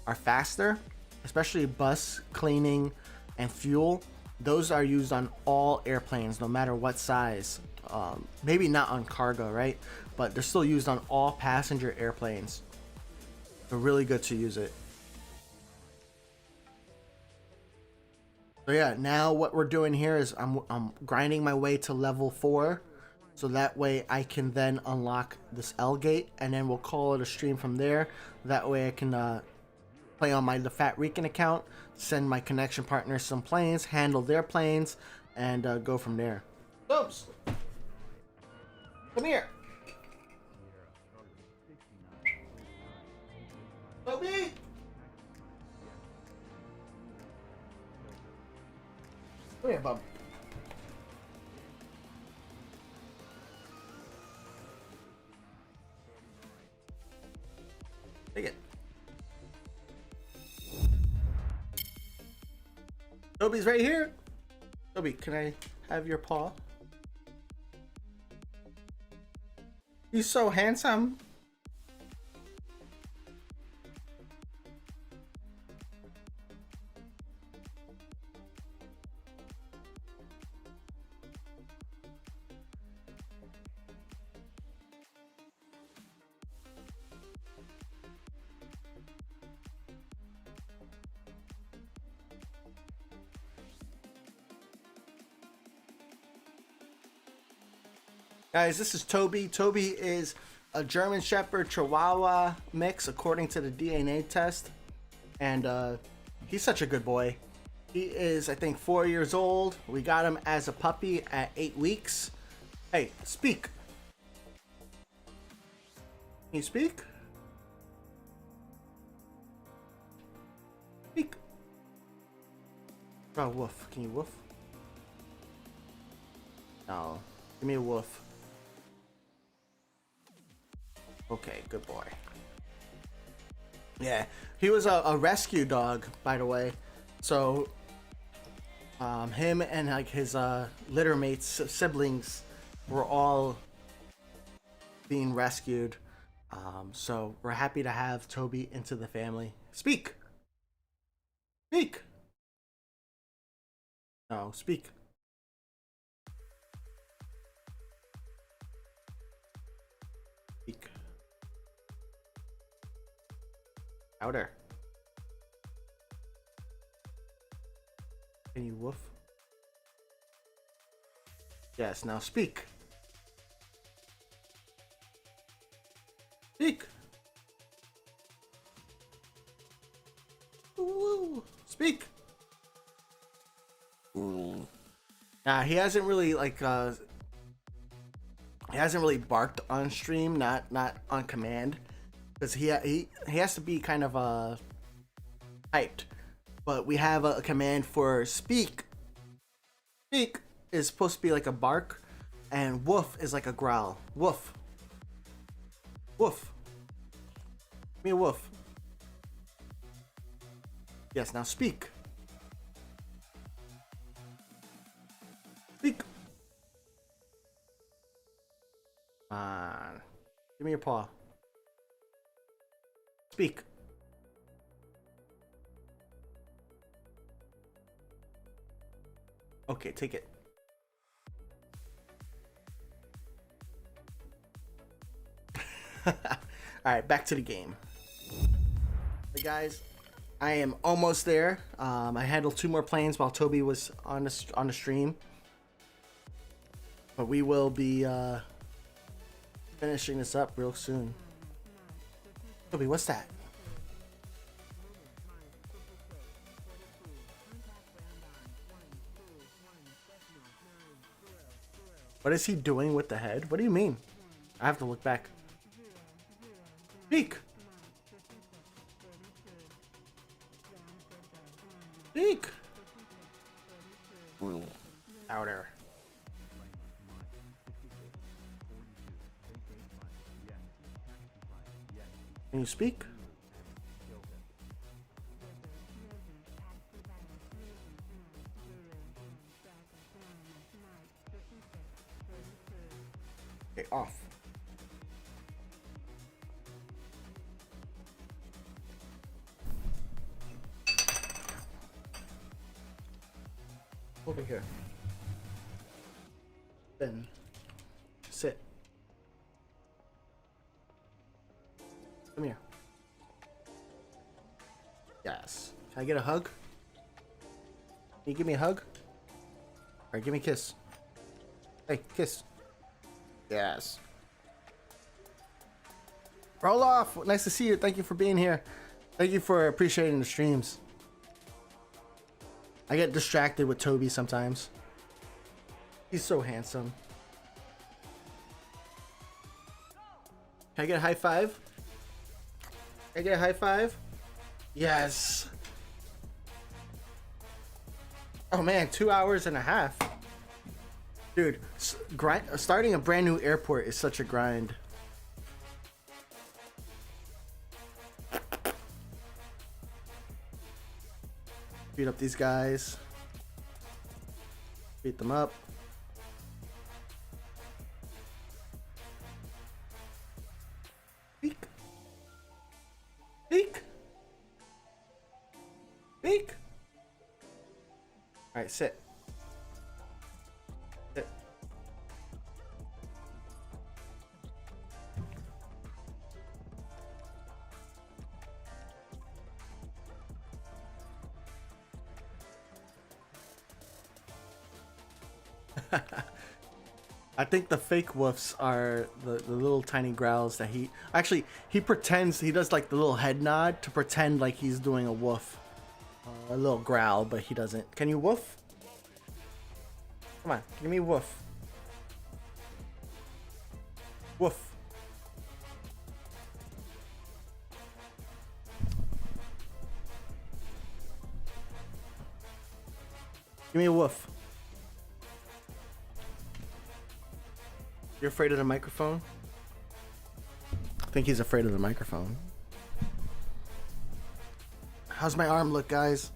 are faster, especially bus cleaning and fuel. Those are used on all airplanes, no matter what size. Maybe not on cargo, right? But they're still used on all passenger airplanes. They're really good to use it. So yeah, now what we're doing here is I'm grinding my way to level 4, so that way I can then unlock this L gate, and then we'll call it a stream from there. That way I can play on the Fat Rican account, send my connection partners some planes, handle their planes, and go from there. Oops. Come here. Toby. Come here, bub. Take it. Toby's right here. Toby, can I have your paw? He's so handsome. Guys, this is Toby. Toby is a German Shepherd Chihuahua mix according to the DNA test. And he's such a good boy. He is, I think, 4 years old. We got him as a puppy at 8 weeks. Hey, speak. Can you speak? Speak. Oh, woof. Can you woof? No. Give me a woof. Okay, good boy. Yeah, he was a rescue dog, by the way. So, him and like his litter mates, siblings, were all being rescued. So we're happy to have Toby into the family. Speak. Speak. No, speak. Speak. Louder. Can you woof? Yes, now speak. Speak. Ooh. Speak. Ooh. He hasn't really he hasn't really barked on stream, not on command, because he has to be kind of hyped. But we have a command for speak. Speak is supposed to be like a bark, and woof is like a growl. Woof. Woof. Give me a woof. Yes, now speak. Speak. Come on. Give me your paw. Speak. Okay, take it. Alright, back to the game. Hey guys, I am almost there. I handled 2 more planes while Toby was on the stream. But we will be finishing this up real soon. Toby, what's that? What is he doing with the head? What do you mean? I have to look back. Speak! Speak! Louder. Can you speak? Okay, off. Over here. Then sit. Come here. Yes. Can I get a hug? Can you give me a hug? Alright, give me a kiss. Hey, kiss. Yes. Roll off. Nice to see you. Thank you for being here. Thank you for appreciating the streams. I get distracted with Toby sometimes. He's so handsome. Can I get a high five? Can I get a high five? Yes. Oh man, 2 hours and a half. Dude, starting a brand new airport is such a grind. Beat up these guys. Beat them up. Speak. Speak. Speak. All right, sit. Sit. I think the fake woofs are the little tiny growls that he pretends, he does like the little head nod to pretend like he's doing a woof, a little growl, but he doesn't. Can you woof? Come on, give me a woof. Woof. Give me a woof. You're afraid of the microphone? I think he's afraid of the microphone. How's my arm look, guys?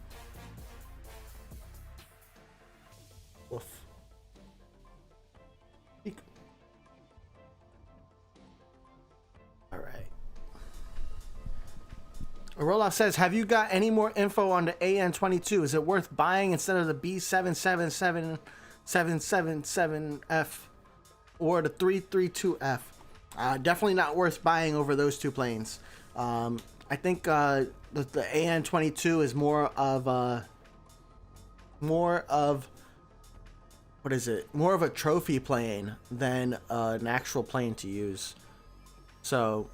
Woof. Eek. All right. Roloff says, have you got any more info on the AN22? Is it worth buying instead of the B777F or the 332F? Definitely not worth buying over those two planes. I think the AN22 is more of what is it? More of a trophy plane than an actual plane to use. So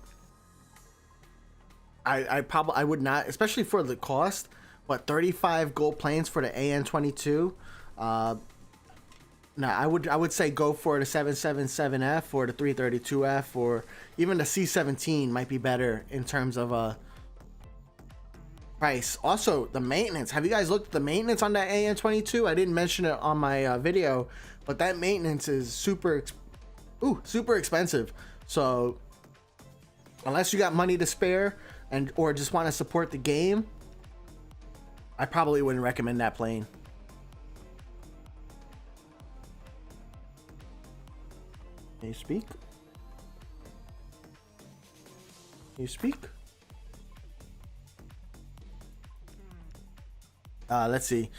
I would not, especially for the cost. What, 35 gold planes for the AN22? No, I would say go for the 777F or the 332F, or even the C-17 might be better in terms of price. Also, the maintenance. Have you guys looked at the maintenance on that AN22? I didn't mention it on my video, but that maintenance is super expensive. So unless you got money to spare or just want to support the game, I probably wouldn't recommend that plane. Can you speak? Can you speak? Let's see.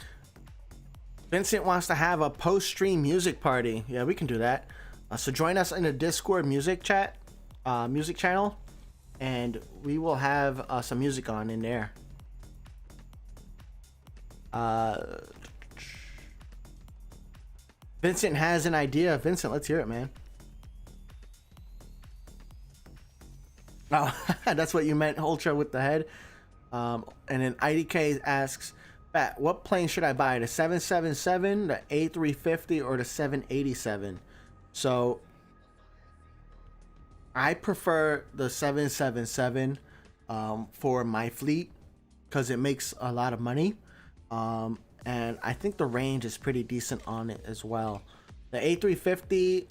Vincent wants to have a post-stream music party. Yeah, we can do that. So join us in the Discord music chat, music channel, and we will have some music on in there. Vincent has an idea. Vincent, let's hear it, man. Oh, that's what you meant, Ultra, with the head. And then IDK asks, Phat, what plane should I buy? The 777, the A350, or the 787? So I prefer the 777 for my fleet because it makes a lot of money. And I think the range is pretty decent on it as well. The A350,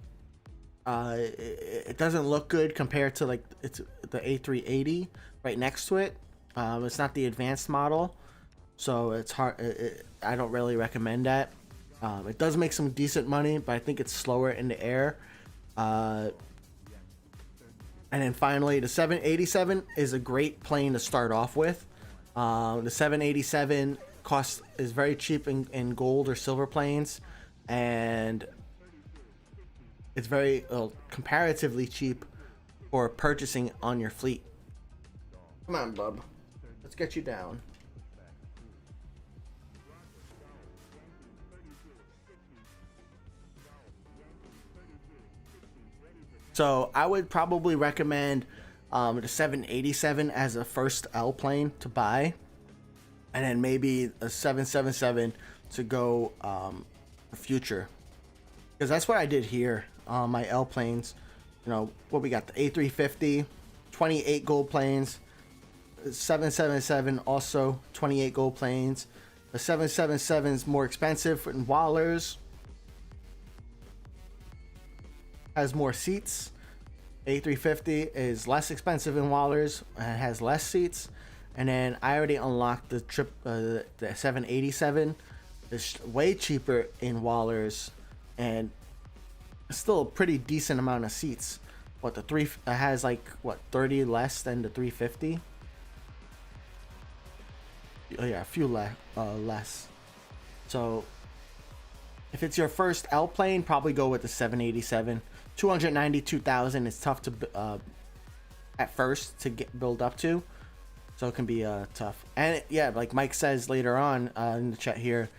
it doesn't look good compared to like it's the A380 right next to it. It's not the advanced model, so it's hard. I don't really recommend that. It does make some decent money, but I think it's slower in the air. And then finally, the 787 is a great plane to start off with. The 787 is very cheap in gold or silver planes, and it's very comparatively cheap for purchasing on your fleet. Come on, bub. Let's get you down. So I would probably recommend the 787 as a first L plane to buy, and then maybe a 777 to go for future, because that's what I did here on my L planes. You know what, we got the A350, 28 gold planes, 777 also 28 gold planes. The 777 is more expensive in Wallers, has more seats. A350 is less expensive in Wallers and has less seats. And then I already unlocked the 787. It's way cheaper in Wallers and still a pretty decent amount of seats. What, it has like what, 30 less than the 350? Oh yeah, a few less. So if it's your first L plane, probably go with the 787. 292,000 is tough to at first to build up to, so it can be tough. And yeah, like Mike says later on in the chat here,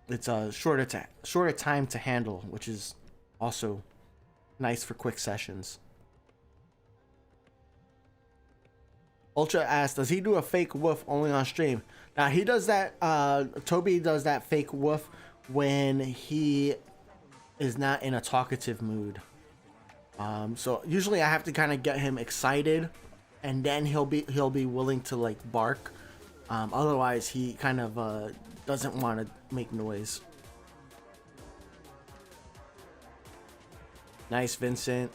it's a shorter time to handle, which is also Nice for quick sessions. Ultra asks, does he do a fake woof only on stream? Now he does that, Toby does that fake woof when he is not in a talkative mood. So usually I have to kind of get him excited, and then he'll be willing to like bark. Otherwise he kind of doesn't want to make noise. Nice, Vincent.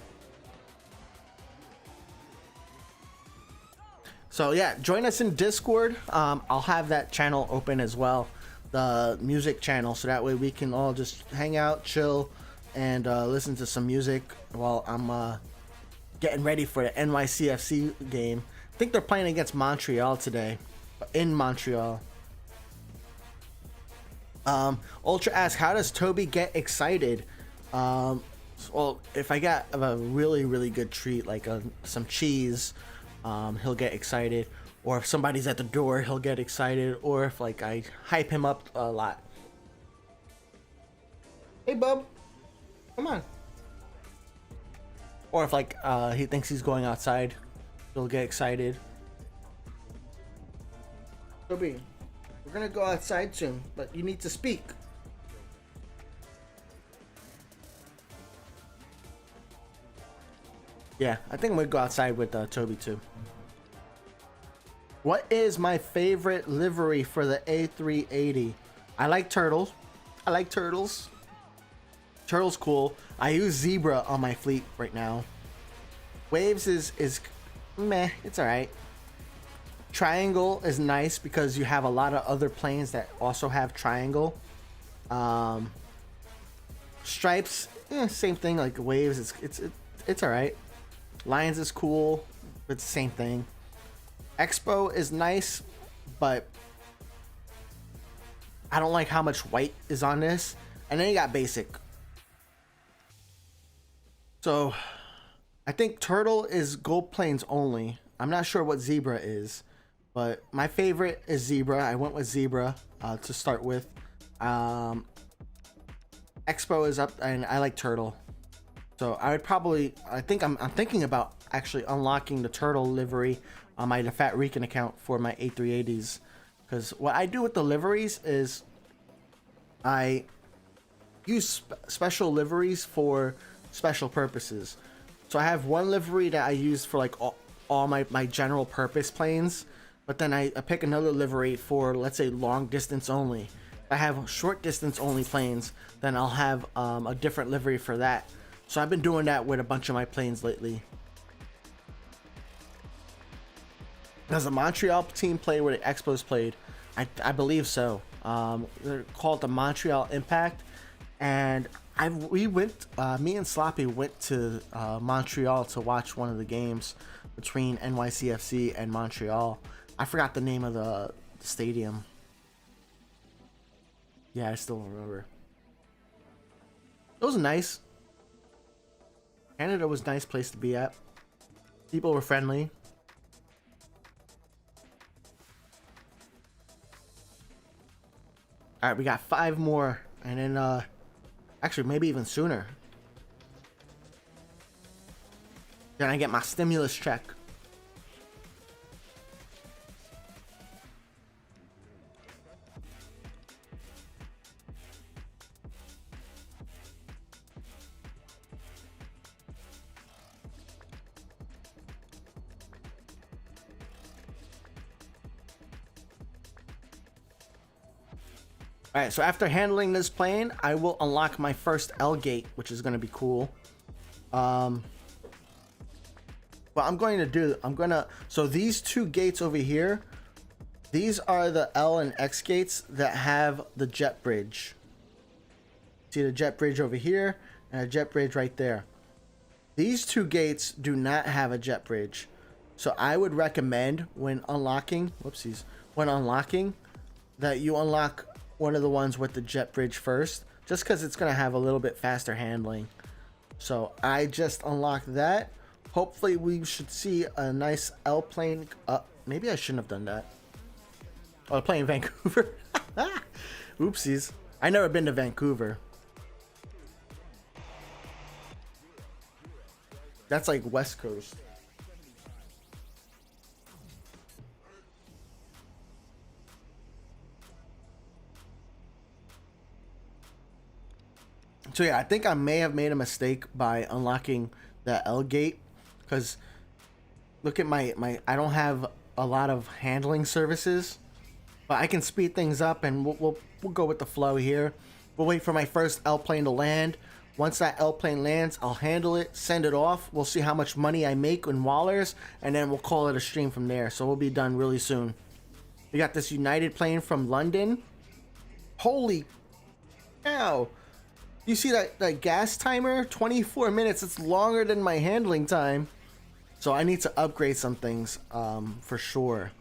So yeah, join us in Discord. I'll have that channel open as well, the music channel, so that way we can all just hang out, chill, and listen to some music while I'm getting ready for the NYCFC game. I think they're playing against Montreal today, in Montreal. Ultra asks, how does Toby get excited? Well, if I got a really good treat, like some cheese, he'll get excited. Or if somebody's at the door, he'll get excited. Or if like I hype him up a lot. Hey, bub, come on. Or if like he thinks he's going outside, he'll get excited. Toby, we're gonna go outside soon, but you need to speak. Yeah, I think I'm gonna go outside with Toby too. What is my favorite livery for the A380? I like turtles. I like turtles. Turtle's cool. I use zebra on my fleet right now. Waves is meh. It's all right. Triangle is nice because you have a lot of other planes that also have triangle. Stripes, same thing. Like waves, it's all right. Lions is cool. It's the same thing. Expo is nice, but I don't like how much white is on this. And then you got basic. So I think turtle is gold planes only. I'm not sure what zebra is, but my favorite is zebra. I went with zebra to start with. Expo is up, and I like turtle. So I would probably, I'm thinking about actually unlocking the turtle livery on my Phat Recon account for my A380s. Because what I do with the liveries is I use special liveries for special purposes. So I have one livery that I use for like all my general purpose planes. But then I pick another livery for, let's say, long distance only. If I have short distance only planes, then I'll have a different livery for that. So I've been doing that with a bunch of my planes lately. Does the Montreal team play where the Expos played? I believe so. They're called the Montreal Impact, and me and Sloppy went to Montreal to watch one of the games between NYCFC and Montreal. I forgot the name of the stadium. Yeah, I still remember. It was nice. Canada was a nice place to be at. People were friendly. Alright, we got 5 more. And then, actually, maybe even sooner. Then I get my stimulus check. Alright, so after handling this plane, I will unlock my first L gate, which is going to be cool. What I'm going to do, so these 2 gates over here, these are the L and X gates that have the jet bridge. See the jet bridge over here and a jet bridge right there. These 2 gates do not have a jet bridge. So I would recommend when unlocking, that you unlock one of the ones with the jet bridge first, just because it's going to have a little bit faster handling. So I just unlocked that. Hopefully we should see a nice L plane. Maybe I shouldn't have done that. Oh, playing Vancouver. Oopsies. I never been to Vancouver. That's like West Coast. So yeah, I think I may have made a mistake by unlocking the L gate, because look at my I don't have a lot of handling services, but I can speed things up, and we'll go with the flow here. We'll wait for my first L plane to land. Once that L plane lands, I'll handle it, send it off. We'll see how much money I make in Wallers, and then we'll call it a stream from there. So we'll be done really soon. We got this United plane from London. Holy cow! You see that gas timer? 24 minutes. It's longer than my handling time. So I need to upgrade some things for sure.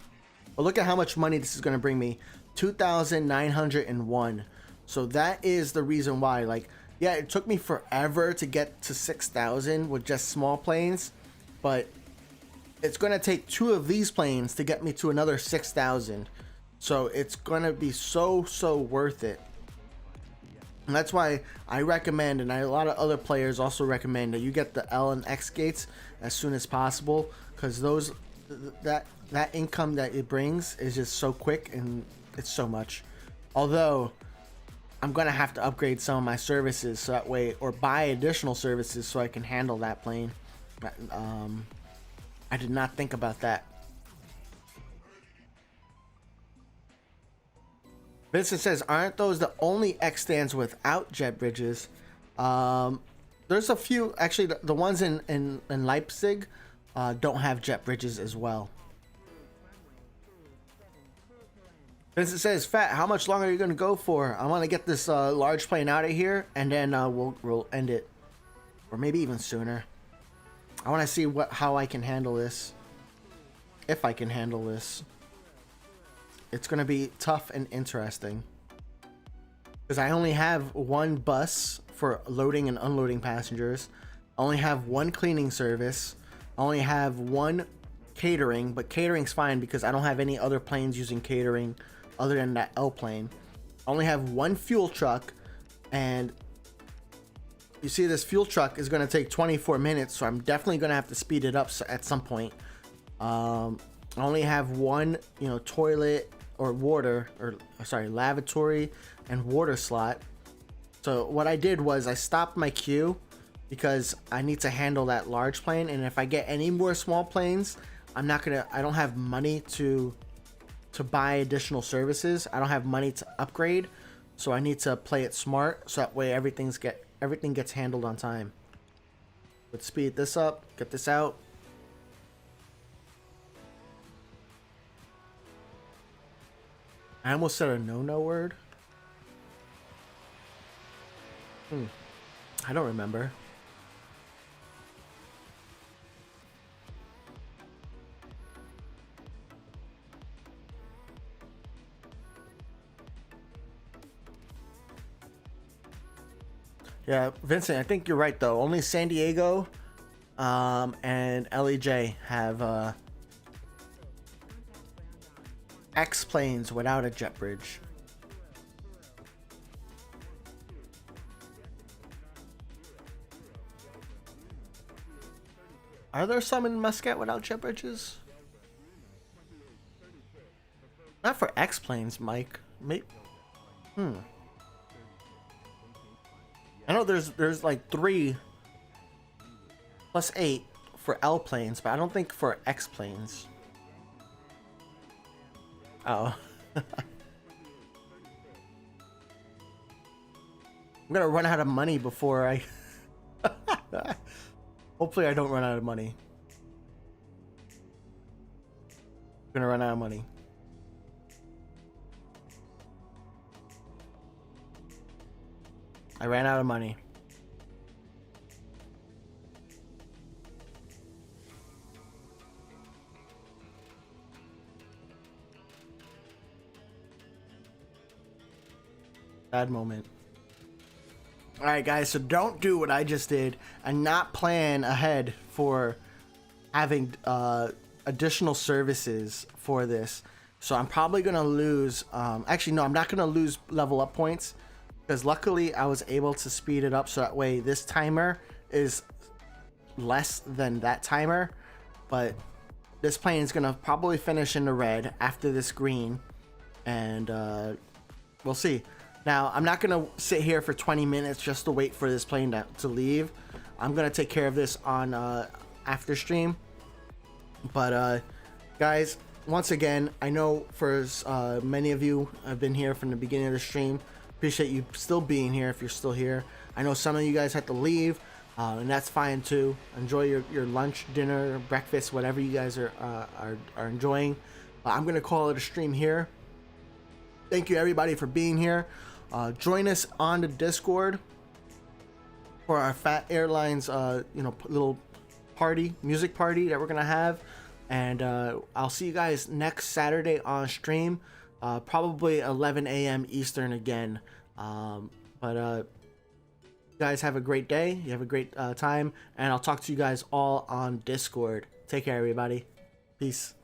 But look at how much money this is going to bring me. 2,901. So that is the reason why. Like, yeah, it took me forever to get to 6,000 with just small planes. But it's going to take 2 of these planes to get me to another 6,000. So it's going to be so worth it. And that's why I recommend, and a lot of other players also recommend, that you get the L and X gates as soon as possible, because that income that it brings is just so quick, and it's so much. Although I'm gonna have to upgrade some of my services so that way, or buy additional services so I can handle that plane. I did not think about that. Vincent says, aren't those the only X stands without jet bridges? There's a few, actually, the ones in Leipzig don't have jet bridges as well. Vincent says, Phat, how much longer are you going to go for? I want to get this large plane out of here, and then we'll end it. Or maybe even sooner. I want to see how I can handle this. If I can handle this. It's going to be tough and interesting. Because I only have one bus for loading and unloading passengers. I only have one cleaning service. I only have one catering. But catering's fine because I don't have any other planes using catering other than that L plane. I only have one fuel truck. And you see this fuel truck is going to take 24 minutes. So I'm definitely going to have to speed it up at some point. I only have one, toilet or water, or sorry, lavatory and water slot. So what I did was I stopped my queue because I need to handle that large plane, and if I get any more small planes, I don't have money to buy additional services. I don't have money to upgrade, so I need to play it smart so that way everything gets handled on time. Let's speed this up, get this out. I almost said a no word. I don't remember. Yeah, Vincent, I think you're right though. Only San Diego and LEJ have X planes without a jet bridge. Are there some in Muscat without jet bridges? Not for X planes, Mike. Maybe. I know there's like 3 plus 8 for L planes, but I don't think for X planes. Oh. I'm gonna run out of money before I... Hopefully I don't run out of money. I'm gonna run out of money. I ran out of money. Bad moment. Alright guys, so don't do what I just did and not plan ahead for having additional services for this. So I'm probably going to lose, actually no, I'm not going to lose level up points, because luckily I was able to speed it up so that way this timer is less than that timer, but this plane is gonna probably finish in the red after this green, and we'll see. Now, I'm not gonna sit here for 20 minutes just to wait for this plane to leave. I'm gonna take care of this on after stream. But guys, once again, I know for many of you have been here from the beginning of the stream. Appreciate you still being here if you're still here. I know some of you guys had to leave, and that's fine too. Enjoy your lunch, dinner, breakfast, whatever you guys are enjoying. I'm gonna call it a stream here. Thank you everybody for being here. Join us on the Discord for our Phat Airlines, little party, music party that we're gonna have, and I'll see you guys next Saturday on stream, probably 11 a.m. Eastern again. But guys, have a great day. You have a great time, and I'll talk to you guys all on Discord. Take care, everybody. Peace.